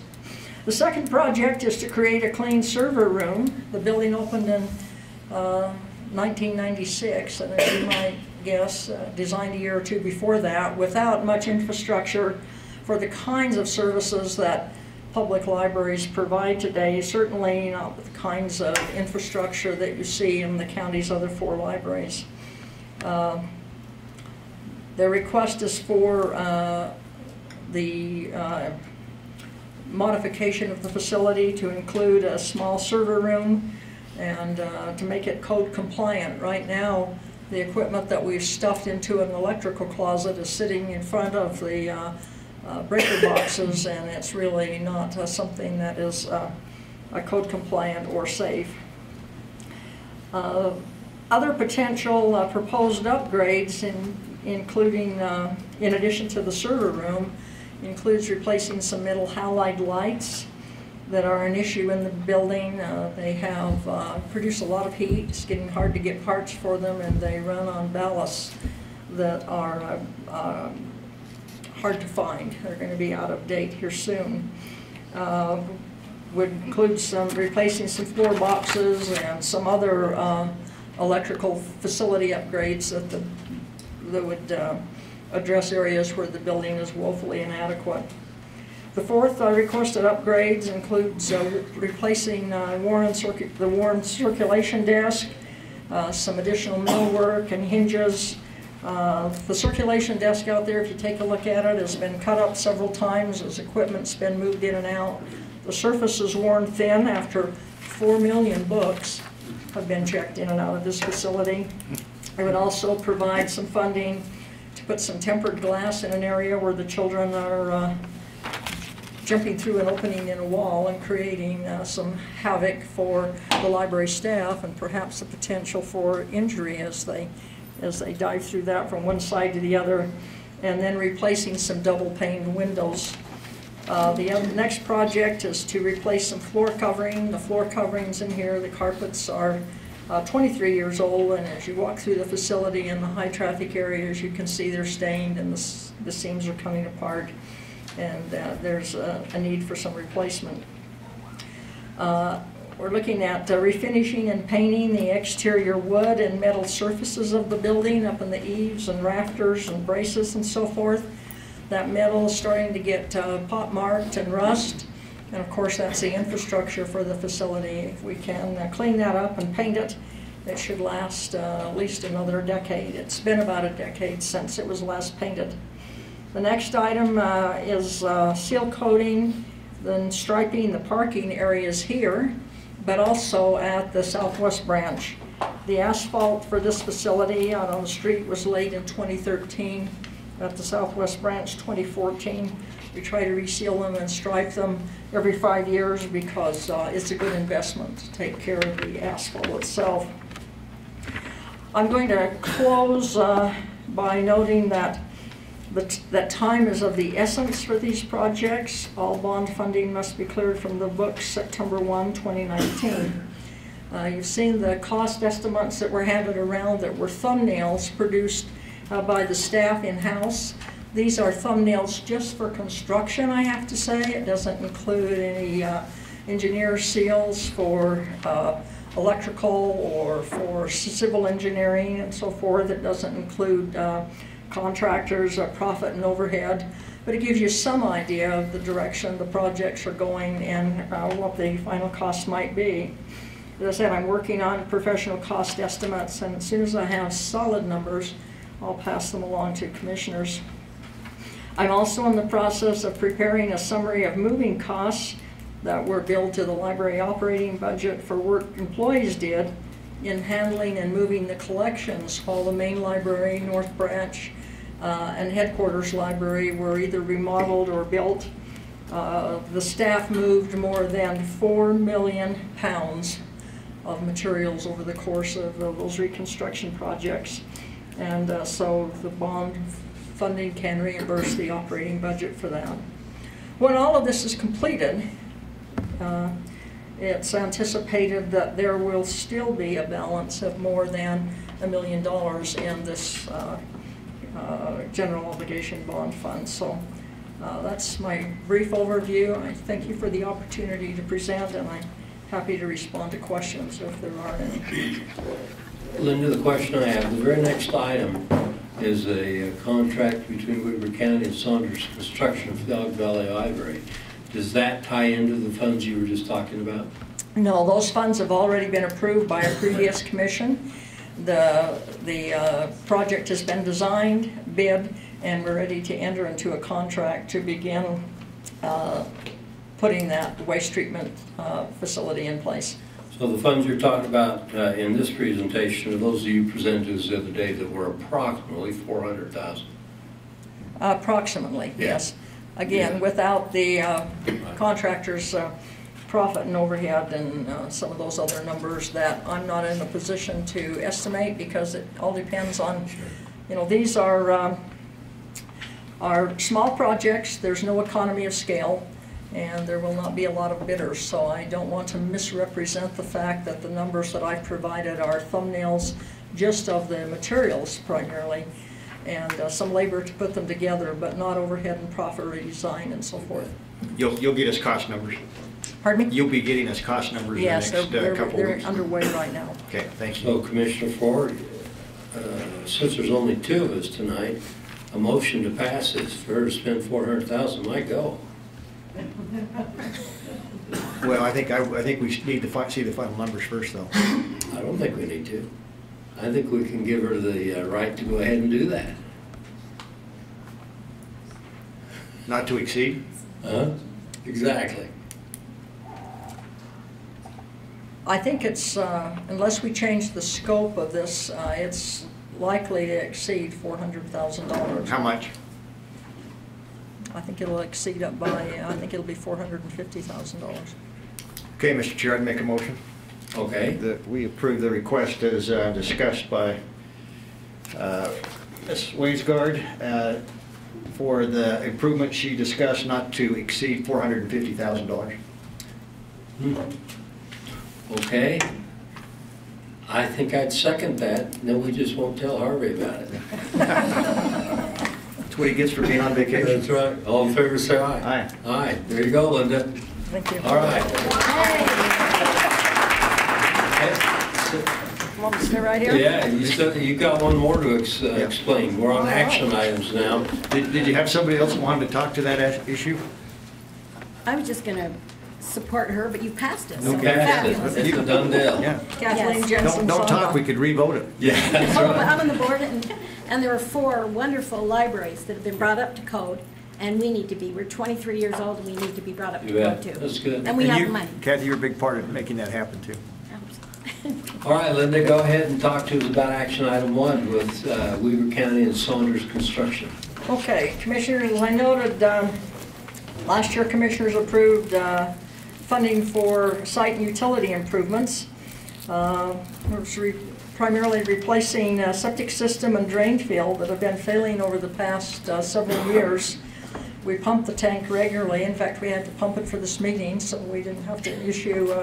The second project is to create a clean server room. The building opened in 1996, and as you might guess, designed a year or two before that, without much infrastructure for the kinds of services that public libraries provide today, certainly not with the kinds of infrastructure that you see in the county's other 4 libraries. The request is for the modification of the facility to include a small server room and to make it code compliant. Right now, the equipment that we've stuffed into an electrical closet is sitting in front of the breaker boxes, and it's really not something that is code compliant or safe. Other potential proposed upgrades, including, in addition to the server room, includes replacing some metal halide lights that are an issue in the building. They have produce a lot of heat. It's getting hard to get parts for them, and they run on ballasts that are hard to find. They're going to be out of date here soon. Would include replacing some floor boxes and some other electrical facility upgrades that would address areas where the building is woefully inadequate. The fourth requested upgrades includes replacing the worn circulation desk, some additional millwork and hinges. The circulation desk out there, if you take a look at it, has been cut up several times as equipment's been moved in and out. The surface is worn thin after 4 million books have been checked in and out of this facility. It would also provide some funding to put some tempered glass in an area where the children are jumping through an opening in a wall and creating some havoc for the library staff, and perhaps the potential for injury as they dive through that from one side to the other, and then replacing some double-paned windows. The next project is to replace some floor covering. The floor coverings in here, the carpets are 23 years old, and as you walk through the facility in the high traffic areas, you can see they're stained and the seams are coming apart, and there's a need for some replacement. We're looking at refinishing and painting the exterior wood and metal surfaces of the building, up in the eaves and rafters and braces and so forth. That metal is starting to get pot marked and rust, and of course that's the infrastructure for the facility. If we can clean that up and paint it, it should last at least another decade. It's been about a decade since it was last painted. The next item is seal coating, then striping the parking areas here, but also at the southwest branch. The asphalt for this facility out on the street was laid in 2013. At the southwest branch, 2014. We try to reseal them and stripe them every 5 years because it's a good investment to take care of the asphalt itself. I'm going to close by noting that that time is of the essence for these projects. All bond funding must be cleared from the books September 1, 2019. You've seen the cost estimates that were handed around that were thumbnails produced by the staff in-house. These are thumbnails just for construction, I have to say. It doesn't include any engineer seals for electrical or for civil engineering and so forth. It doesn't include contractors, profit and overhead, but it gives you some idea of the direction the projects are going and what the final cost might be. As I said, I'm working on professional cost estimates, and as soon as I have solid numbers, I'll pass them along to commissioners. I'm also in the process of preparing a summary of moving costs that were billed to the library operating budget for work employees did in handling and moving the collections while the main library, North Branch, and headquarters library were either remodeled or built. The staff moved more than 4 million pounds of materials over the course of those reconstruction projects. And so the bond funding can reimburse the operating budget for that. When all of this is completed, it's anticipated that there will still be a balance of more than $1 million in this general obligation bond fund. So that's my brief overview. I thank you for the opportunity to present, and I'm happy to respond to questions if there are any. Linda, the question I have, the very next item is a contract between Weber County and Saunders Construction for the Ogden Valley Library. Does that tie into the funds you were just talking about? No, those funds have already been approved by a previous commission. The project has been designed, bid, and we're ready to enter into a contract to begin putting that waste treatment facility in place. So the funds you're talking about in this presentation are those that you presented to us the other day that were approximately $400,000? Approximately, yes. Again, without the contractor's profit and overhead and some of those other numbers that I'm not in a position to estimate, because it all depends on, you know, these are small projects. There's no economy of scale, and there will not be a lot of bidders, so I don't want to misrepresent the fact that the numbers that I've provided are thumbnails just of the materials primarily, and some labor to put them together, but not overhead and profit redesign and so forth. You'll get us cost numbers. Pardon me? You'll be getting us cost numbers yes, in the next couple of weeks. They're underway right now. Okay, thank you. So Commissioner Ford, since there's only two of us tonight, a motion to pass this for her to spend $400,000 might go. Well, I think we need to see the final numbers first, though. I don't think we need to. I think we can give her the right to go ahead and do that. Not to exceed? Exactly. I think it's, unless we change the scope of this, it's likely to exceed $400,000. How much? I think it'll exceed up by, I think it'll be $450,000. Okay, Mr. Chair, I'd make a motion. Okay. That we approve the request as discussed by Ms. Waysgard for the improvement she discussed not to exceed $450,000. Okay. I think I'd second that. Then we just won't tell Harvey about it. That's what he gets for being on vacation. That's right. All in favor, say aye. Aye. Aye. There you go, Linda. Thank you. All right. Want me to stay right here? Yeah, you got one more to explain. We're on action items now. Did you have somebody else who wanted to talk to that issue? I was just going to support her, but you passed it. You passed it. It's a done deal. Yeah. Kathleen Jensen. Don't talk, we could re-vote it. Yeah, that's right. I'm on the board, and there are 4 wonderful libraries that have been brought up to code, and we need to be. We're 23 years old, and we need to be brought up to code, too. That's good. And we have money. Kathy, you're a big part of making that happen, too. All right, Linda, go ahead and talk to us about action item 1 with Weber County and Saunders Construction. Okay, Commissioners, as I noted, last year Commissioners approved funding for site and utility improvements. Primarily replacing septic system and drain field that have been failing over the past several years. We pump the tank regularly. In fact, we had to pump it for this meeting, so we didn't have to issue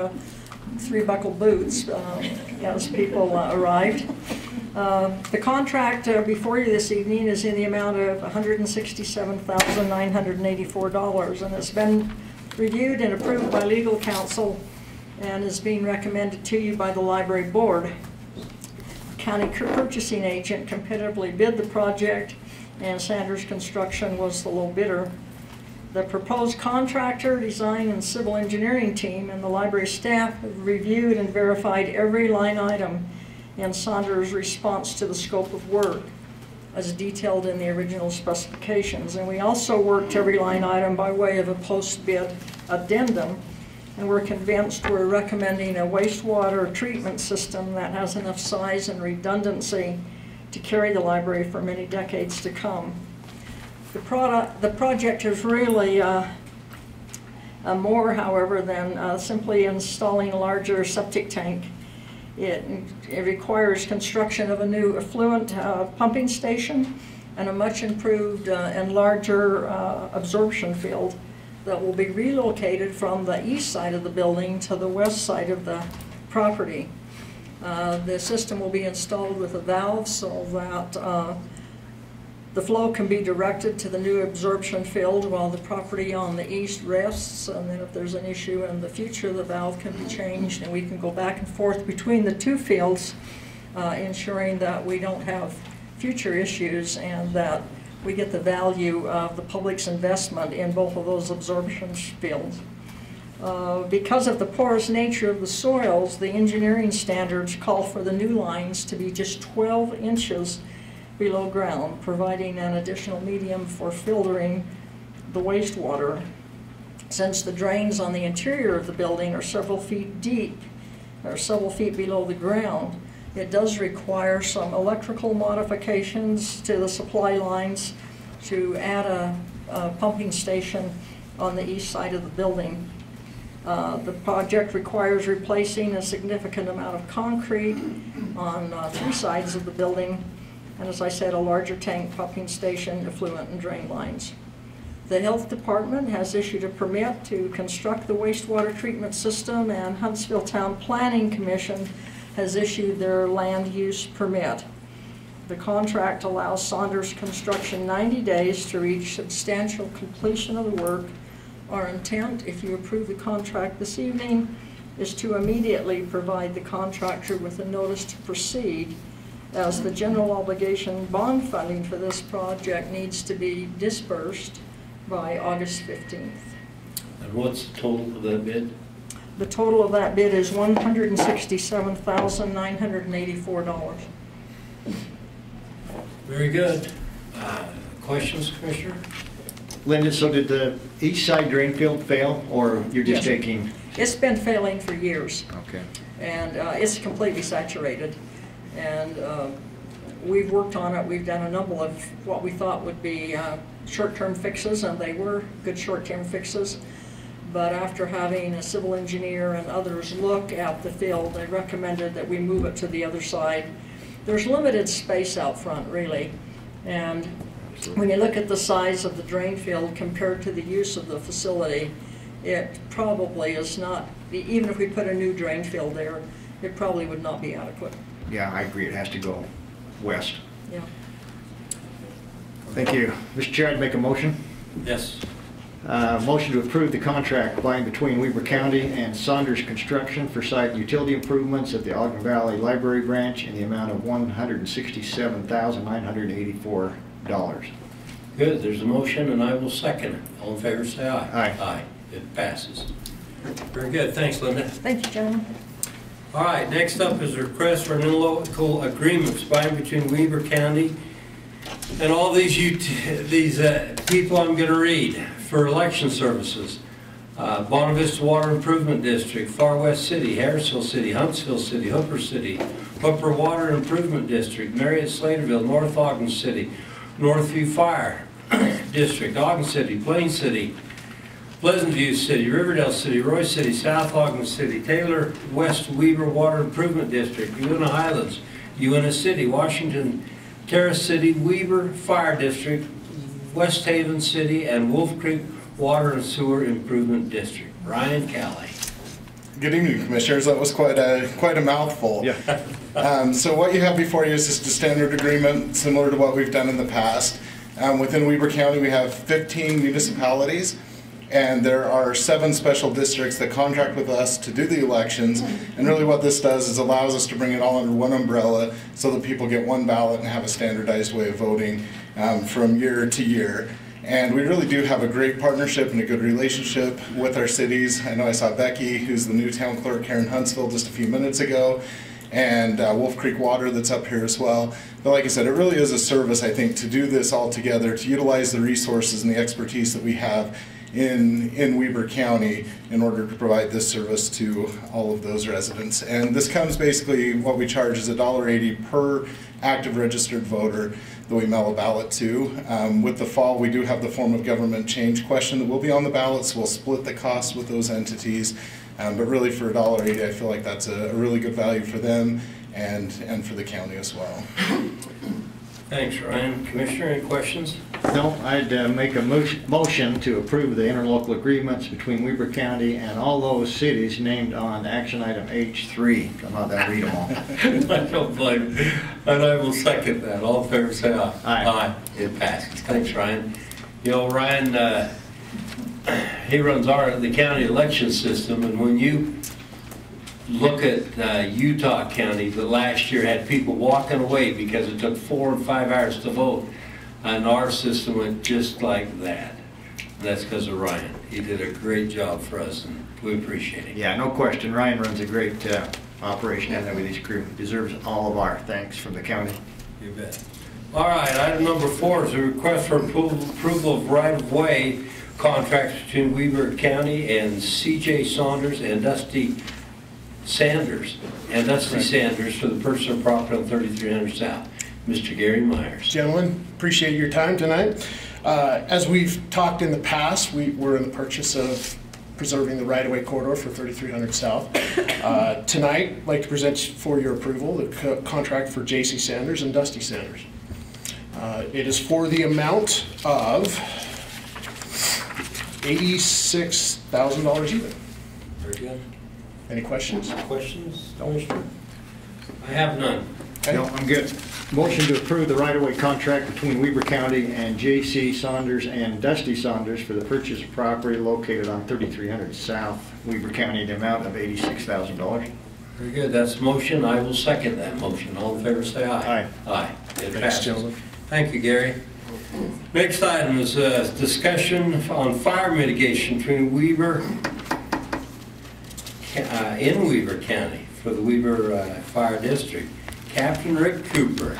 3-buckle boots as people arrived. The contract before you this evening is in the amount of $167,984, and it's been reviewed and approved by legal counsel and is being recommended to you by the library board. County purchasing agent competitively bid the project, and Sanders Construction was the low bidder. The proposed contractor, design, and civil engineering team and the library staff have reviewed and verified every line item in Saunders' response to the scope of work as detailed in the original specifications. And we also worked every line item by way of a post-bid addendum, and we're convinced we're recommending a wastewater treatment system that has enough size and redundancy to carry the library for many decades to come. The project is really more, however, than simply installing a larger septic tank. It requires construction of a new effluent pumping station and a much improved and larger absorption field that will be relocated from the east side of the building to the west side of the property. The system will be installed with a valve so that the flow can be directed to the new absorption field while the property on the east rests, and then if there's an issue in the future, the valve can be changed and we can go back and forth between the two fields, ensuring that we don't have future issues and that we get the value of the public's investment in both of those absorption fields. Because of the porous nature of the soils, the engineering standards call for the new lines to be just 12 inches below ground, providing an additional medium for filtering the wastewater. Since the drains on the interior of the building are several feet deep, or several feet below the ground, it does require some electrical modifications to the supply lines to add a pumping station on the east side of the building. The project requires replacing a significant amount of concrete on 3 sides of the building, and as I said, a larger tank, pumping station, effluent and drain lines. The Health Department has issued a permit to construct the wastewater treatment system, and Huntsville Town Planning Commission has issued their land use permit. The contract allows Saunders Construction 90 days to reach substantial completion of the work. Our intent, if you approve the contract this evening, is to immediately provide the contractor with a notice to proceed, as the general obligation bond funding for this project needs to be dispersed by August 15th. And what's the total of that bid? The total of that bid is $167,984. Very good. Questions, Commissioner? Linda, so did the east side drain field fail, or you're just Yes. taking? It's been failing for years. Okay. And it's completely saturated. And we've worked on it. We've done a number of what we thought would be short-term fixes, and they were good short-term fixes. But after having a civil engineer and others look at the field, they recommended that we move it to the other side. There's limited space out front, really. And when you look at the size of the drain field compared to the use of the facility, it probably is not, even if we put a new drain field there, it probably would not be adequate. Yeah, I agree. It has to go west. Yeah. Thank you. Mr. Chair, I'd make a motion. Yes. Motion to approve the contract by and between Weber County and Saunders Construction for site utility improvements at the Ogden Valley Library Branch in the amount of $167,984. Good, there's a motion and I will second it. All in favor say aye. Aye. Aye, it passes. Very good, thanks Linda. Thank you, gentlemen. All right, next up is a request for an interlocal agreement by and between Weber County and all these people I'm going to read for election services. Bonavista Vista Water Improvement District, Far West City, Harrisville City, Huntsville City, Hooper City, Hooper Water Improvement District, Marietta Slaterville, North Ogden City, Northview Fire District, Ogden City, Plain City, Pleasant View City, Riverdale City, Roy City, South Ogden City, Taylor West Weber Water Improvement District, Uinta Highlands, Uinta City, Washington Terrace City, Weber Fire District, West Haven City, and Wolf Creek Water and Sewer Improvement District. Ryan Kelly. Good evening, Commissioners. That was quite a mouthful. Yeah. So what you have before you is just a standard agreement similar to what we've done in the past. Within Weber County, we have 15 municipalities, and there are 7 special districts that contract with us to do the elections. And really what this does is allows us to bring it all under one umbrella so that people get one ballot and have a standardized way of voting from year to year. And we really do have a great partnership and a good relationship with our cities. I know I saw Becky, who's the new town clerk here in Huntsville just a few minutes ago, and Wolf Creek Water that's up here as well. But like I said, it really is a service, I think, to do this all together, to utilize the resources and the expertise that we have in Weber County in order to provide this service to all of those residents. And this comes basically, what we charge is $1.80 per active registered voter that we mail a ballot to. With the fall, we do have the form of government change question that will be on the ballot, so we'll split the cost with those entities. But really for $1.80, I feel like that's a really good value for them and for the county as well. Thanks, Ryan. Commissioner, any questions? No, I'd make a motion to approve the interlocal agreements between Weber County and all those cities named on action item H3. I'm not going to read them all. I don't blame you. And I will second that. All in favor say aye. Aye. Aye. It passes. Thanks, Ryan. You know, Ryan, he runs the county election system, and when you look at Utah County that last year had people walking away because it took 4 and 5 hours to vote, and our system went just like that. And that's because of Ryan. He did a great job for us, and we appreciate it. Yeah, no question. Ryan runs a great operation down there with his crew. Deserves all of our thanks from the county. You bet. All right, item number 4 is a request for approval of right-of-way contracts between Weber County and C.J. Saunders and Dusty Sanders for the personal property on 3300 South. Mr. Gary Myers. Gentlemen, appreciate your time tonight. As we've talked in the past, we're in the preserving the right-of-way corridor for 3300 South. Tonight, I'd like to present for your approval the contract for J.C. Sanders and Dusty Sanders. It is for the amount of $86,000 even. Very good. Any questions? Questions, Commissioner? I have none. Okay. No, I'm good. Motion to approve the right-of-way contract between Weber County and J.C. Saunders and Dusty Saunders for the purchase of property located on 3300 South, Weber County, the amount of $86,000. Very good. That's the motion. I will second that motion. All in favor, say aye. Aye. Aye. It Thanks, passes. gentlemen. Thank you, Gary. Next item is a discussion on fire mitigation between Weber, in Weber County for the Weber Fire District. Captain Rick Cooper.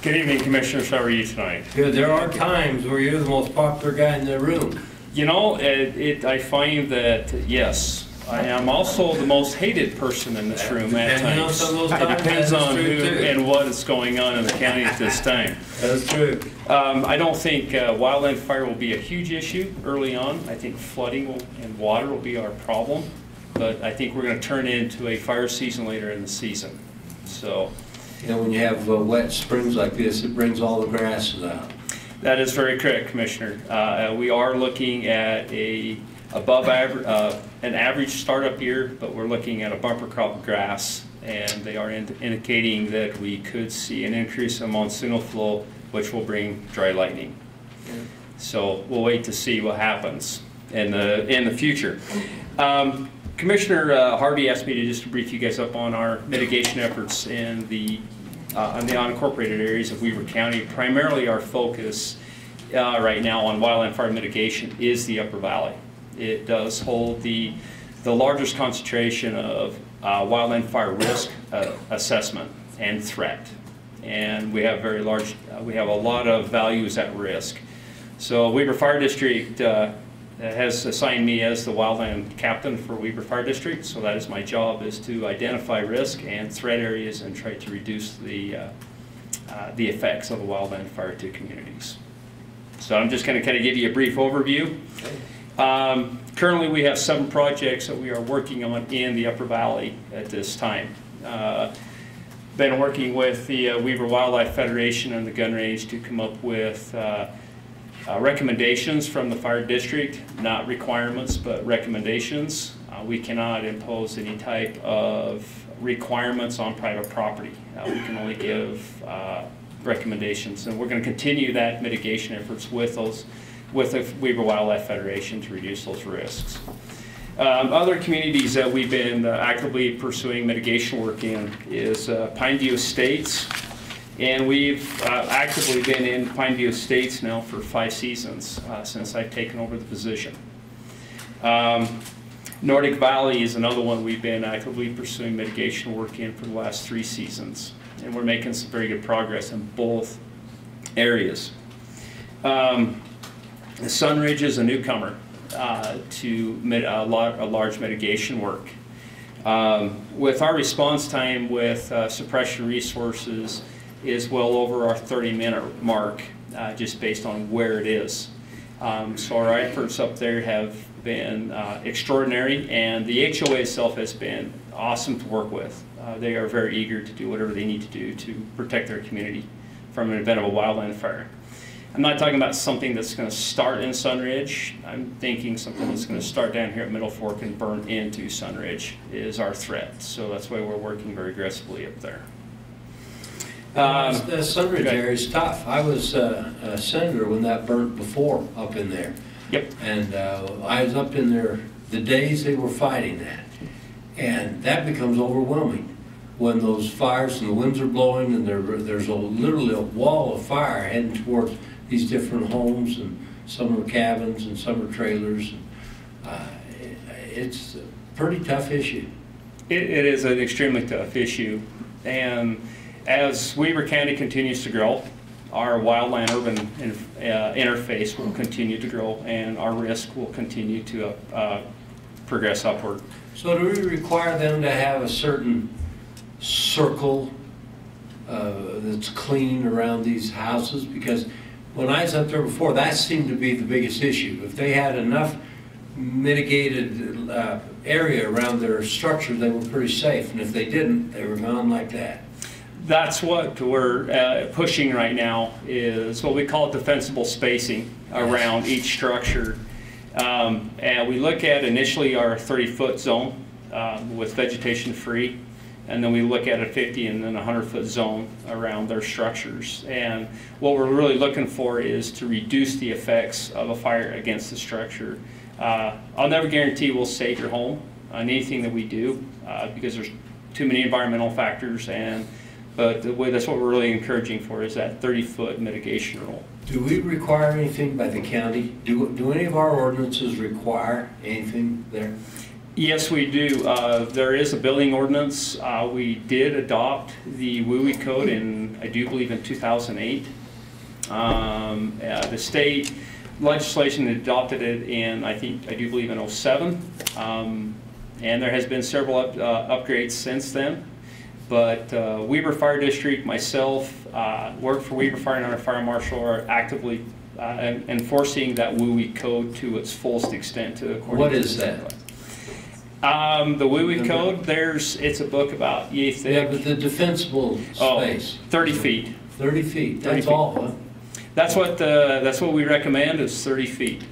Good evening, Commissioners. How are you tonight? Good. There are times where you're the most popular guy in the room. You know, I find that, yes, I am also the most hated person in this room at times. It depends on who and what is going on in the county at this time. That's true. I don't think wildland fire will be a huge issue early on. I think flooding and water will be our problem. But I think we're going to turn into a fire season later in the season. So, you know, when you have wet springs like this, it brings all the grasses out. That is very correct, Commissioner. We are looking at an average startup year, but we're looking at a bumper crop of grass, and they are indicating that we could see an increase in monsoonal flow, which will bring dry lightning. Yeah. So we'll wait to see what happens in the future. Commissioner Harvey asked me to just brief you guys up on our mitigation efforts in the unincorporated areas of Weber County. Primarily our focus right now on wildland fire mitigation is the Upper Valley. It does hold the largest concentration of wildland fire risk assessment and threat. And we have we have a lot of values at risk. So Weber Fire District has assigned me as the wildland captain for Weber Fire District, so that is my job, is to identify risk and threat areas and try to reduce the effects of the wildland fire to communities. So I'm just going to kind of give you a brief overview. Currently we have 7 projects that we are working on in the Upper Valley at this time. Been working with the Weber Wildlife Federation and the gun range to come up with recommendations from the fire district, not requirements, but recommendations. We cannot impose any type of requirements on private property. We can only give recommendations, and we're going to continue that mitigation efforts with the Weber Wildlife Federation to reduce those risks. Other communities that we've been actively pursuing mitigation work in is Pineview Estates. And we've actively been in Pineview Estates now for 5 seasons since I've taken over the position. Nordic Valley is another one we've been actively pursuing mitigation work in for the last 3 seasons. And we're making some very good progress in both areas. Sunridge is a newcomer to a large mitigation work. With our response time with suppression resources is well over our 30-minute mark, just based on where it is. So our efforts up there have been extraordinary, and the HOA itself has been awesome to work with. They are very eager to do whatever they need to do to protect their community from an event of a wildland fire. I'm not talking about something that's going to start in Sunridge. I'm thinking something that's going to start down here at Middle Fork and burn into Sunridge is our threat. So that's why we're working very aggressively up there. The Sunridge area is tough. I was a senator when that burnt before up in there. Yep. And I was up in there the days they were fighting that. And that becomes overwhelming when those fires and the winds are blowing and there's literally a wall of fire heading towards these different homes, and some are cabins and some are trailers. It's a pretty tough issue. It is an extremely tough issue. And as Weber County continues to grow, our wildland-urban interface will continue to grow, and our risk will continue to progress upward. So do we require them to have a certain circle that's clean around these houses? Because when I was up there before, that seemed to be the biggest issue. If they had enough mitigated area around their structure, they were pretty safe. And if they didn't, they were gone like that. That's what we're pushing right now, is what we call defensible spacing around each structure. And we look at initially our 30-foot zone with vegetation free, and then we look at a 50 and then a 100-foot zone around their structures. And what we're really looking for is to reduce the effects of a fire against the structure. I'll never guarantee we'll save your home on anything that we do because there's too many environmental factors, but that's what we're really encouraging for, is that 30-foot mitigation rule. Do we require anything by the county? Do any of our ordinances require anything there? Yes, we do. There is a building ordinance. We did adopt the WEBER code I do believe in 2008. The state legislation adopted it in, I do believe in 07. And there has been several upgrades since then. But WEBER Fire District, myself, work for WEBER Fire and our fire marshal are actively enforcing that WEBER code to its fullest extent. What is that? The WEBER code, it's a book about yay thick. Yeah, but the defensible space. 30 feet. 30 feet, that's all, huh? That's what we recommend, is 30 feet.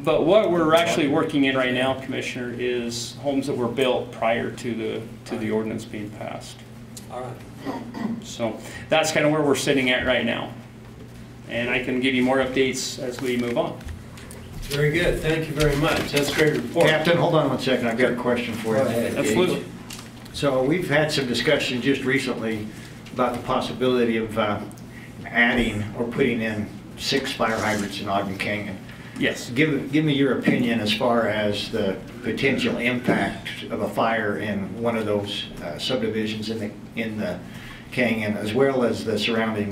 But what we're actually working in right now, Commissioner, is homes that were built prior to the ordinance being passed. All right. So that's kind of where we're sitting at right now. And I can give you more updates as we move on. Very good. Thank you very much. That's a great report. Captain, hold on one second. I've got a question for you. Absolutely. So we've had some discussion just recently about the possibility of adding or putting in 6 fire hydrants in Ogden Canyon. Yes. Give me your opinion as far as the potential impact of a fire in one of those subdivisions in the canyon, as well as the surrounding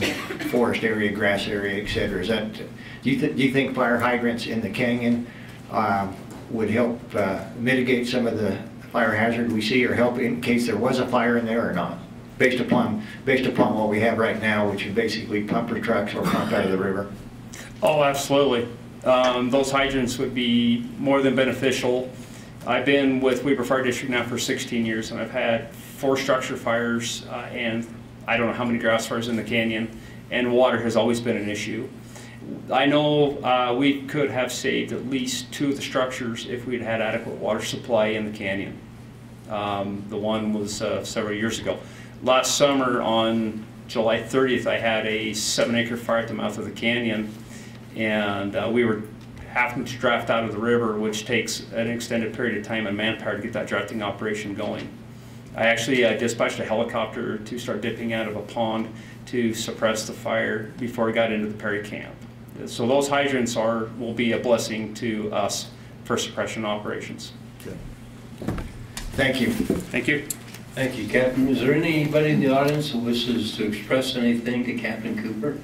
forest area, grass area, etc. Do you think fire hydrants in the canyon would help mitigate some of the fire hazard we see, or help in case there was a fire in there or not? Based upon what we have right now, which is basically pumper trucks or pump out of the river. Oh, absolutely. Those hydrants would be more than beneficial. I've been with WEBER Fire District now for 16 years, and I've had 4 structure fires and I don't know how many grass fires in the canyon, and water has always been an issue. I know we could have saved at least 2 of the structures if we'd had adequate water supply in the canyon. The one was several years ago. Last summer on July 30th, I had a 7-acre fire at the mouth of the canyon, and we were having to draft out of the river, which takes an extended period of time and manpower to get that drafting operation going. I actually dispatched a helicopter to start dipping out of a pond to suppress the fire before it got into the Perry camp. So those hydrants will be a blessing to us for suppression operations. Good. Thank you. Thank you. Thank you, Captain. Is there anybody in the audience who wishes to express anything to Captain Cooper?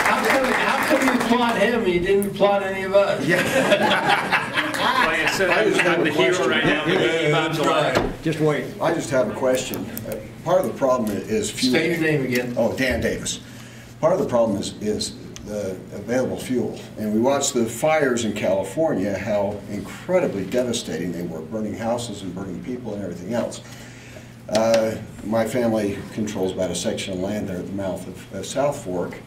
How come you applaud him and you didn't applaud any of us? Like I said, I'm the hero right now. Just wait. I just have a question. Part of the problem is fuel. State your name again. Oh, Dan Davis. Part of the problem is the available fuel. And we watched the fires in California, how incredibly devastating they were, burning houses and burning people and everything else. My family controls about a section of land there at the mouth of South Fork.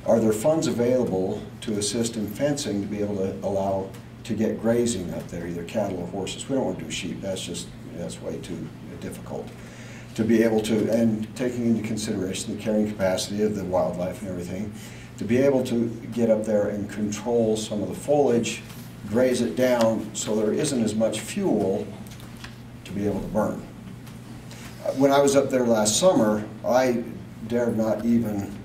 Are there funds available to assist in fencing to be able to allow to get grazing up there, either cattle or horses? We don't want to do sheep, that's way too difficult. To be able to, and taking into consideration the carrying capacity of the wildlife and everything, to be able to get up there and control some of the foliage, graze it down so there isn't as much fuel to be able to burn. When I was up there last summer, I dared not even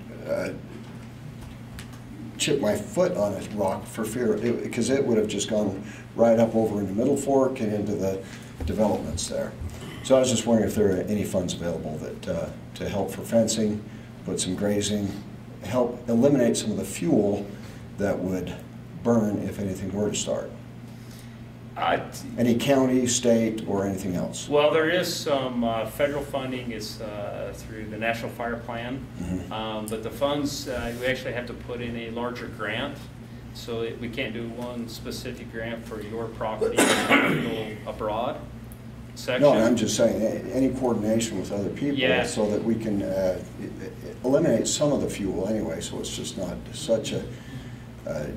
chip my foot on a rock for fear, because it would have just gone right up over into Middle Fork and into the developments there. So I was just wondering if there are any funds available that to help for fencing, put some grazing, help eliminate some of the fuel that would burn if anything were to start. Any county, state, or anything else? Well, there is some federal funding. It's through the National Fire Plan, but the funds, we actually have to put in a larger grant, so we can't do one specific grant for your property and go abroad section. No, I'm just saying, any coordination with other people, Yeah. so that we can eliminate some of the fuel anyway, so it's just not such a,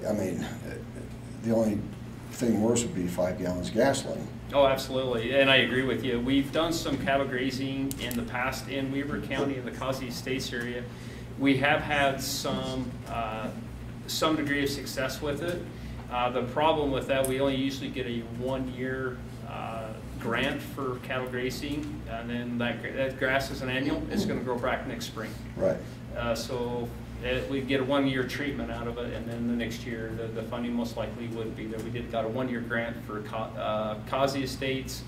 I mean, the only thing worse would be 5 gallons of gasoline. Oh, absolutely, and I agree with you. We've done some cattle grazing in the past in Weber County, in the Causey Estates area. We have had some degree of success with it. The problem with that, we only usually get a 1-year grant for cattle grazing, and then that grass is an annual. It's going to grow back next spring. Right. So we get a 1-year treatment out of it, and then the next year the funding most likely would be there. We got a 1-year grant for Causey Estates.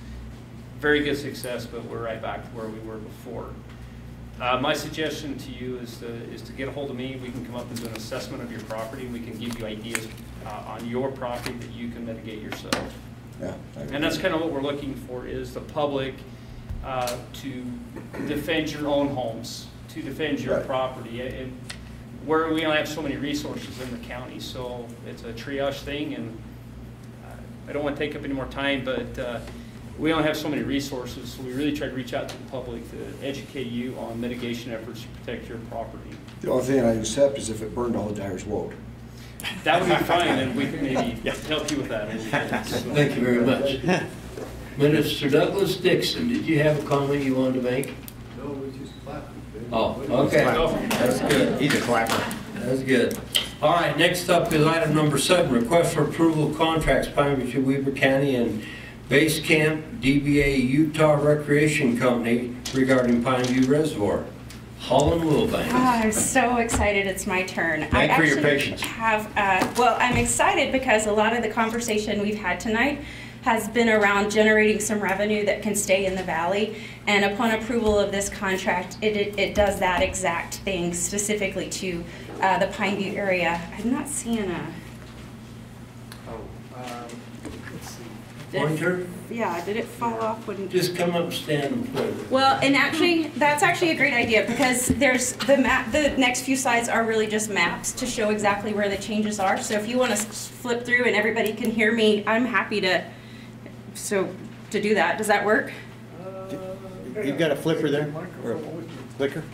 Very good success, but we're right back to where we were before. My suggestion to you is to get a hold of me. We can come up and do an assessment of your property. We can give you ideas on your property that you can mitigate yourself. Yeah, and that's kind of what we're looking for, is the public to defend your own homes, to defend your property. And where we only have so many resources in the county, so it's a triage thing, and I don't want to take up any more time, but we only have so many resources, so we really try to reach out to the public to educate you on mitigation efforts to protect your property. The only thing I accept is if it burned all the Dyer's Woad. That would be fine, and we can maybe help you with that. Thank you very much. Minister Douglas Dixon, did you have a comment you wanted to make? No, we just clapping. Oh, okay. That's good. He's a clapper. That's good. All right, next up is item number 7, request for approval of contracts, Pine Beach, Weber County, and Base Camp DBA Utah Recreation Company regarding Pineview Reservoir. Holland Wilbanks. I'm so excited it's my turn. Thank you for your patience. Well, I'm excited because a lot of the conversation we've had tonight has been around generating some revenue that can stay in the valley. And upon approval of this contract, it does that exact thing specifically to the Pineview area. I'm not seeing a... Let's see. Pointer? Yeah, did it fall off when... Just come up, stand, and point it. Well, and actually, that's actually a great idea, because there's the map. The next few slides are really just maps to show exactly where the changes are. So if you want to flip through and everybody can hear me, I'm happy to do that. Does that work? You've got a flipper there, or a clicker?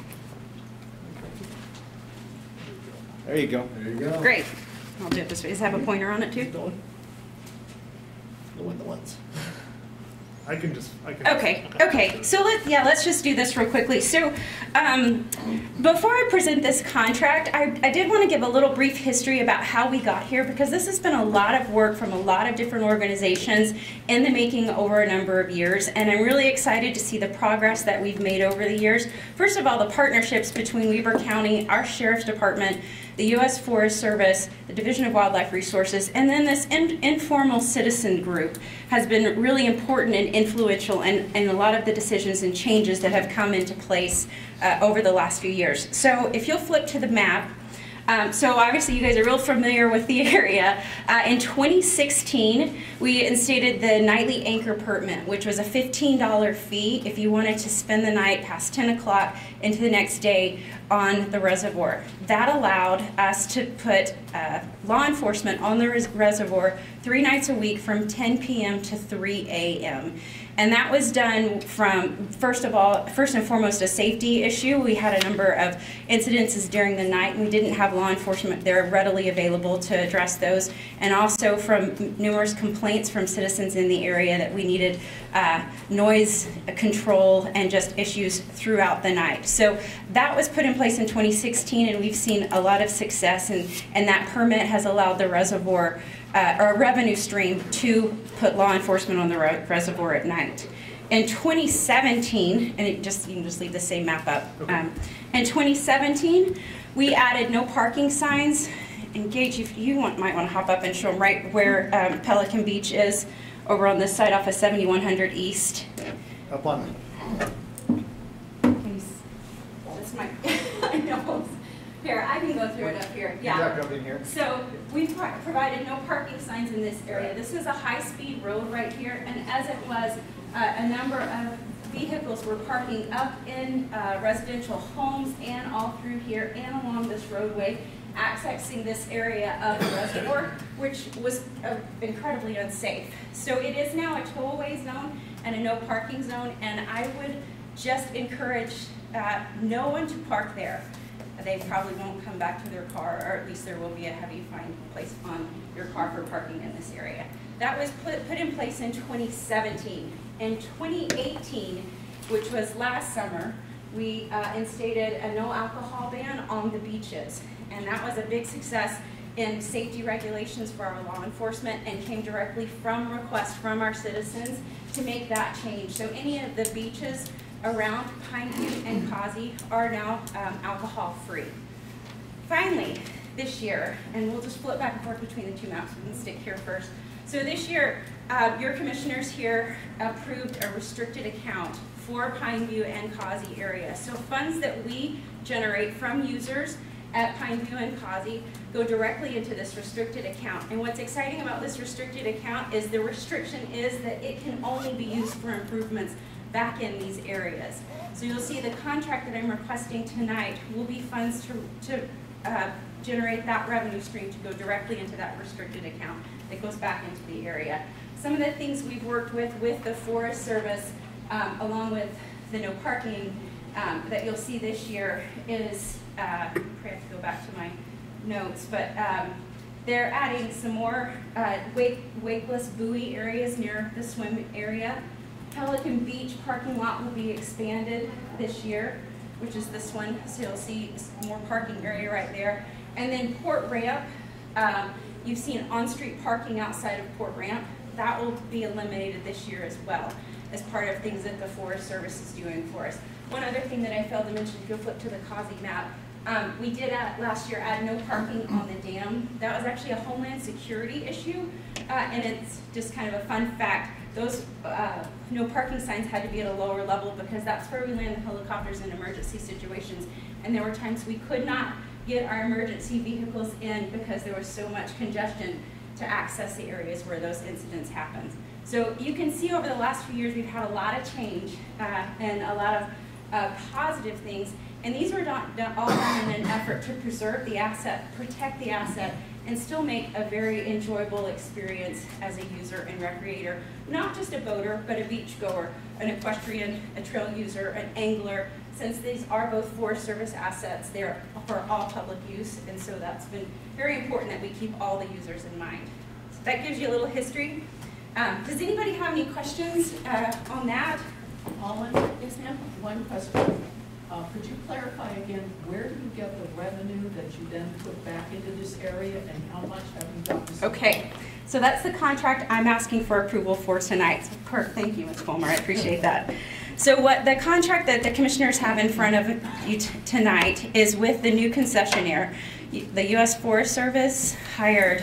There you go. There you go. Great. I'll do it this way. Does it have a pointer on it too? The ones. Okay. So let's just do this real quickly. So before I present this contract, I did want to give a little brief history about how we got here, because this has been a lot of work from a lot of different organizations in the making over a number of years, and I'm really excited to see the progress that we've made over the years. First of all, the partnerships between Weber County, our Sheriff's Department, the U.S. Forest Service, the Division of Wildlife Resources, and then this informal citizen group has been really important and influential in a lot of the decisions and changes that have come into place over the last few years. So if you'll flip to the map, so obviously you guys are real familiar with the area. In 2016, we instated the nightly anchor permit, which was a $15 fee if you wanted to spend the night past 10 o'clock into the next day on the reservoir. That allowed us to put law enforcement on the reservoir 3 nights a week from 10 p.m. to 3 a.m. And that was done from, first and foremost, a safety issue. We had a number of incidences during the night, and we didn't have law enforcement there readily available to address those. And also from numerous complaints from citizens in the area that we needed noise control and just issues throughout the night. So that was put in place in 2016, and we've seen a lot of success, and that permit has allowed the reservoir or a revenue stream to put law enforcement on the reservoir at night. In 2017, and you can just leave the same map up. In 2017, we added no parking signs. And Gage, if you might want to hop up and show them right where Pelican Beach is, over on this side off of 7100 East. Up on This might, I know. Here, I can go go through it up here. Back Yeah. up in here. So we've provided no parking signs in this area. This is a high-speed road right here, and as it was, a number of vehicles were parking up in residential homes and all through here and along this roadway, accessing this area of the reservoir, which was incredibly unsafe. So it is now a tollway zone and a no parking zone, and I would just encourage no one to park there. They probably won't come back to their car, or at least there will be a heavy fine placed on your car for parking in this area. That was put in place in 2017. In 2018, which was last summer, we instated a no alcohol ban on the beaches. And that was a big success in safety regulations for our law enforcement and came directly from requests from our citizens to make that change. So any of the beaches around Pineview and Causey are now alcohol-free. Finally, this year, and we'll just flip back and forth between the two maps, we can stick here first. So this year, your commissioners here approved a restricted account for Pineview and Causey area. So funds that we generate from users at Pineview and Causey go directly into this restricted account. And what's exciting about this restricted account is the restriction is that it can only be used for improvements back in these areas. So you'll see the contract that I'm requesting tonight will be funds to generate that revenue stream to go directly into that restricted account that goes back into the area. Some of the things we've worked with the Forest Service, along with the no parking that you'll see this year is, I have to go back to my notes, but they're adding some more wakeless buoy areas near the swim area. Pelican Beach parking lot will be expanded this year, which is this one, so you'll see more parking area right there. And then Port Ramp, you've seen on-street parking outside of Port Ramp. That will be eliminated this year as well, as part of things that the Forest Service is doing for us. One other thing that I failed to mention, if you'll flip to the Causey map, we did last year add no parking on the dam. That was actually a Homeland Security issue, and it's just kind of a fun fact. Those no parking signs had to be at a lower level because that's where we land the helicopters in emergency situations. And there were times we could not get our emergency vehicles in because there was so much congestion to access the areas where those incidents happened. So you can see over the last few years we've had a lot of change and a lot of positive things. And these were all done in an effort to preserve the asset, protect the asset, and still make a very enjoyable experience as a user and recreator. Not just a boater, but a beach goer, an equestrian, a trail user, an angler. Since these are both Forest Service assets, they're for all public use, and so that's been very important that we keep all the users in mind. So that gives you a little history. Does anybody have any questions on that? Holland? Yes, ma'am. One question. Could you clarify again, where do you get the revenue that you then put back into this area, and how much have you got to Okay, so that's the contract I'm asking for approval for tonight. So, Kurt, thank you, Ms. Fulmer, I appreciate that. So what the contract that the commissioners have in front of you tonight is with the new concessionaire. The U.S. Forest Service hired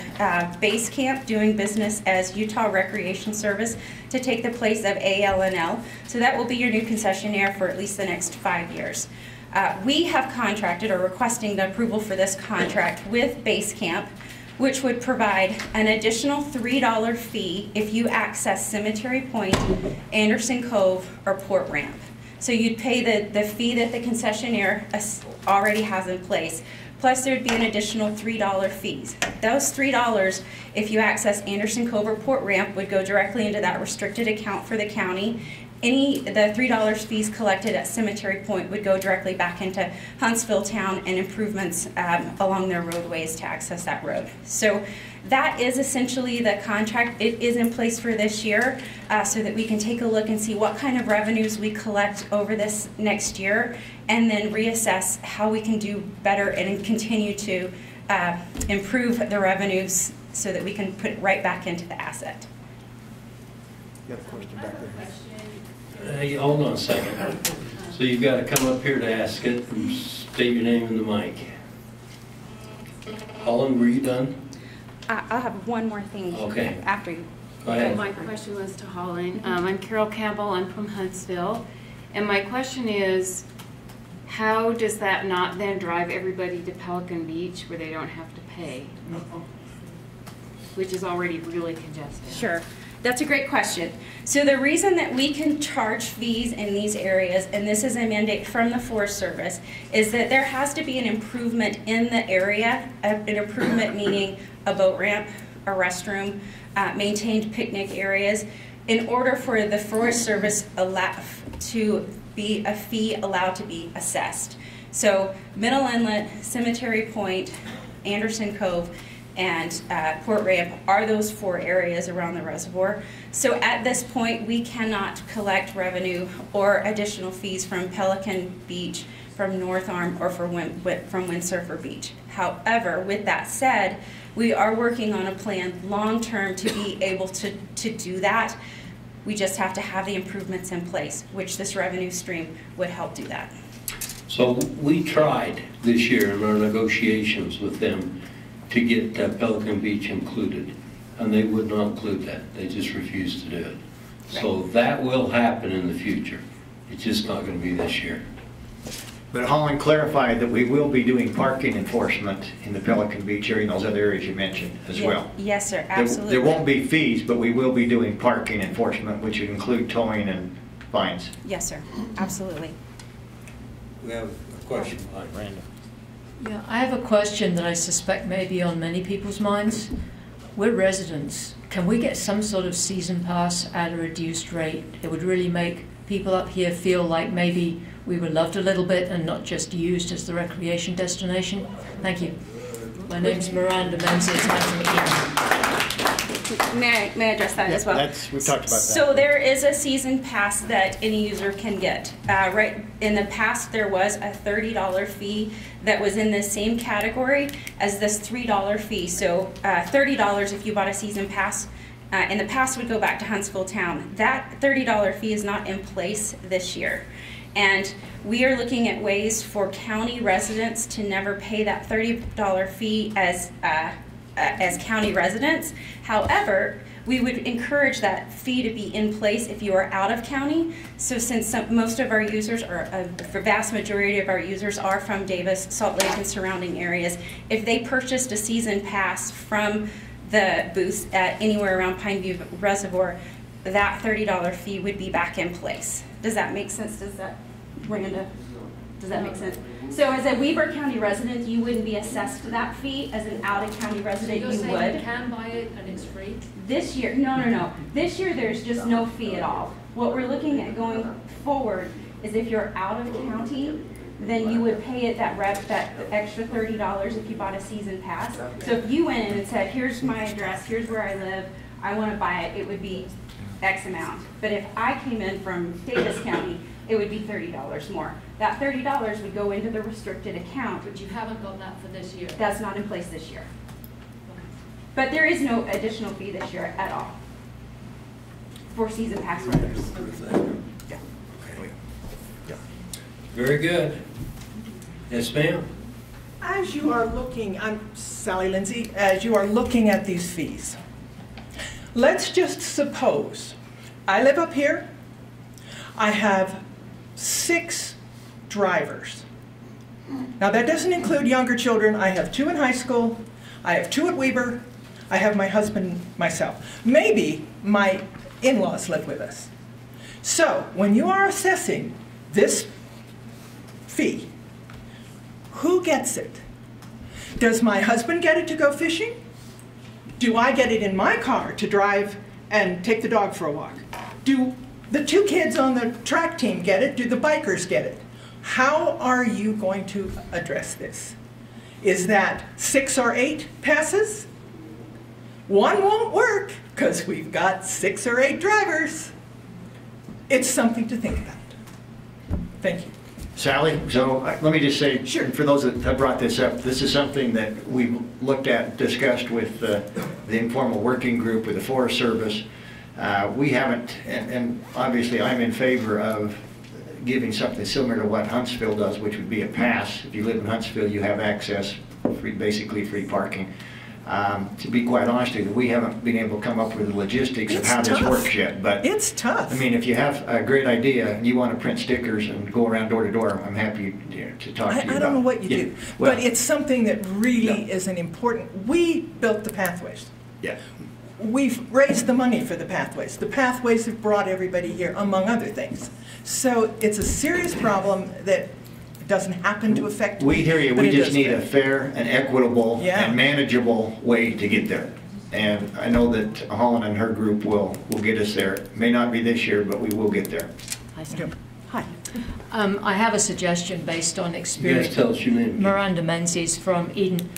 Base Camp, doing business as Utah Recreation Service, to take the place of ALNL. So that will be your new concessionaire for at least the next 5 years. We have contracted or requesting the approval for this contract with Base Camp, which would provide an additional $3 fee if you access Cemetery Point, Anderson Cove, or Port Ramp. So you'd pay the fee that the concessionaire already has in place, plus there'd be an additional $3 fees. Those $3, if you access Anderson Cove or Port Ramp, would go directly into that restricted account for the county. The $3 fees collected at Cemetery Point would go directly back into Huntsville town and improvements along their roadways to access that road. So that is essentially the contract. It is in place for this year so that we can take a look and see what kind of revenues we collect over this next year, and then reassess how we can do better and continue to improve the revenues so that we can put it right back into the asset. You have a question back there. Hey, hold on a second. So you've got to come up here to ask it and state your name in the mic. Holland, were you done? I'll have one more thing after you. Go ahead. My question was to Holland. I'm Carol Campbell. I'm from Huntsville. And my question is, how does that not then drive everybody to Pelican Beach where they don't have to pay? Which is already really congested. Sure. That's a great question. So the reason that we can charge fees in these areas, and this is a mandate from the Forest Service, is that there has to be an improvement in the area, an improvement meaning a boat ramp, a restroom, maintained picnic areas, in order for the Forest Service to be a fee allowed to be assessed. So Middle Inlet, Cemetery Point, Anderson Cove, and Port Ramp are those 4 areas around the reservoir. So at this point, we cannot collect revenue or additional fees from Pelican Beach, from North Arm, or from Windsurfer Beach. However, with that said, we are working on a plan long-term to be able to do that. We just have to have the improvements in place, which this revenue stream would help do that. So we tried this year in our negotiations with them to get Pelican Beach included, and they would not include that. They just refused to do it. So that will happen in the future. It's just not going to be this year. But Holland clarified that we will be doing parking enforcement in the Pelican Beach area and those other areas you mentioned as well. Yes, sir, absolutely. There won't be fees, but we will be doing parking enforcement, which would include towing and fines. Yes, sir, absolutely. We have a question by Randall. Yeah, I have a question that I suspect may be on many people's minds. We're residents. Can we get some sort of season pass at a reduced rate? It would really make people up here feel like maybe we were loved a little bit and not just used as the recreation destination. Thank you. My name's Miranda Memsley. May I address that as well? We've talked about that. So there is a season pass that any user can get. Right in the past, there was a $30 fee that was in the same category as this $3 fee. So $30 if you bought a season pass. In the past would go back to Huntsville Town. That $30 fee is not in place this year. And we are looking at ways for county residents to never pay that $30 fee as county residents. However, we would encourage that fee to be in place if you are out of county. So since most of our users, or the vast majority of our users, are from Davis, Salt Lake, and surrounding areas, if they purchased a season pass from the booths at anywhere around Pineview Reservoir, that $30 fee would be back in place. Does that make sense? Does that, Miranda? Does that make sense? So as a Weber County resident, you wouldn't be assessed that fee. As an out-of-county resident, you would. You're saying you can buy it and it's free? This year, no. This year, there's just no fee at all. What we're looking at going forward is if you're out of county, then you would pay it that extra $30 if you bought a season pass. So if you went in and said, here's my address, here's where I live, I want to buy it, it would be X amount. But if I came in from Davis County, it would be $30 more. That $30 would go into the restricted account. But you haven't got that for this year? That's not in place this year. But there is no additional fee this year at all for season pass holders. Yeah. Very good. Yes, ma'am. As you are looking, I'm Sally Lindsay, as you are looking at these fees, let's just suppose I live up here, I have 6 drivers. Now that doesn't include younger children. I have 2 in high school, I have 2 at Weber, I have my husband, myself. Maybe my in-laws live with us. So when you are assessing this fee, who gets it? Does my husband get it to go fishing? Do I get it in my car to drive and take the dog for a walk? Do the 2 kids on the track team get it? Do the bikers get it? How are you going to address this? Is that 6 or 8 passes? 1 won't work because we've got 6 or 8 drivers. It's something to think about. Thank you. Sally, so let me just say, sure, for those that have brought this up, this is something that we've looked at, discussed with the informal working group with the Forest Service. We haven't, and obviously I'm in favor of giving something similar to what Huntsville does, which would be a pass. If you live in Huntsville, you have access, basically free parking. To be quite honest with you, we haven't been able to come up with the logistics of how this works yet. But it's tough. I mean, if you have a great idea and you want to print stickers and go around door to door, I'm happy to talk to you about it. I don't know what you do, Well, but it's something that really is an important. We built the pathways. Yeah. We've raised the money for the pathways. The pathways have brought everybody here, among other things. So it's a serious problem that doesn't happen to affect. We hear you. but We it just does need a affect. fair and equitable Yeah. and manageable way to get there. And I know that Holland and her group will get us there. It may not be this year, but we will get there. Hi, Sam. Hi. I have a suggestion based on You experience. guys tell us your name. Miranda Menzies from Eden.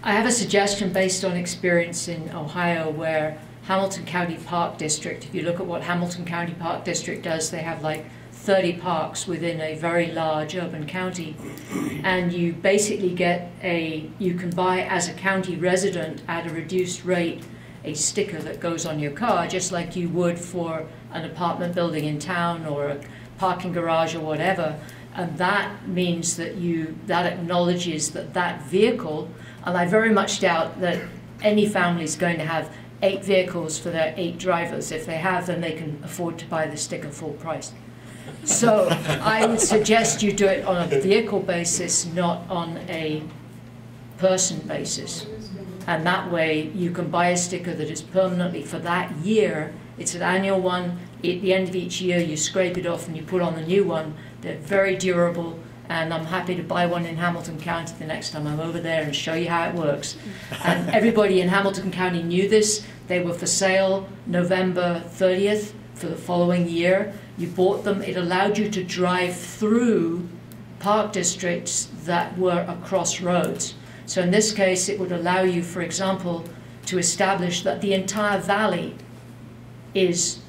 I have a suggestion based on experience in Ohio where Hamilton County Park District, if you look at what Hamilton County Park District does, they have like 30 parks within a very large urban county. And you basically get you can buy as a county resident at a reduced rate a sticker that goes on your car, just like you would for an apartment building in town or a parking garage or whatever. And that means that that acknowledges that vehicle, and I very much doubt that any family is going to have 8 vehicles for their 8 drivers. If they have, then they can afford to buy the sticker full price. So I would suggest you do it on a vehicle basis, not on a person basis. And that way you can buy a sticker that is permanently for that year. It's an annual one. At the end of each year you scrape it off and you put on the new one. They're very durable, and I'm happy to buy one in Hamilton County the next time I'm over there and show you how it works. And everybody in Hamilton County knew this. They were for sale November 30th for the following year. You bought them. It allowed you to drive through park districts that were across roads. So in this case, it would allow you, for example, to establish that the entire valley is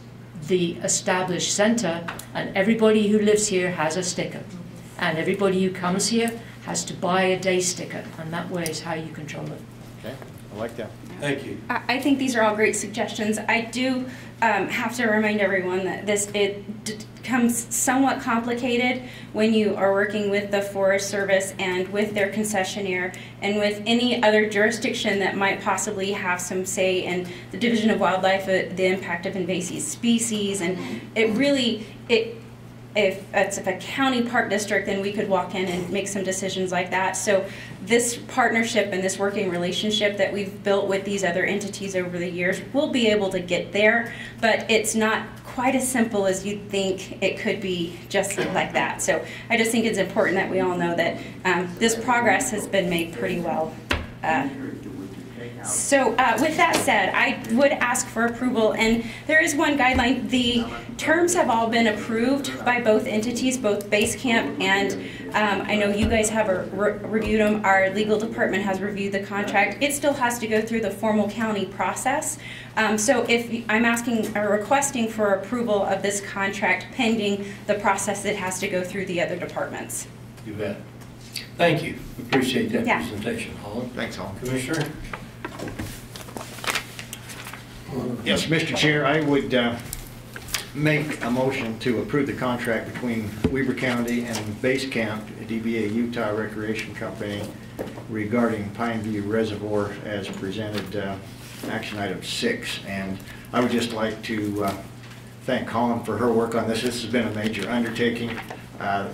the established center, and everybody who lives here has a sticker. And everybody who comes here has to buy a day sticker, and that way is how you control it. Okay, I like that. Thank you. I think these are all great suggestions. I do have to remind everyone that it becomes somewhat complicated when you are working with the Forest Service and with their concessionaire and with any other jurisdiction that might possibly have some say in the Division of Wildlife, the impact of invasive species, and it really, if it's a county park district, then we could walk in and make some decisions like that. So this partnership and this working relationship that we've built with these other entities over the years, we'll be able to get there, but it's not quite as simple as you'd think it could be just like that. So I just think it's important that we all know that this progress has been made pretty well. So with that said, I would ask for approval, and there is one guideline. The terms have all been approved by both entities, both Base Camp and I know you guys have reviewed them. Our legal department has reviewed the contract. It still has to go through the formal county process. So if I'm asking or requesting for approval of this contract pending the process that has to go through the other departments. You bet. Thank you. Appreciate that Yeah. presentation, Holland. Thanks, Holland. Commissioner? Yes, Mr. Chair, I would make a motion to approve the contract between Weber County and Base Camp, DBA Utah Recreation Company, regarding Pine View Reservoir as presented, action item 6. And I would just like to thank Holland for her work on this. This has been a major undertaking.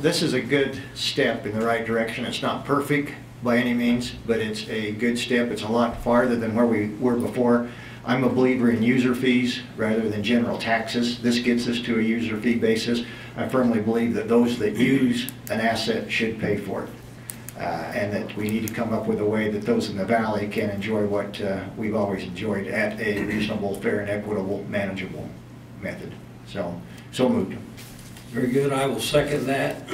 This is a good step in the right direction. It's not perfect by any means, but it's a good step. It's a lot farther than where we were before. I'm a believer in user fees rather than general taxes. This gets us to a user fee basis. I firmly believe that those that use an asset should pay for it. And that we need to come up with a way that those in the valley can enjoy what we've always enjoyed at a reasonable, fair, and equitable, manageable method. So moved. Very good. I will second that.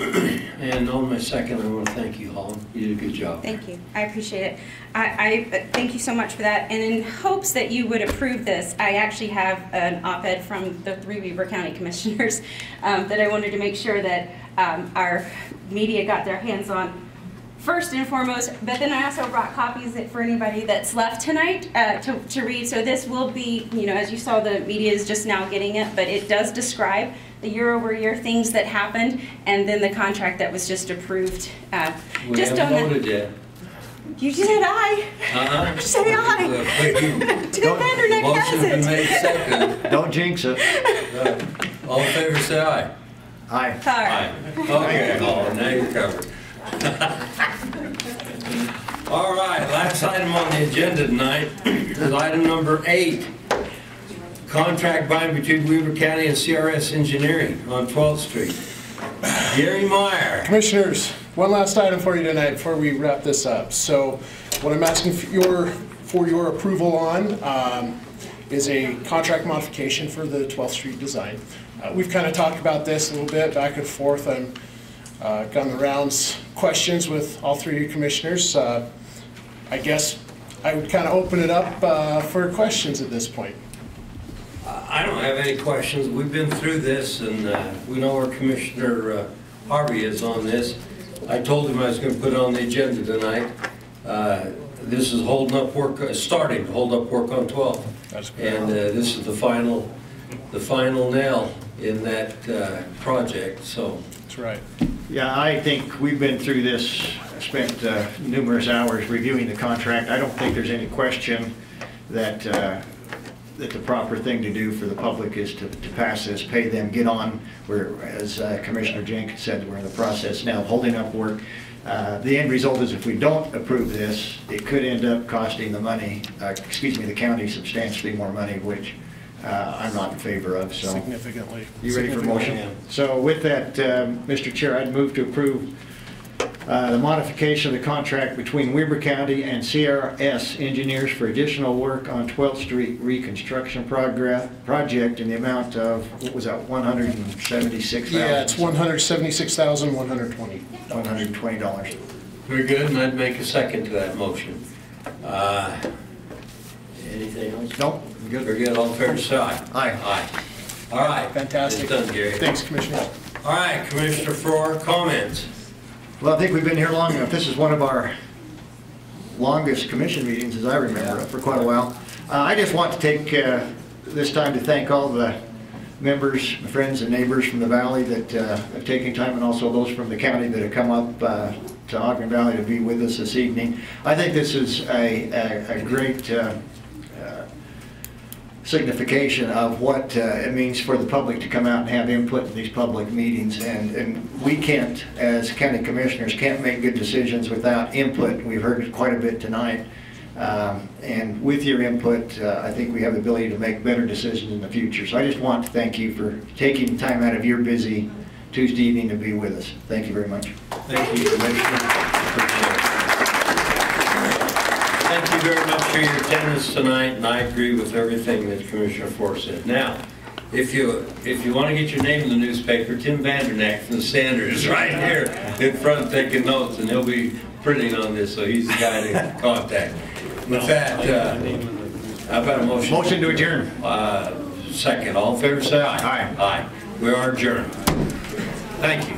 And on my second, I want to thank you, Holland. You did a good job. Thank you. I appreciate it. I thank you so much for that. And in hopes that you would approve this, I actually have an op-ed from the 3 Weber County Commissioners that I wanted to make sure that our media got their hands on first and foremost, but then I also brought copies for anybody that's left tonight to read. So this will be, as you saw, the media is just now getting it, but it does describe the year-over-year things that happened, and then the contract that was just approved. We haven't voted yet. You said aye. Say aye. Tim Vanderneck has Motion's been it. made second. Don't jinx it. All in favor, say aye. Aye. Aye. Okay, oh, now you're covered. All right, last item on the agenda tonight is item number 8. Contract by and between Weber County and CRS Engineering on 12th Street. Gary Meyer. Commissioners, one last item for you tonight before we wrap this up. So what I'm asking for your approval on is a contract modification for the 12th Street design. We've kind of talked about this a little bit back and forth. I'm gone the rounds questions with all 3 of you commissioners. I guess I would kind of open it up for questions at this point. I don't have any questions. We've been through this, and we know where Commissioner Harvey is on this. I told him I was going to put it on the agenda tonight. This is holding up work, starting to hold up work on 12th. That's great. And this is the final nail in that project. So that's right. Yeah, I think we've been through this, spent numerous hours reviewing the contract. I don't think there's any question that that the proper thing to do for the public is to pass this, pay them, get on. We're, as Commissioner Jenkins said, we're in the process now of holding up work. The end result is if we don't approve this, it could end up costing the county substantially more money, which I'm not in favor of. So, significantly. You ready for motion? So with that, Mr. Chair, I'd move to approve the modification of the contract between Weber County and CRS Engineers for additional work on 12th Street reconstruction project in the amount of, what was that, $176,000? Yeah, it's $176,120. $120. very good, and I'd make a second to that motion. Anything else? Nope. Good. Very good. All fair to say aye. Aye. Aye. All right. Fantastic. It's done, Gary. Thanks, Commissioner. All right, Commissioner Farrar, comments. Well, I think we've been here long enough. This is one of our longest commission meetings, as I remember, for quite a while. I just want to take this time to thank all the members, friends, and neighbors from the valley that have taken time, and also those from the county that have come up to Ogden Valley to be with us this evening. I think this is a great signification of what it means for the public to come out and have input in these public meetings, and we can't, as county commissioners, can't make good decisions without input. We've heard it quite a bit tonight, and with your input, I think we have the ability to make better decisions in the future. So I just want to thank you for taking time out of your busy Tuesday evening to be with us. Thank you very much. Thank you, Commissioner. Appreciate it. Thank you very much for your attendance tonight, and I agree with everything that Commissioner Forrest said. Now, if you want to get your name in the newspaper, Tim Vanderneck from the Standard is right here in front taking notes, and he'll be printing on this, so he's the guy to contact. With that, how about a motion? Motion to adjourn. Second. All in favor, say aye. Aye. Aye. We are adjourned. Thank you.